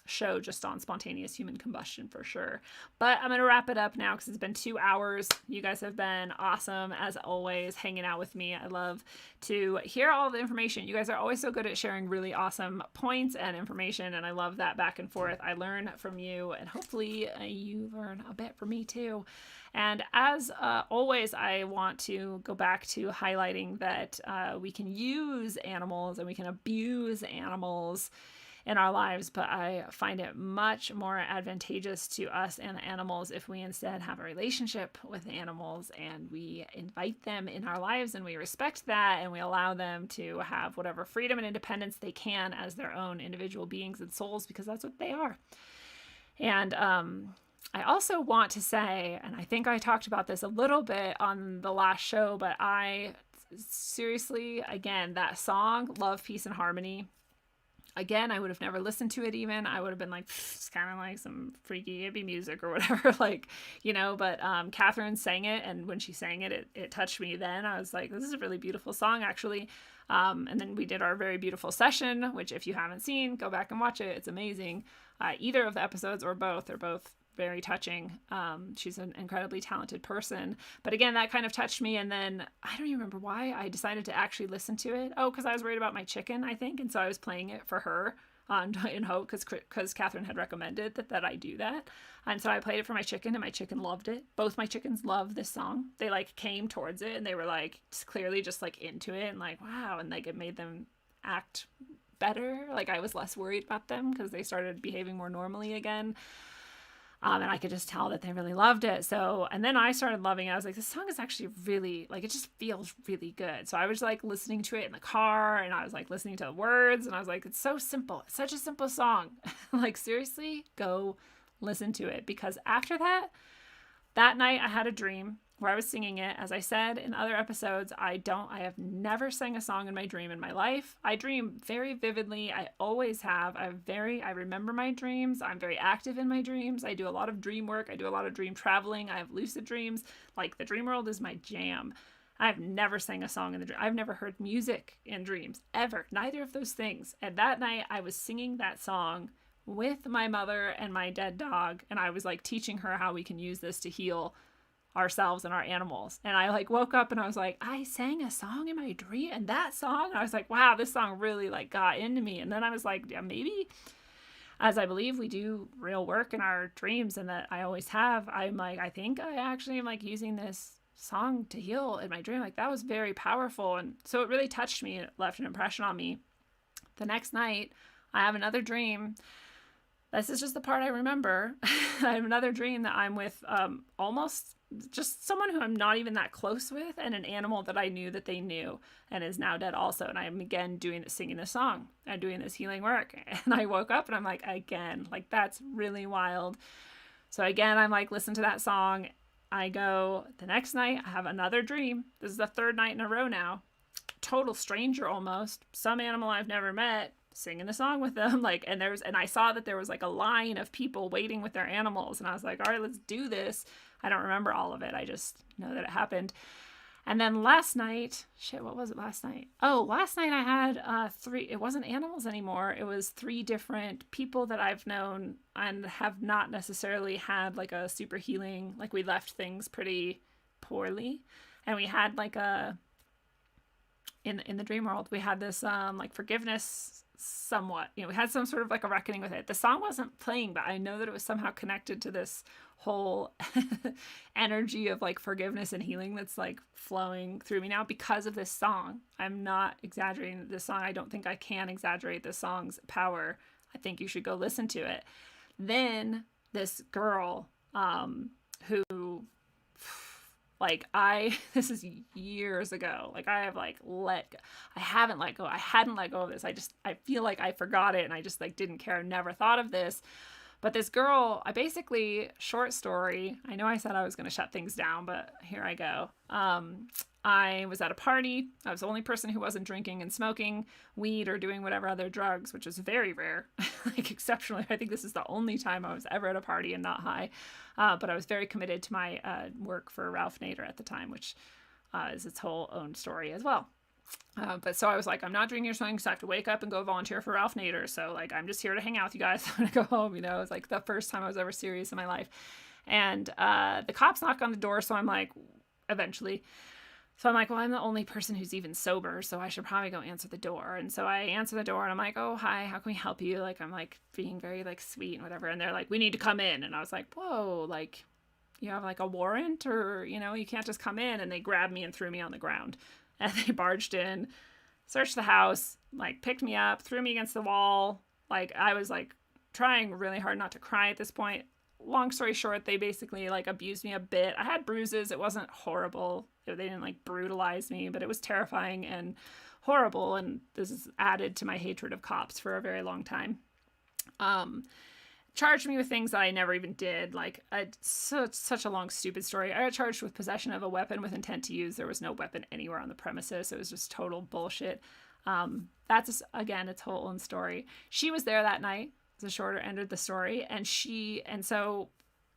show just on spontaneous human combustion for sure. But I'm going to wrap it up now because it's been 2 hours. You guys have been awesome, as always, hanging out with me. I love to hear all the information. You guys are always so good at sharing really awesome points and information, and I love that back and forth. I learn from you, and hopefully you learn a bit from me too. And as always, I want to go back to highlighting that we can use animals and we can abuse animals in our lives, but I find it much more advantageous to us and the animals if we instead have a relationship with the animals and we invite them in our lives and we respect that and we allow them to have whatever freedom and independence they can as their own individual beings and souls, because that's what they are. And I also want to say, and I think I talked about this a little bit on the last show, but I seriously, again, that song, Love, Peace, and Harmony, again, I would have never listened to it even. I would have been like, it's kind of like some freaky hippie music or whatever, but Catherine sang it, and when she sang it, it touched me then. I was like, this is a really beautiful song, actually. And then we did our very beautiful session, which if you haven't seen, go back and watch it. It's amazing. Either of the episodes or both, they're both very touching. She's an incredibly talented person. But again, that kind of touched me. And then I don't even remember why I decided to actually listen to it. Oh, because I was worried about my chicken, I think. And so I was playing it for her in hope, because Catherine had recommended that I do that. And so I played it for my chicken, and my chicken loved it. Both my chickens love this song. They like came towards it, and they were like clearly just like into it, and like, wow. And like it made them act better. Like I was less worried about them because they started behaving more normally again. And I could just tell that they really loved it. So, and then I started loving it. I was like, this song is actually really, like, it just feels really good. So I was like listening to it in the car, and I was like listening to the words, and I was like, it's so simple. It's such a simple song. Like, seriously, go listen to it. Because after that night I had a dream where I was singing it. As I said in other episodes, I have never sang a song in my dream in my life. I dream very vividly. I always have. I remember my dreams. I'm very active in my dreams. I do a lot of dream work. I do a lot of dream traveling. I have lucid dreams. Like, the dream world is my jam. I've never sang a song in the dream. I've never heard music in dreams, ever. Neither of those things. And that night I was singing that song with my mother and my dead dog, and I was like teaching her how we can use this to heal ourselves and our animals. And I like woke up and I was like, I sang a song in my dream, and that song, I was like, wow, this song really like got into me. And then I was like, yeah, maybe, as I believe we do real work in our dreams, and that I always have, I'm like, I think I actually am like using this song to heal in my dream. Like, that was very powerful. And so it really touched me. It left an impression on me. The next night I have another dream. This is just the part I remember. I have another dream that I'm with almost just someone who I'm not even that close with, and an animal that I knew that they knew and is now dead also. And I'm again singing this song and doing this healing work. And I woke up and I'm like, again, like, that's really wild. So again, I'm like, listen to that song. I go the next night, I have another dream. This is the third night in a row now. Total stranger almost. Some animal I've never met, singing a song with them. Like, and I saw that there was like a line of people waiting with their animals. And I was like, all right, let's do this. I don't remember all of it. I just know that it happened. And then last night, what was it last night? Oh, last night I had 3, it wasn't animals anymore. It was 3 different people that I've known and have not necessarily had like a super healing, like we left things pretty poorly. And we had like in the dream world, we had this like forgiveness somewhat, we had some sort of like a reckoning with it. The song wasn't playing, but I know that it was somehow connected to this whole energy of like forgiveness and healing that's like flowing through me now because of this song. I'm not exaggerating this song. I don't think I can exaggerate this song's power. I think you should go listen to it. Then this girl who like this is years ago. Like I hadn't let go of this. I feel like I forgot it and I just like didn't care, never thought of this. But this girl, short story, I know I said I was going to shut things down, but here I go. I was at a party. I was the only person who wasn't drinking and smoking weed or doing whatever other drugs, which is very rare, like exceptionally. I think this is the only time I was ever at a party and not high. But I was very committed to my work for Ralph Nader at the time, which is its whole own story as well. But so I was like, I'm not drinking or something, so I have to wake up and go volunteer for Ralph Nader. So like, I'm just here to hang out with you guys. I'm gonna go home. It was like the first time I was ever serious in my life. And the cops knock on the door. So I'm like, eventually. So I'm like, well, I'm the only person who's even sober, so I should probably go answer the door. And so I answer the door and I'm like, oh, hi, how can we help you? Like, I'm like being very like sweet and whatever. And they're like, we need to come in. And I was like, whoa, like you have like a warrant or, you can't just come in. And they grabbed me and threw me on the ground. And they barged in, searched the house, like picked me up, threw me against the wall. Like I was like trying really hard not to cry at this point. Long story short, they basically like abused me a bit. I had bruises. It wasn't horrible. They didn't like brutalize me, but it was terrifying and horrible. And this is added to my hatred of cops for a very long time. Charged me with things that I never even did. Like such a long, stupid story. I got charged with possession of a weapon with intent to use. There was no weapon anywhere on the premises. It was just total bullshit. That's again, its whole own story. She was there that night. The shorter end of the story. And so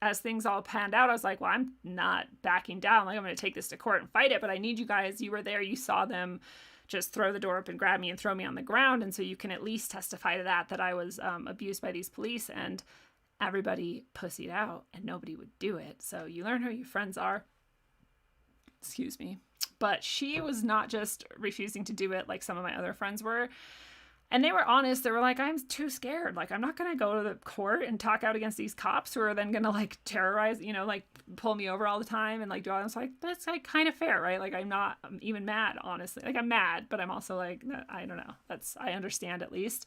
as things all panned out, I was like, well, I'm not backing down. Like I'm going to take this to court and fight it. But I need you guys. You were there. You saw them just throw the door up and grab me and throw me on the ground. And so you can at least testify to that I was abused by these police, and everybody pussied out and nobody would do it. So you learn who your friends are. Excuse me. But she was not just refusing to do it like some of my other friends were. And they were honest. They were like, I'm too scared. Like, I'm not going to go to the court and talk out against these cops who are then going to like terrorize, like pull me over all the time and like do all this. Like, that's like kind of fair, right? Like, I'm even mad, honestly. Like, I'm mad, but I'm also like, I don't know. I understand at least.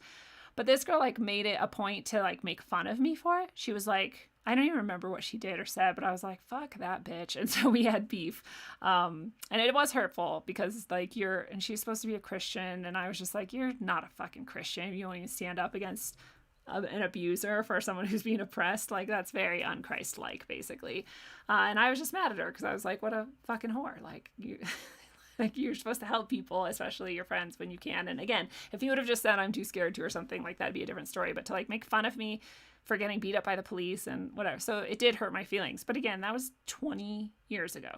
But this girl like made it a point to like make fun of me for it. She was like, I don't even remember what she did or said, but I was like, fuck that bitch. And so we had beef. And it was hurtful because like and she's supposed to be a Christian. And I was just like, you're not a fucking Christian. You won't even stand up against an abuser for someone who's being oppressed. Like that's very un-Christ-like basically. And I was just mad at her because I was like, what a fucking whore. Like you, like you're supposed to help people, especially your friends when you can. And again, if you would have just said I'm too scared to or something, like that'd be a different story. But to like make fun of me for getting beat up by the police and whatever. So it did hurt my feelings. But again, that was 20 years ago,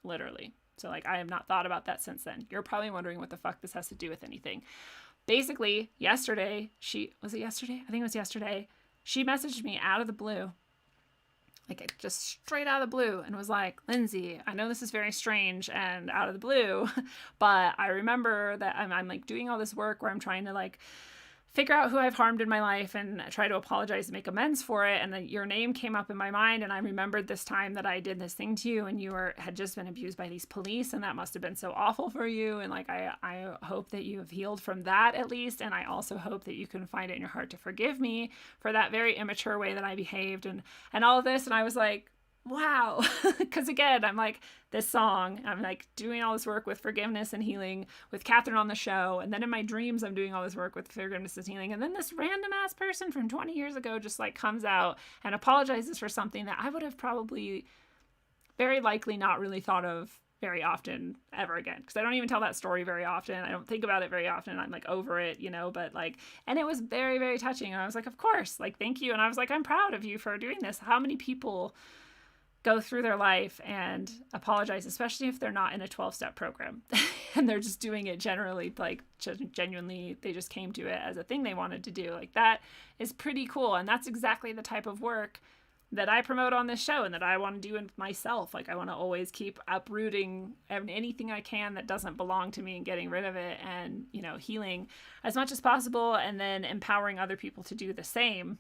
literally. So like I have not thought about that since then. You're probably wondering what the fuck this has to do with anything. Basically, yesterday, was it yesterday? I think it was yesterday. She messaged me out of the blue, like just straight out of the blue, and was like, Lindsay, I know this is very strange and out of the blue, but I remember that I'm like doing all this work where I'm trying to like figure out who I've harmed in my life and try to apologize and make amends for it. And then your name came up in my mind, and I remembered this time that I did this thing to you and you had just been abused by these police, and that must have been so awful for you. And like, I hope that you have healed from that at least. And I also hope that you can find it in your heart to forgive me for that very immature way that I behaved and all of this. And I was like, wow. Because again, I'm like, this song, I'm like doing all this work with forgiveness and healing with Catherine on the show. And then in my dreams, I'm doing all this work with forgiveness and healing. And then this random ass person from 20 years ago just like comes out and apologizes for something that I would have probably very likely not really thought of very often ever again, because I don't even tell that story very often. I don't think about it very often. I'm like over it, you know, but like, and it was very, very touching. And I was like, of course, like, thank you. And I was like, I'm proud of you for doing this. How many people go through their life and apologize, especially if they're not in a 12-step program and they're just doing it generally, like genuinely, they just came to it as a thing they wanted to do. Like, that is pretty cool. And that's exactly the type of work that I promote on this show and that I want to do in myself. Like, I want to always keep uprooting anything I can that doesn't belong to me and getting rid of it, and, you know, healing as much as possible, and then empowering other people to do the same.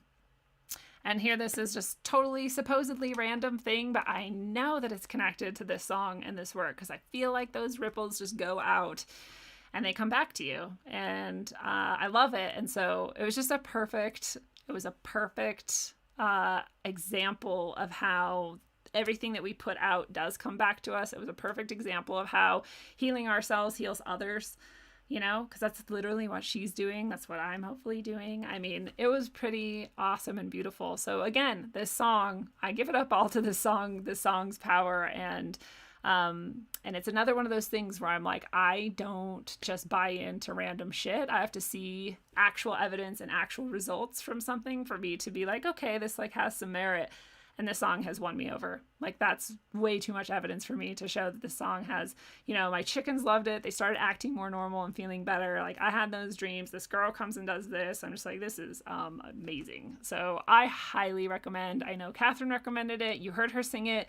And here, this is just totally supposedly random thing, but I know that it's connected to this song and this work, because I feel like those ripples just go out and they come back to you. And I love it. And so it was just a perfect example of how everything that we put out does come back to us. It was a perfect example of how healing ourselves heals others, you know, because that's literally what she's doing. That's what I'm hopefully doing. I mean, it was pretty awesome and beautiful. So again, this song, I give it up all to this song's power. And it's another one of those things where I'm like, I don't just buy into random shit. I have to see actual evidence and actual results from something for me to be like, okay, this like has some merit. And this song has won me over. Like, that's way too much evidence for me to show that this song has, you know, my chickens loved it. They started acting more normal and feeling better. Like, I had those dreams. This girl comes and does this. I'm just like, this is amazing. So I highly recommend. I know Catherine recommended it. You heard her sing it.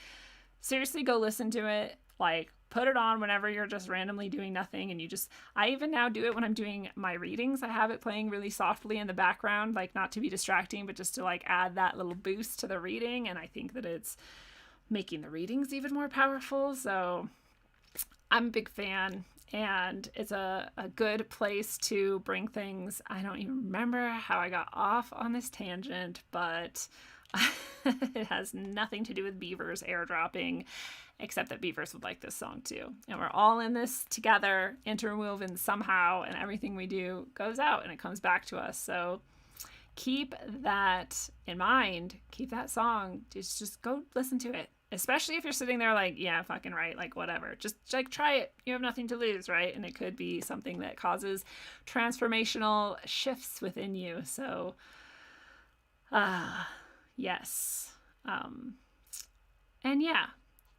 Seriously, go listen to it. Like, put it on whenever you're just randomly doing nothing. And I even now do it when I'm doing my readings. I have it playing really softly in the background, like, not to be distracting, but just to like add that little boost to the reading. And I think that it's making the readings even more powerful. So I'm a big fan, and it's a good place to bring things. I don't even remember how I got off on this tangent, but it has nothing to do with Beavers airdropping, except that Beavers would like this song too. And we're all in this together, interwoven somehow, and everything we do goes out and it comes back to us. So keep that in mind. Keep that song. Just go listen to it. Especially if you're sitting there like, yeah, fucking right, like whatever. Just like try it. You have nothing to lose, right? And it could be something that causes transformational shifts within you. So, yes. And yeah.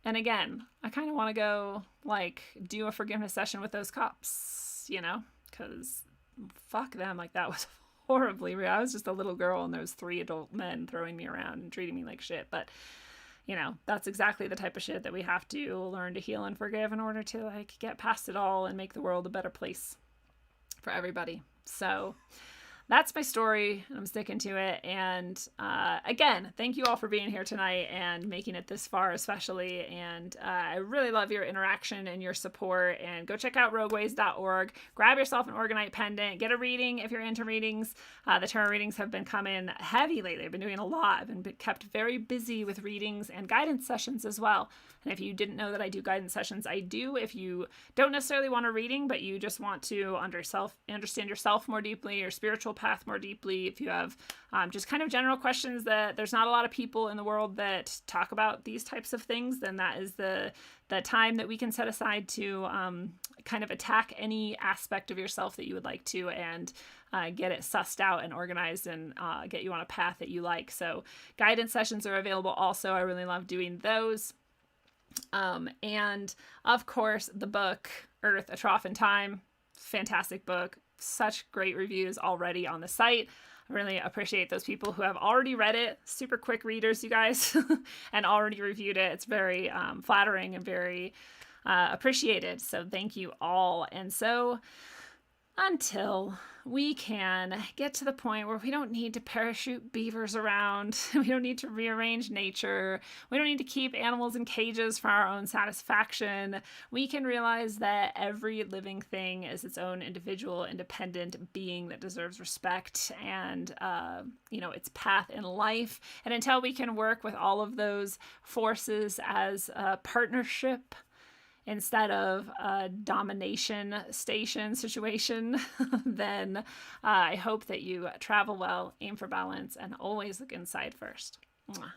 And again, I kind of want to go like do a forgiveness session with those cops, you know, because fuck them. Like, that was horribly real. I was just a little girl and there was 3 adult men throwing me around and treating me like shit. But, you know, that's exactly the type of shit that we have to learn to heal and forgive in order to like get past it all and make the world a better place for everybody. So that's my story. I'm sticking to it. And again, thank you all for being here tonight and making it this far, especially. And I really love your interaction and your support. And go check out rogueways.org. Grab yourself an Organite pendant. Get a reading if you're into readings. The tarot readings have been coming heavy lately. I've been doing a lot. I've been kept very busy with readings and guidance sessions as well. And if you didn't know that I do guidance sessions, I do. If you don't necessarily want a reading, but you just want to understand yourself more deeply, your spiritual path more deeply, if you have just kind of general questions that there's not a lot of people in the world that talk about these types of things, then that is the time that we can set aside to kind of attack any aspect of yourself that you would like to, and get it sussed out and organized and get you on a path that you like. So guidance sessions are available also. I really love doing those. And of course, the book, Earth, A Trough in Time, fantastic book. Such great reviews already on the site. I really appreciate those people who have already read it. Super quick readers, you guys, and already reviewed it. It's very flattering and very appreciated. So thank you all. And so until we can get to the point where we don't need to parachute beavers around, we don't need to rearrange nature, we don't need to keep animals in cages for our own satisfaction, we can realize that every living thing is its own individual, independent being that deserves respect and, its path in life. And until we can work with all of those forces as a partnership, instead of a domination station situation, then I hope that you travel well, aim for balance, and always look inside first. Mwah.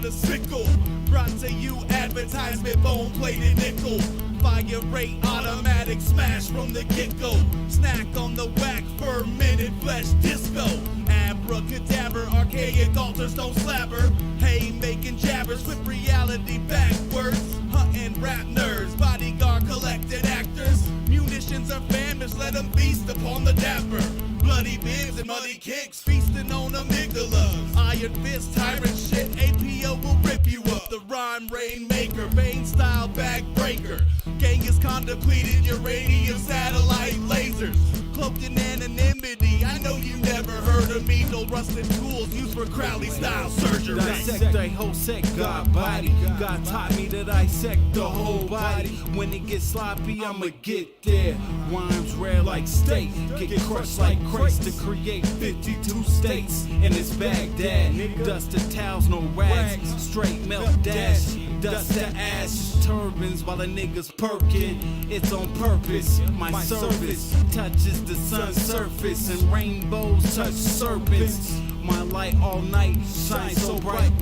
the sickle. Brought to you advertisement, bone-plated nickel. Fire rate, automatic smash from the get-go. Snack on the whack, fermented flesh disco. Abracadabra, archaic altars don't slabber. Hey, making jabbers with reality backwards. Hunting rap nerds, bodyguard collected actors. Munitions are famished, let them feast upon the dapper. Bloody bibs and muddy kicks, feasting on amygdalas. Iron fist, tyrant shit, APO will rip you up. The rhyme rainmaker, Bane style backbreaker. Genghis-Khan depleted uranium satellite lasers. Cloaked in anonymity, I know you never heard of me. No rusted tools used for Crowley style surgery. Dissect a whole set, God body. God taught me to dissect the whole body. When it gets sloppy, I'ma get there. Rhymes rare like steak, get crushed like crates to create 52 states. And it's Baghdad, dust the towels, no rags. Straight melt dash, dust the ash. Turbans while the niggas perkin'. It's on purpose, my service touches the sun's surface. And rainbows touch serpents. My light all night shines so bright.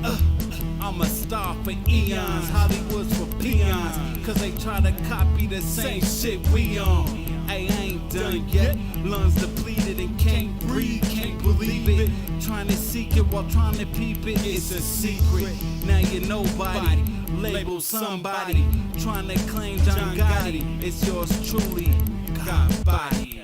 I'm a star for eons, Hollywood's for peons. Cause they try to copy the same shit we on. Hey, I ain't done yet. Lungs depleted and can't breathe, can't believe it. Trying to seek it while trying to peep it. It's a secret. Now you're nobody. Label somebody. Trying to claim John Gotti. It's yours truly, God body.